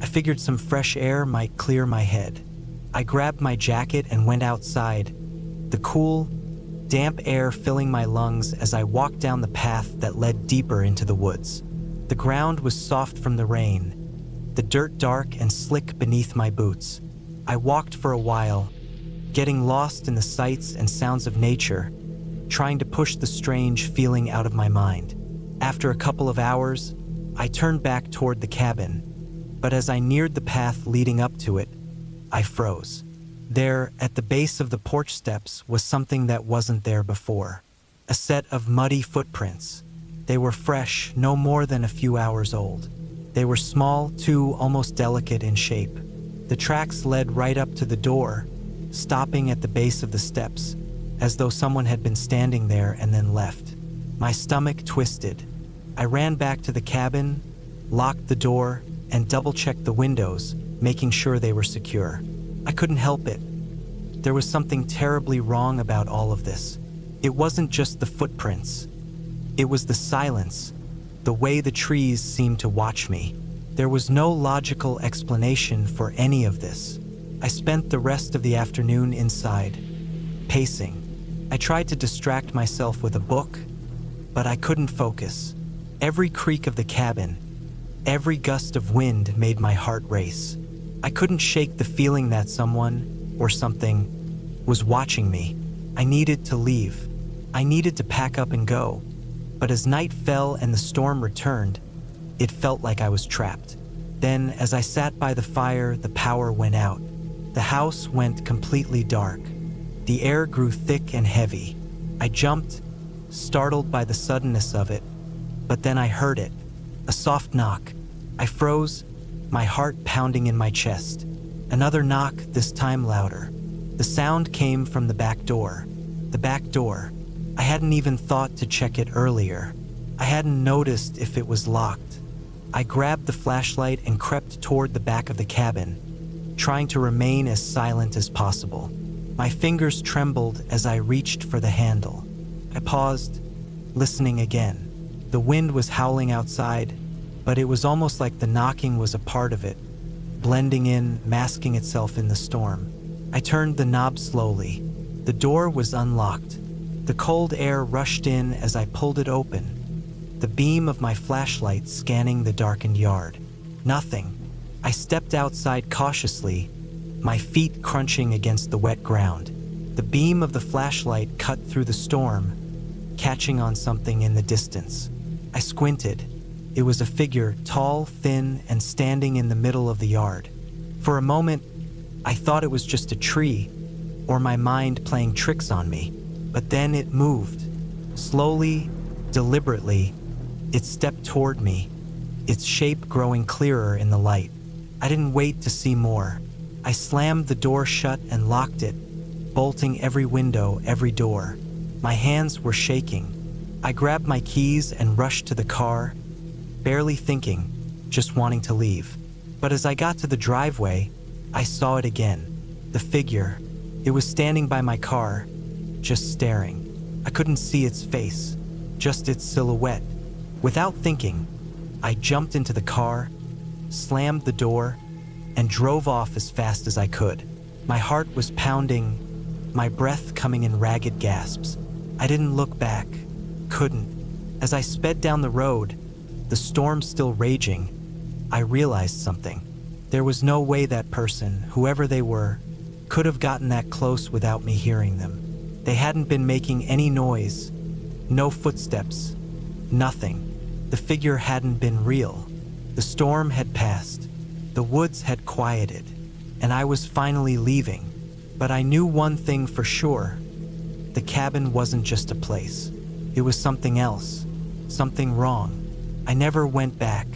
I figured some fresh air might clear my head. I grabbed my jacket and went outside, the cool, damp air filling my lungs as I walked down the path that led deeper into the woods. The ground was soft from the rain, the dirt dark and slick beneath my boots. I walked for a while, getting lost in the sights and sounds of nature, trying to push the strange feeling out of my mind. After a couple of hours, I turned back toward the cabin, but as I neared the path leading up to it, I froze. There, at the base of the porch steps, was something that wasn't there before. A set of muddy footprints. They were fresh, no more than a few hours old. They were small, too, almost delicate in shape. The tracks led right up to the door, stopping at the base of the steps, as though someone had been standing there and then left. My stomach twisted. I ran back to the cabin, locked the door, and double-checked the windows, making sure they were secure. I couldn't help it. There was something terribly wrong about all of this. It wasn't just the footprints. It was the silence, the way the trees seemed to watch me. There was no logical explanation for any of this. I spent the rest of the afternoon inside, pacing. I tried to distract myself with a book, but I couldn't focus. Every creak of the cabin, every gust of wind made my heart race. I couldn't shake the feeling that someone, or something, was watching me. I needed to leave. I needed to pack up and go. But as night fell and the storm returned, it felt like I was trapped. Then, as I sat by the fire, the power went out. The house went completely dark. The air grew thick and heavy. I jumped, startled by the suddenness of it, but then I heard it, a soft knock. I froze, my heart pounding in my chest. Another knock, this time louder. The sound came from the back door. The back door. I hadn't even thought to check it earlier. I hadn't noticed if it was locked. I grabbed the flashlight and crept toward the back of the cabin, trying to remain as silent as possible. My fingers trembled as I reached for the handle. I paused, listening again. The wind was howling outside, but it was almost like the knocking was a part of it, blending in, masking itself in the storm. I turned the knob slowly. The door was unlocked. The cold air rushed in as I pulled it open, the beam of my flashlight scanning the darkened yard. Nothing. I stepped outside cautiously, my feet crunching against the wet ground. The beam of the flashlight cut through the storm, catching on something in the distance. I squinted. It was a figure, tall, thin, and standing in the middle of the yard. For a moment, I thought it was just a tree, or my mind playing tricks on me. But then it moved. Slowly, deliberately, it stepped toward me, its shape growing clearer in the light. I didn't wait to see more. I slammed the door shut and locked it, bolting every window, every door. My hands were shaking. I grabbed my keys and rushed to the car, barely thinking, just wanting to leave. But as I got to the driveway, I saw it again. The figure. It was standing by my car, just staring. I couldn't see its face, just its silhouette. Without thinking, I jumped into the car, slammed the door, and drove off as fast as I could. My heart was pounding, my breath coming in ragged gasps. I didn't look back, couldn't. As I sped down the road, the storm still raging, I realized something. There was no way that person, whoever they were, could have gotten that close without me hearing them. They hadn't been making any noise, no footsteps, nothing. The figure hadn't been real. The storm had passed. The woods had quieted, and I was finally leaving. But I knew one thing for sure. The cabin wasn't just a place. It was something else, something wrong. I never went back.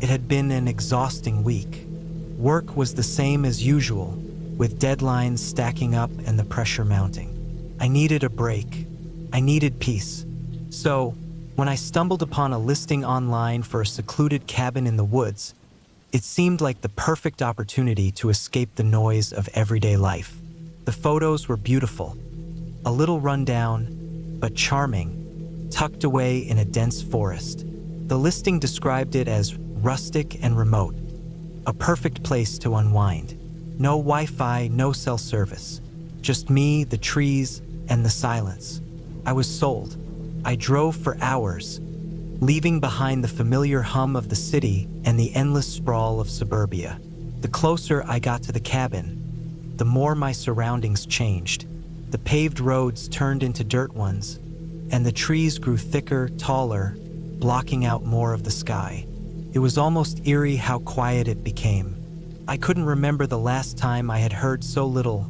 It had been an exhausting week. Work was the same as usual, with deadlines stacking up and the pressure mounting. I needed a break. I needed peace. So, when I stumbled upon a listing online for a secluded cabin in the woods, it seemed like the perfect opportunity to escape the noise of everyday life. The photos were beautiful, a little rundown, but charming, tucked away in a dense forest. The listing described it as rustic and remote, a perfect place to unwind. No Wi-Fi, no cell service, just me, the trees, and the silence. I was sold. I drove for hours, leaving behind the familiar hum of the city and the endless sprawl of suburbia. The closer I got to the cabin, the more my surroundings changed. The paved roads turned into dirt ones, and the trees grew thicker, taller, blocking out more of the sky. It was almost eerie how quiet it became. I couldn't remember the last time I had heard so little.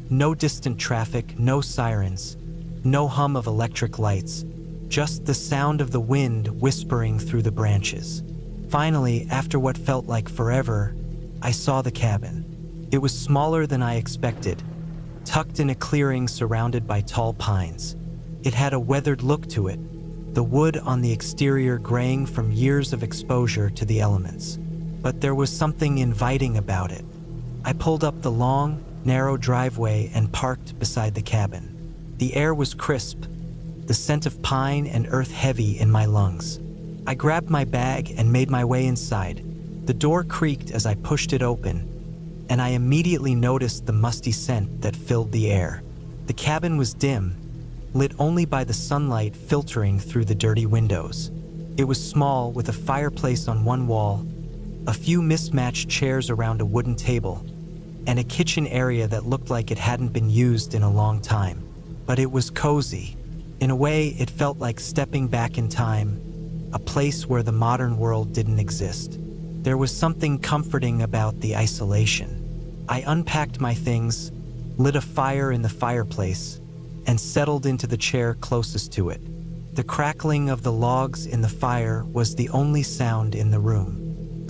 No distant traffic, no sirens, no hum of electric lights, just the sound of the wind whispering through the branches. Finally, after what felt like forever, I saw the cabin. It was smaller than I expected, tucked in a clearing surrounded by tall pines. It had a weathered look to it, the wood on the exterior graying from years of exposure to the elements. But there was something inviting about it. I pulled up the long, narrow driveway and parked beside the cabin. The air was crisp, the scent of pine and earth heavy in my lungs. I grabbed my bag and made my way inside. The door creaked as I pushed it open, and I immediately noticed the musty scent that filled the air. The cabin was dim, lit only by the sunlight filtering through the dirty windows. It was small, with a fireplace on one wall, a few mismatched chairs around a wooden table, and a kitchen area that looked like it hadn't been used in a long time. But it was cozy. In a way, it felt like stepping back in time, a place where the modern world didn't exist. There was something comforting about the isolation. I unpacked my things, lit a fire in the fireplace, and settled into the chair closest to it. The crackling of the logs in the fire was the only sound in the room.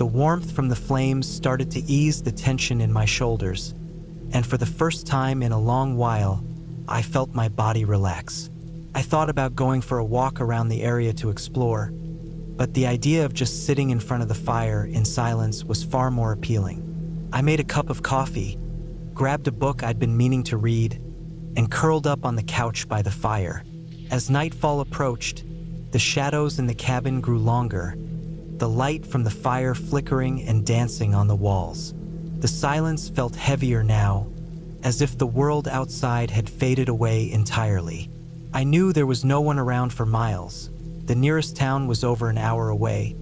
The warmth from the flames started to ease the tension in my shoulders, and for the first time in a long while, I felt my body relax. I thought about going for a walk around the area to explore, but the idea of just sitting in front of the fire in silence was far more appealing. I made a cup of coffee, grabbed a book I'd been meaning to read, and curled up on the couch by the fire. As nightfall approached, the shadows in the cabin grew longer, the light from the fire flickering and dancing on the walls. The silence felt heavier now, as if the world outside had faded away entirely. I knew there was no one around for miles. The nearest town was over an hour away,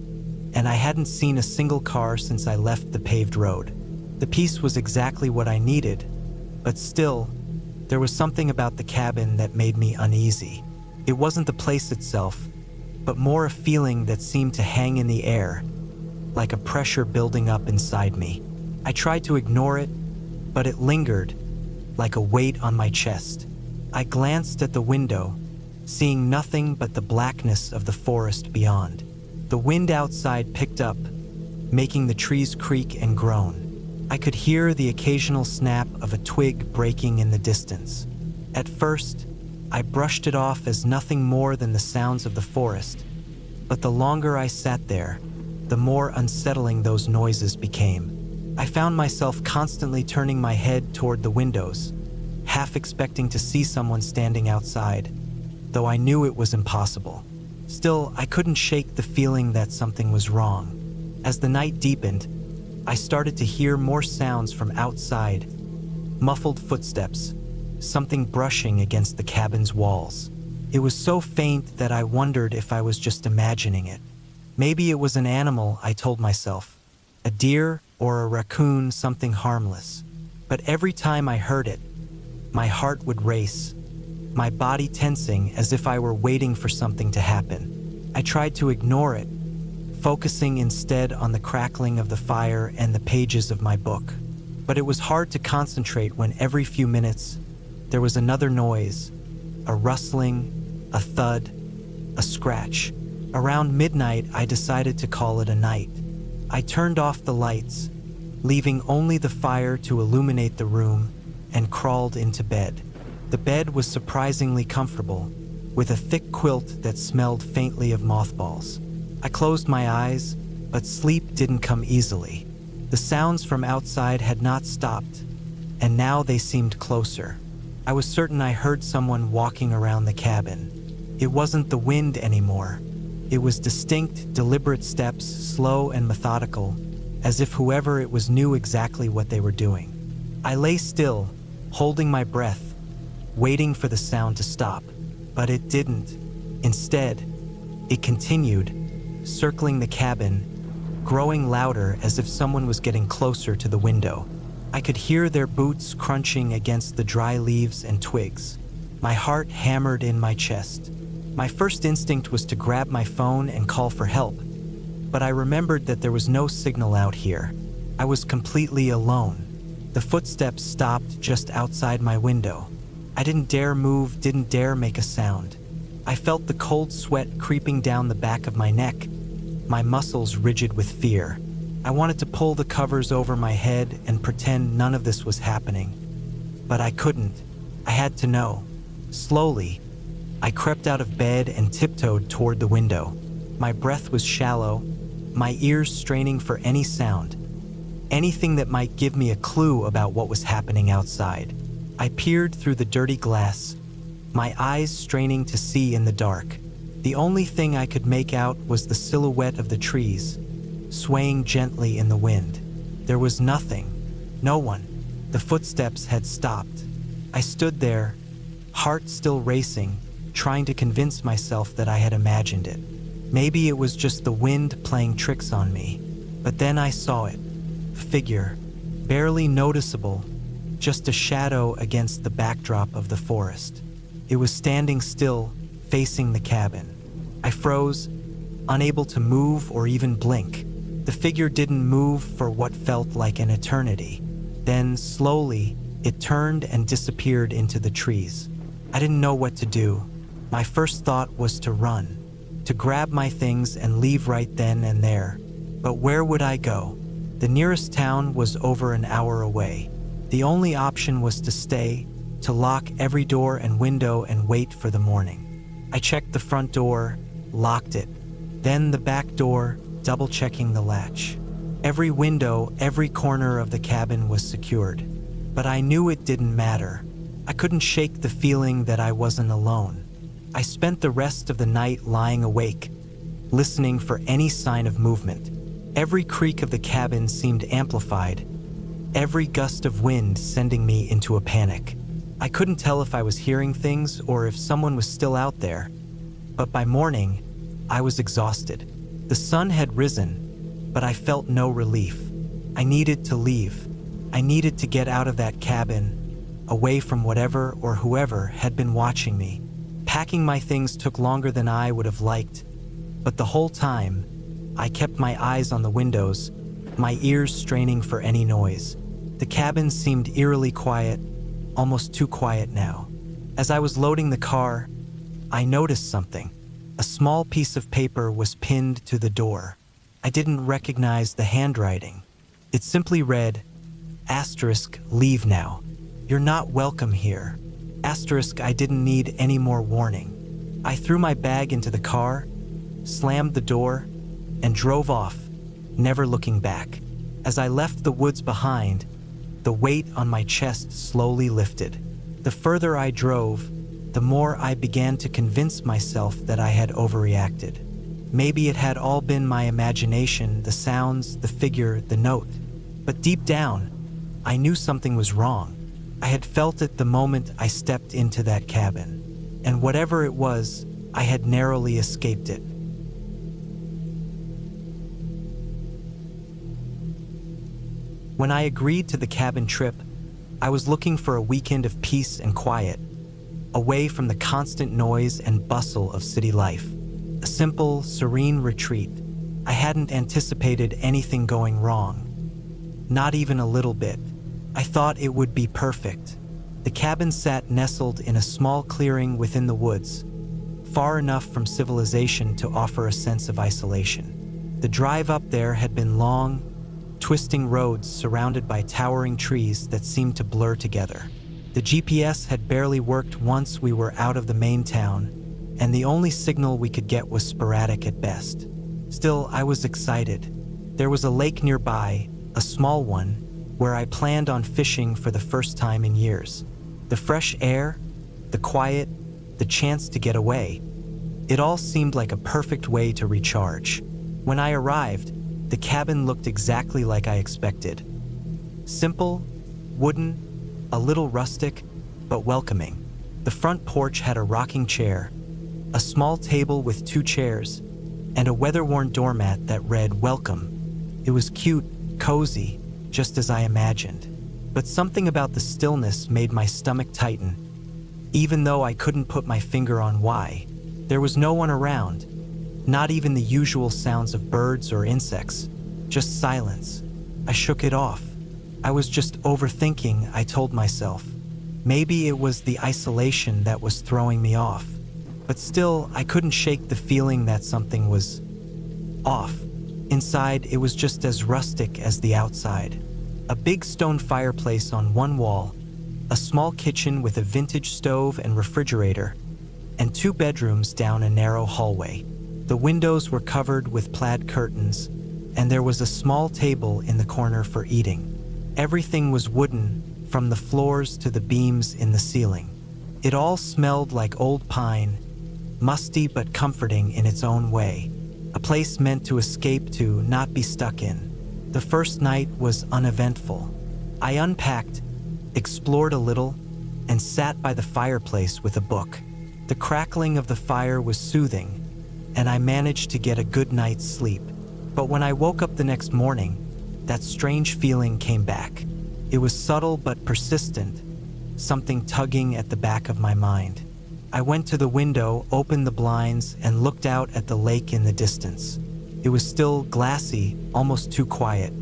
and I hadn't seen a single car since I left the paved road. The peace was exactly what I needed, but still, there was something about the cabin that made me uneasy. It wasn't the place itself, but more a feeling that seemed to hang in the air, like a pressure building up inside me. I tried to ignore it, but it lingered, like a weight on my chest. I glanced at the window, seeing nothing but the blackness of the forest beyond. The wind outside picked up, making the trees creak and groan. I could hear the occasional snap of a twig breaking in the distance. At first, I brushed it off as nothing more than the sounds of the forest, but the longer I sat there, the more unsettling those noises became. I found myself constantly turning my head toward the windows, half expecting to see someone standing outside, though I knew it was impossible. Still, I couldn't shake the feeling that something was wrong. As the night deepened, I started to hear more sounds from outside, muffled footsteps, something brushing against the cabin's walls. It was so faint that I wondered if I was just imagining it. Maybe it was an animal, I told myself, a deer or a raccoon, something harmless. But every time I heard it, my heart would race, my body tensing as if I were waiting for something to happen. I tried to ignore it, focusing instead on the crackling of the fire and the pages of my book. But it was hard to concentrate when every few minutes there was another noise, a rustling, a thud, a scratch. Around midnight, I decided to call it a night. I turned off the lights, leaving only the fire to illuminate the room, and crawled into bed. The bed was surprisingly comfortable, with a thick quilt that smelled faintly of mothballs. I closed my eyes, but sleep didn't come easily. The sounds from outside had not stopped, and now they seemed closer. I was certain I heard someone walking around the cabin. It wasn't the wind anymore. It was distinct, deliberate steps, slow and methodical, as if whoever it was knew exactly what they were doing. I lay still, holding my breath, waiting for the sound to stop, but it didn't. Instead, it continued, circling the cabin, growing louder as if someone was getting closer to the window. I could hear their boots crunching against the dry leaves and twigs. My heart hammered in my chest. My first instinct was to grab my phone and call for help, but I remembered that there was no signal out here. I was completely alone. The footsteps stopped just outside my window. I didn't dare move, didn't dare make a sound. I felt the cold sweat creeping down the back of my neck, my muscles rigid with fear. I wanted to pull the covers over my head and pretend none of this was happening, but I couldn't. I had to know. Slowly, I crept out of bed and tiptoed toward the window. My breath was shallow, my ears straining for any sound, anything that might give me a clue about what was happening outside. I peered through the dirty glass, my eyes straining to see in the dark. The only thing I could make out was the silhouette of the trees, swaying gently in the wind. There was nothing, no one. The footsteps had stopped. I stood there, heart still racing, trying to convince myself that I had imagined it. Maybe it was just the wind playing tricks on me. But then I saw it. A figure, barely noticeable, just a shadow against the backdrop of the forest. It was standing still, facing the cabin. I froze, unable to move or even blink. The figure didn't move for what felt like an eternity. Then, slowly, it turned and disappeared into the trees. I didn't know what to do. My first thought was to run, to grab my things and leave right then and there. But where would I go? The nearest town was over an hour away. The only option was to stay, to lock every door and window and wait for the morning. I checked the front door, locked it, then the back door, double-checking the latch. Every window, every corner of the cabin was secured. But I knew it didn't matter. I couldn't shake the feeling that I wasn't alone. I spent the rest of the night lying awake, listening for any sign of movement. Every creak of the cabin seemed amplified, every gust of wind sending me into a panic. I couldn't tell if I was hearing things or if someone was still out there. But by morning, I was exhausted. The sun had risen, but I felt no relief. I needed to leave. I needed to get out of that cabin, away from whatever or whoever had been watching me. Packing my things took longer than I would have liked, but the whole time, I kept my eyes on the windows, my ears straining for any noise. The cabin seemed eerily quiet, almost too quiet now. As I was loading the car, I noticed something. A small piece of paper was pinned to the door. I didn't recognize the handwriting. It simply read, "Leave now. You're not welcome here." I didn't need any more warning. I threw my bag into the car, slammed the door, and drove off, never looking back. As I left the woods behind, the weight on my chest slowly lifted. The further I drove, the more I began to convince myself that I had overreacted. Maybe it had all been my imagination, the sounds, the figure, the note. But deep down, I knew something was wrong. I had felt it the moment I stepped into that cabin. And whatever it was, I had narrowly escaped it. When I agreed to the cabin trip, I was looking for a weekend of peace and quiet, away from the constant noise and bustle of city life. A simple, serene retreat. I hadn't anticipated anything going wrong. Not even a little bit. I thought it would be perfect. The cabin sat nestled in a small clearing within the woods, far enough from civilization to offer a sense of isolation. The drive up there had been long, twisting roads surrounded by towering trees that seemed to blur together. The GPS had barely worked once we were out of the main town, and the only signal we could get was sporadic at best. Still, I was excited. There was a lake nearby, a small one, where I planned on fishing for the first time in years. The fresh air, the quiet, the chance to get away. It all seemed like a perfect way to recharge. When I arrived, the cabin looked exactly like I expected. Simple, wooden, a little rustic, but welcoming. The front porch had a rocking chair, a small table with 2 chairs, and a weather-worn doormat that read, "Welcome." It was cute, cozy, just as I imagined. But something about the stillness made my stomach tighten, even though I couldn't put my finger on why. There was no one around, not even the usual sounds of birds or insects, just silence. I shook it off. I was just overthinking, I told myself. Maybe it was the isolation that was throwing me off. But still, I couldn't shake the feeling that something was off. Inside, it was just as rustic as the outside. A big stone fireplace on one wall, a small kitchen with a vintage stove and refrigerator, and 2 bedrooms down a narrow hallway. The windows were covered with plaid curtains, and there was a small table in the corner for eating. Everything was wooden, from the floors to the beams in the ceiling. It all smelled like old pine, musty but comforting in its own way. A place meant to escape to, not be stuck in. The first night was uneventful. I unpacked, explored a little, and sat by the fireplace with a book. The crackling of the fire was soothing, and I managed to get a good night's sleep. But when I woke up the next morning, that strange feeling came back. It was subtle but persistent, something tugging at the back of my mind. I went to the window, opened the blinds, and looked out at the lake in the distance. It was still glassy, almost too quiet.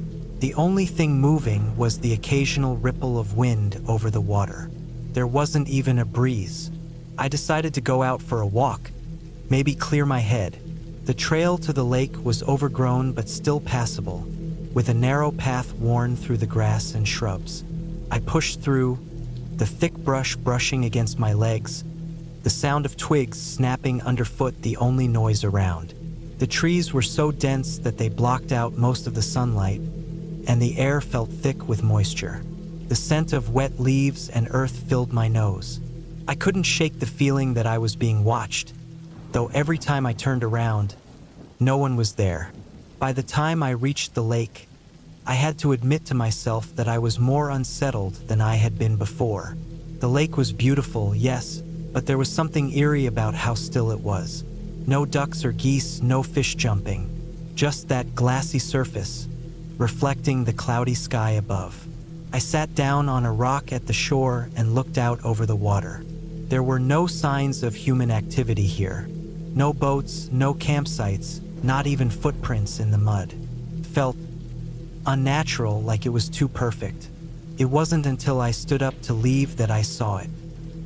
The only thing moving was the occasional ripple of wind over the water. There wasn't even a breeze. I decided to go out for a walk, maybe clear my head. The trail to the lake was overgrown but still passable, with a narrow path worn through the grass and shrubs. I pushed through, the thick brush brushing against my legs, the sound of twigs snapping underfoot the only noise around. The trees were so dense that they blocked out most of the sunlight, and the air felt thick with moisture. The scent of wet leaves and earth filled my nose. I couldn't shake the feeling that I was being watched, though every time I turned around, no one was there. By the time I reached the lake, I had to admit to myself that I was more unsettled than I had been before. The lake was beautiful, yes, but there was something eerie about how still it was. No ducks or geese, no fish jumping, just that glassy surface, reflecting the cloudy sky above. I sat down on a rock at the shore and looked out over the water. There were no signs of human activity here. No boats, no campsites, not even footprints in the mud. It felt unnatural, like it was too perfect. It wasn't until I stood up to leave that I saw it.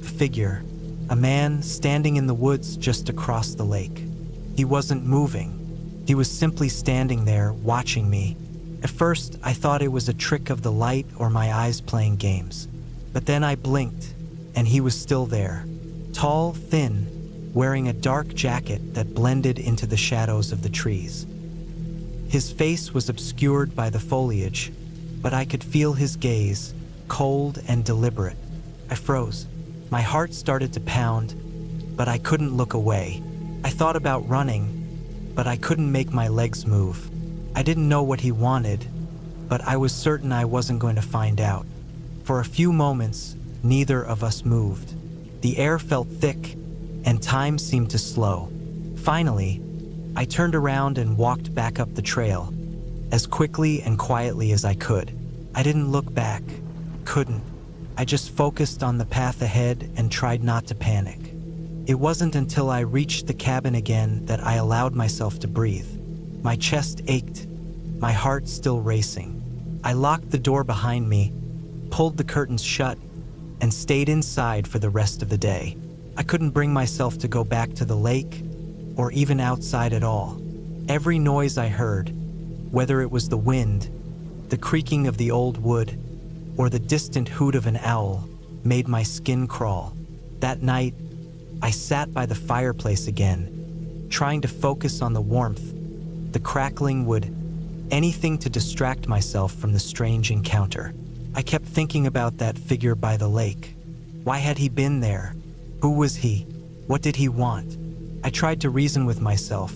A figure, a man standing in the woods just across the lake. He wasn't moving. He was simply standing there, watching me. At first, I thought it was a trick of the light or my eyes playing games. But then I blinked, and he was still there. Tall, thin, wearing a dark jacket that blended into the shadows of the trees. His face was obscured by the foliage, but I could feel his gaze, cold and deliberate. I froze. My heart started to pound, but I couldn't look away. I thought about running, but I couldn't make my legs move. I didn't know what he wanted, but I was certain I wasn't going to find out. For a few moments, neither of us moved. The air felt thick, and time seemed to slow. Finally, I turned around and walked back up the trail, as quickly and quietly as I could. I didn't look back. Couldn't. I just focused on the path ahead and tried not to panic. It wasn't until I reached the cabin again that I allowed myself to breathe. My chest ached, my heart still racing. I locked the door behind me, pulled the curtains shut, and stayed inside for the rest of the day. I couldn't bring myself to go back to the lake or even outside at all. Every noise I heard, whether it was the wind, the creaking of the old wood, or the distant hoot of an owl, made my skin crawl. That night, I sat by the fireplace again, trying to focus on the warmth, the crackling wood, anything to distract myself from the strange encounter. I kept thinking about that figure by the lake. Why had he been there? Who was he? What did he want? I tried to reason with myself.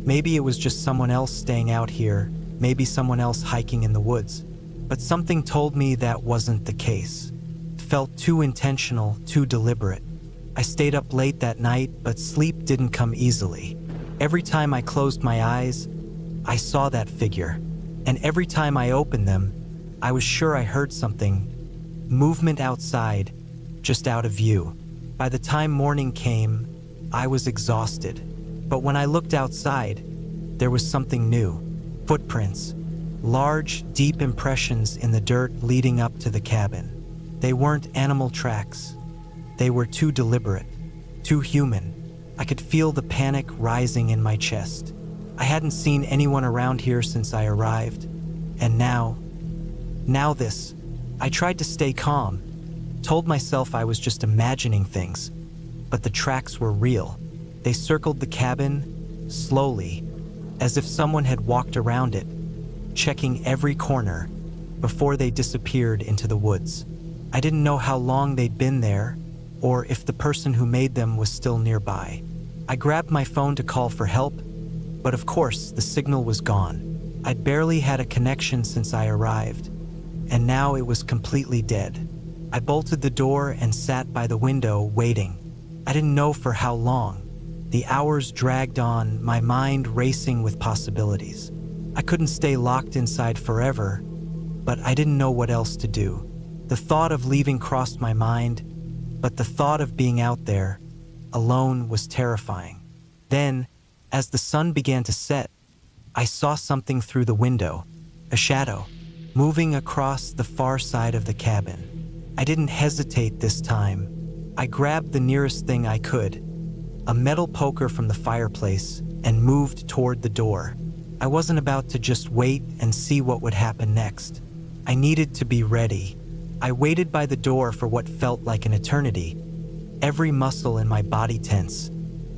Maybe it was just someone else staying out here, maybe someone else hiking in the woods. But something told me that wasn't the case. It felt too intentional, too deliberate. I stayed up late that night, but sleep didn't come easily. Every time I closed my eyes, I saw that figure. And every time I opened them, I was sure I heard something. Movement outside, just out of view. By the time morning came, I was exhausted. But when I looked outside, there was something new. Footprints. Large, deep impressions in the dirt leading up to the cabin. They weren't animal tracks. They were too deliberate, too human. I could feel the panic rising in my chest. I hadn't seen anyone around here since I arrived. And now this. I tried to stay calm, told myself I was just imagining things, but the tracks were real. They circled the cabin, slowly, as if someone had walked around it, checking every corner before they disappeared into the woods. I didn't know how long they'd been there, or if the person who made them was still nearby. I grabbed my phone to call for help, but of course, the signal was gone. I'd barely had a connection since I arrived, and now it was completely dead. I bolted the door and sat by the window, waiting. I didn't know for how long. The hours dragged on, my mind racing with possibilities. I couldn't stay locked inside forever, but I didn't know what else to do. The thought of leaving crossed my mind, but the thought of being out there, alone, was terrifying. Then, as the sun began to set, I saw something through the window, a shadow, moving across the far side of the cabin. I didn't hesitate this time. I grabbed the nearest thing I could, a metal poker from the fireplace, and moved toward the door. I wasn't about to just wait and see what would happen next. I needed to be ready. I waited by the door for what felt like an eternity, every muscle in my body tense,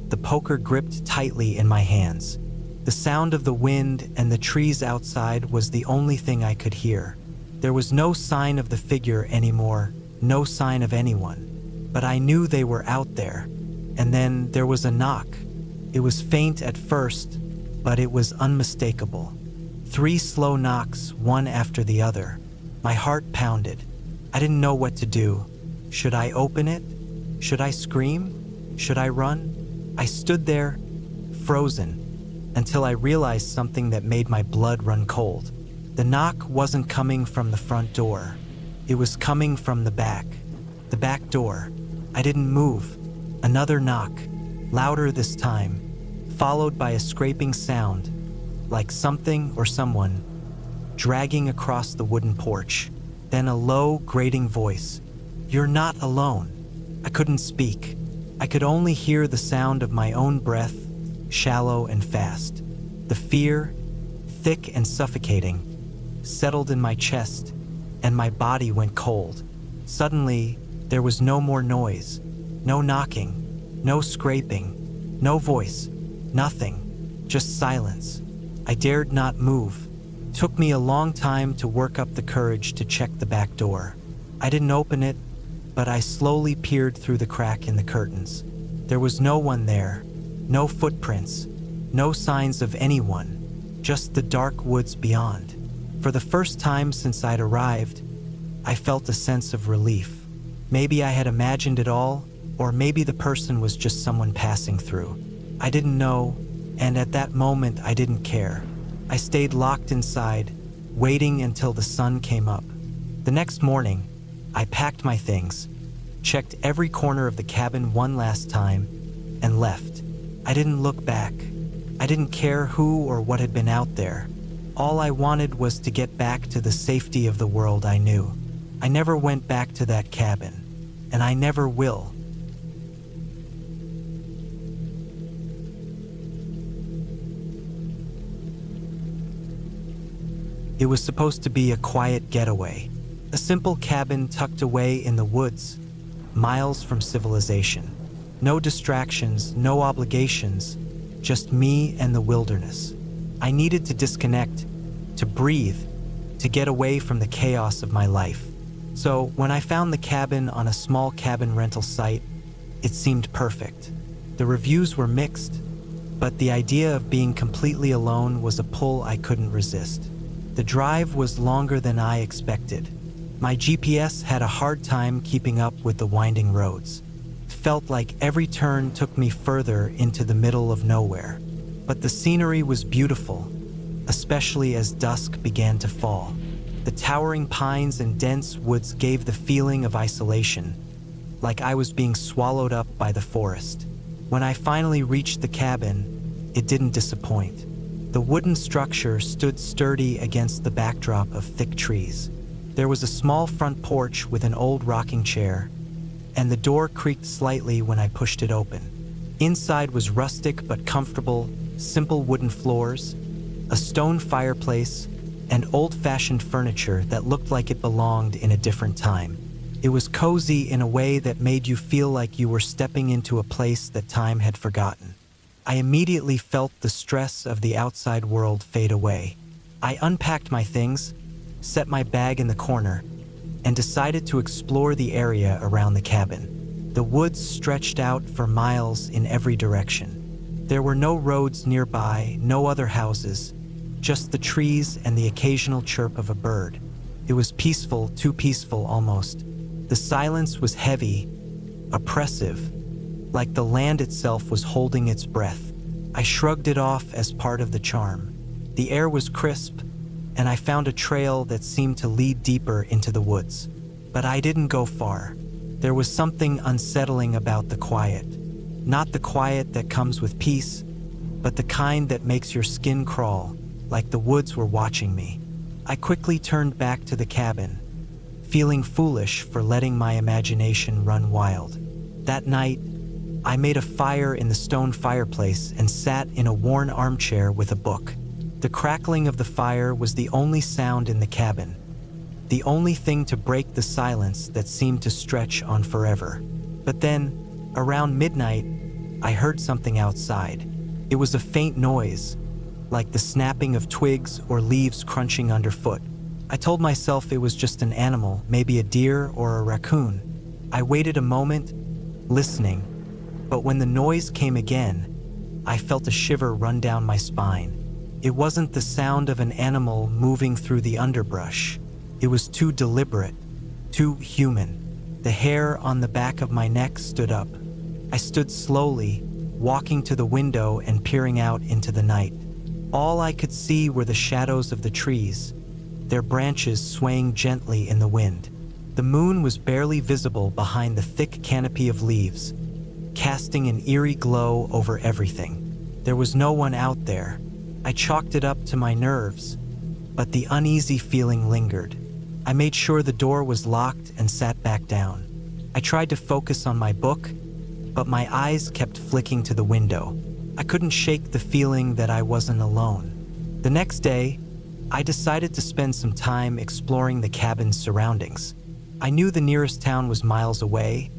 the poker gripped tightly in my hands. The sound of the wind and the trees outside was the only thing I could hear. There was no sign of the figure anymore, no sign of anyone. But I knew they were out there. And then there was a knock. It was faint at first, but it was unmistakable. 3 slow knocks, one after the other. My heart pounded. I didn't know what to do. Should I open it? Should I scream? Should I run? I stood there, frozen, until I realized something that made my blood run cold. The knock wasn't coming from the front door. It was coming from the back door. I didn't move. Another knock, louder this time, followed by a scraping sound, like something or someone dragging across the wooden porch. Then a low, grating voice. "You're not alone." I couldn't speak. I could only hear the sound of my own breath, shallow and fast. The fear, thick and suffocating, settled in my chest, and my body went cold. Suddenly, there was no more noise, no knocking, no scraping, no voice, nothing, just silence. I dared not move. It took me a long time to work up the courage to check the back door. I didn't open it, but I slowly peered through the crack in the curtains. There was no one there, no footprints, no signs of anyone, just the dark woods beyond. For the first time since I'd arrived, I felt a sense of relief. Maybe I had imagined it all, or maybe the person was just someone passing through. I didn't know, and at that moment I didn't care. I stayed locked inside, waiting until the sun came up. The next morning, I packed my things, checked every corner of the cabin one last time, and left. I didn't look back. I didn't care who or what had been out there. All I wanted was to get back to the safety of the world I knew. I never went back to that cabin, and I never will. It was supposed to be a quiet getaway, a simple cabin tucked away in the woods, miles from civilization. No distractions, no obligations, just me and the wilderness. I needed to disconnect, to breathe, to get away from the chaos of my life. So when I found the cabin on a small cabin rental site, it seemed perfect. The reviews were mixed, but the idea of being completely alone was a pull I couldn't resist. The drive was longer than I expected. My GPS had a hard time keeping up with the winding roads. It felt like every turn took me further into the middle of nowhere. But the scenery was beautiful, especially as dusk began to fall. The towering pines and dense woods gave the feeling of isolation, like I was being swallowed up by the forest. When I finally reached the cabin, it didn't disappoint. The wooden structure stood sturdy against the backdrop of thick trees. There was a small front porch with an old rocking chair, and the door creaked slightly when I pushed it open. Inside was rustic but comfortable, simple wooden floors, a stone fireplace, and old-fashioned furniture that looked like it belonged in a different time. It was cozy in a way that made you feel like you were stepping into a place that time had forgotten. I immediately felt the stress of the outside world fade away. I unpacked my things, set my bag in the corner, and decided to explore the area around the cabin. The woods stretched out for miles in every direction. There were no roads nearby, no other houses, just the trees and the occasional chirp of a bird. It was peaceful, too peaceful almost. The silence was heavy, oppressive, like the land itself was holding its breath. I shrugged it off as part of the charm. The air was crisp, and I found a trail that seemed to lead deeper into the woods. But I didn't go far. There was something unsettling about the quiet. Not the quiet that comes with peace, but the kind that makes your skin crawl, like the woods were watching me. I quickly turned back to the cabin, feeling foolish for letting my imagination run wild. That night, I made a fire in the stone fireplace and sat in a worn armchair with a book. The crackling of the fire was the only sound in the cabin. the only thing to break the silence that seemed to stretch on forever. But then, around midnight, I heard something outside. It was a faint noise, like the snapping of twigs or leaves crunching underfoot. I told myself it was just an animal, maybe a deer or a raccoon. I waited a moment, listening, but when the noise came again, I felt a shiver run down my spine. It wasn't the sound of an animal moving through the underbrush. It was too deliberate, too human. The hair on the back of my neck stood up. I stood slowly, walking to the window and peering out into the night. All I could see were the shadows of the trees, their branches swaying gently in the wind. The moon was barely visible behind the thick canopy of leaves, casting an eerie glow over everything. There was no one out there. I chalked it up to my nerves, but the uneasy feeling lingered. I made sure the door was locked and sat back down. I tried to focus on my book, but my eyes kept flicking to the window. I couldn't shake the feeling that I wasn't alone. The next day, I decided to spend some time exploring the cabin's surroundings. I knew the nearest town was miles away,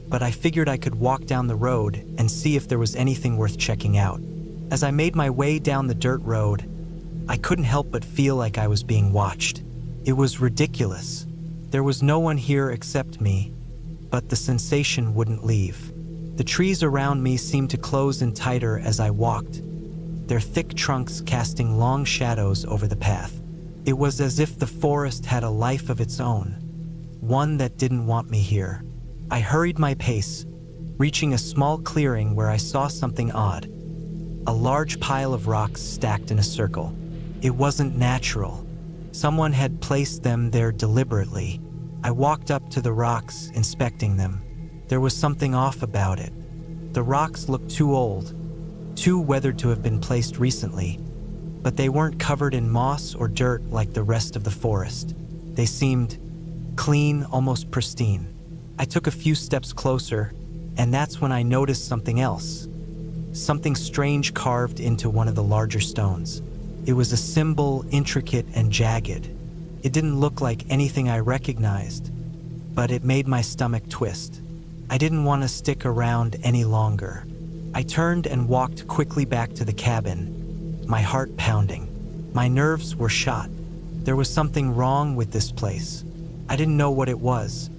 but I figured I could walk down the road and see if there was anything worth checking out. As I made my way down the dirt road, I couldn't help but feel like I was being watched. It was ridiculous. There was no one here except me, but the sensation wouldn't leave. The trees around me seemed to close in tighter as I walked, their thick trunks casting long shadows over the path. It was as if the forest had a life of its own, one that didn't want me here. I hurried my pace, reaching a small clearing where I saw something odd. A large pile of rocks stacked in a circle. It wasn't natural. Someone had placed them there deliberately. I walked up to the rocks, inspecting them. There was something off about it. The rocks looked too old, too weathered to have been placed recently, but they weren't covered in moss or dirt like the rest of the forest. They seemed clean, almost pristine. I took a few steps closer, and that's when I noticed something else. Something strange carved into one of the larger stones. It was a symbol, intricate and jagged. It didn't look like anything I recognized, but it made my stomach twist. I didn't want to stick around any longer. I turned and walked quickly back to the cabin, my heart pounding. My nerves were shot. There was something wrong with this place. I didn't know what it was,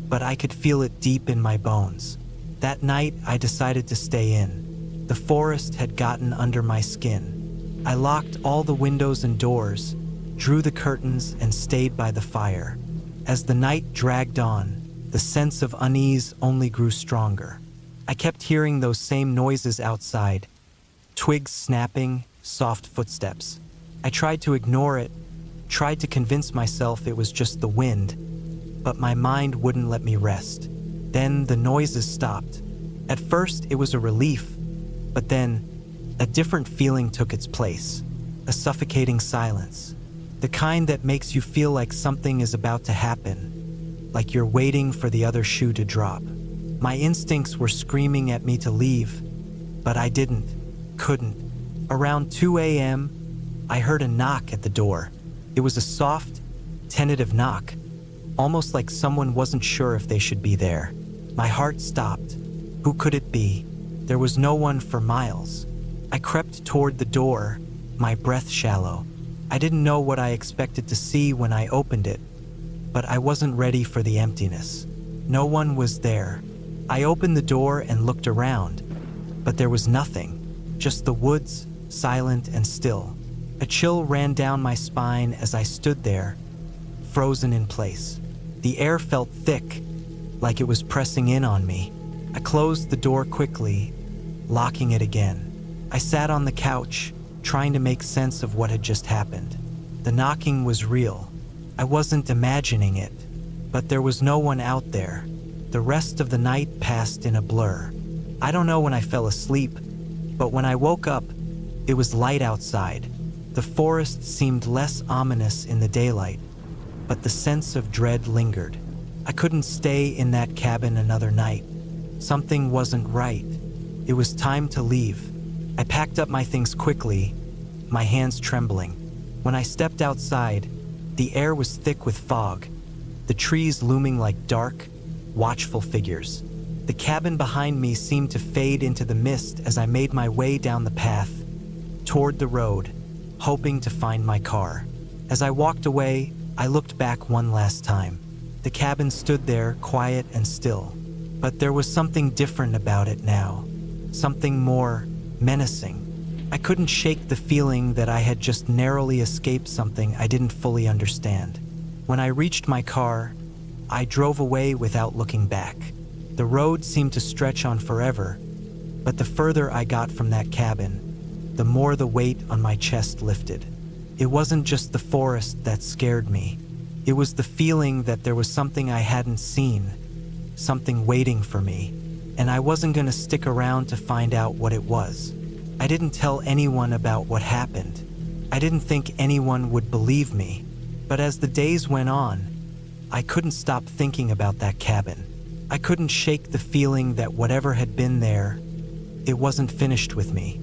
but I could feel it deep in my bones. That night, I decided to stay in. The forest had gotten under my skin. I locked all the windows and doors, drew the curtains, and stayed by the fire. As the night dragged on, the sense of unease only grew stronger. I kept hearing those same noises outside, twigs snapping, soft footsteps. I tried to ignore it, tried to convince myself it was just the wind, but my mind wouldn't let me rest. Then the noises stopped. At first, it was a relief, but then a different feeling took its place, a suffocating silence, the kind that makes you feel like something is about to happen, like you're waiting for the other shoe to drop. My instincts were screaming at me to leave, but I couldn't. Around 2 a.m., I heard a knock at the door. It was a soft, tentative knock, almost like someone wasn't sure if they should be there. My heart stopped. Who could it be? There was no one for miles. I crept toward the door, my breath shallow. I didn't know what I expected to see when I opened it, but I wasn't ready for the emptiness. No one was there. I opened the door and looked around, but there was nothing, just the woods, silent and still. A chill ran down my spine as I stood there, frozen in place. The air felt thick, like it was pressing in on me. I closed the door quickly, locking it again. I sat on the couch, trying to make sense of what had just happened. The knocking was real. I wasn't imagining it, but there was no one out there. The rest of the night passed in a blur. I don't know when I fell asleep, but when I woke up, it was light outside. The forest seemed less ominous in the daylight, but the sense of dread lingered. I couldn't stay in that cabin another night. Something wasn't right. It was time to leave. I packed up my things quickly, my hands trembling. When I stepped outside, The air was thick with fog, the trees looming like dark, watchful figures. The cabin behind me seemed to fade into the mist as I made my way down the path, toward the road, hoping to find my car. As I walked away, I looked back one last time. The cabin stood there, quiet and still, but there was something different about it now, something more menacing. I couldn't shake the feeling that I had just narrowly escaped something I didn't fully understand. When I reached my car, I drove away without looking back. The road seemed to stretch on forever, but the further I got from that cabin, the more the weight on my chest lifted. It wasn't just the forest that scared me. It was the feeling that there was something I hadn't seen, something waiting for me, and I wasn't going to stick around to find out what it was. I didn't tell anyone about what happened. I didn't think anyone would believe me, but as the days went on, I couldn't stop thinking about that cabin. I couldn't shake the feeling that whatever had been there, it wasn't finished with me.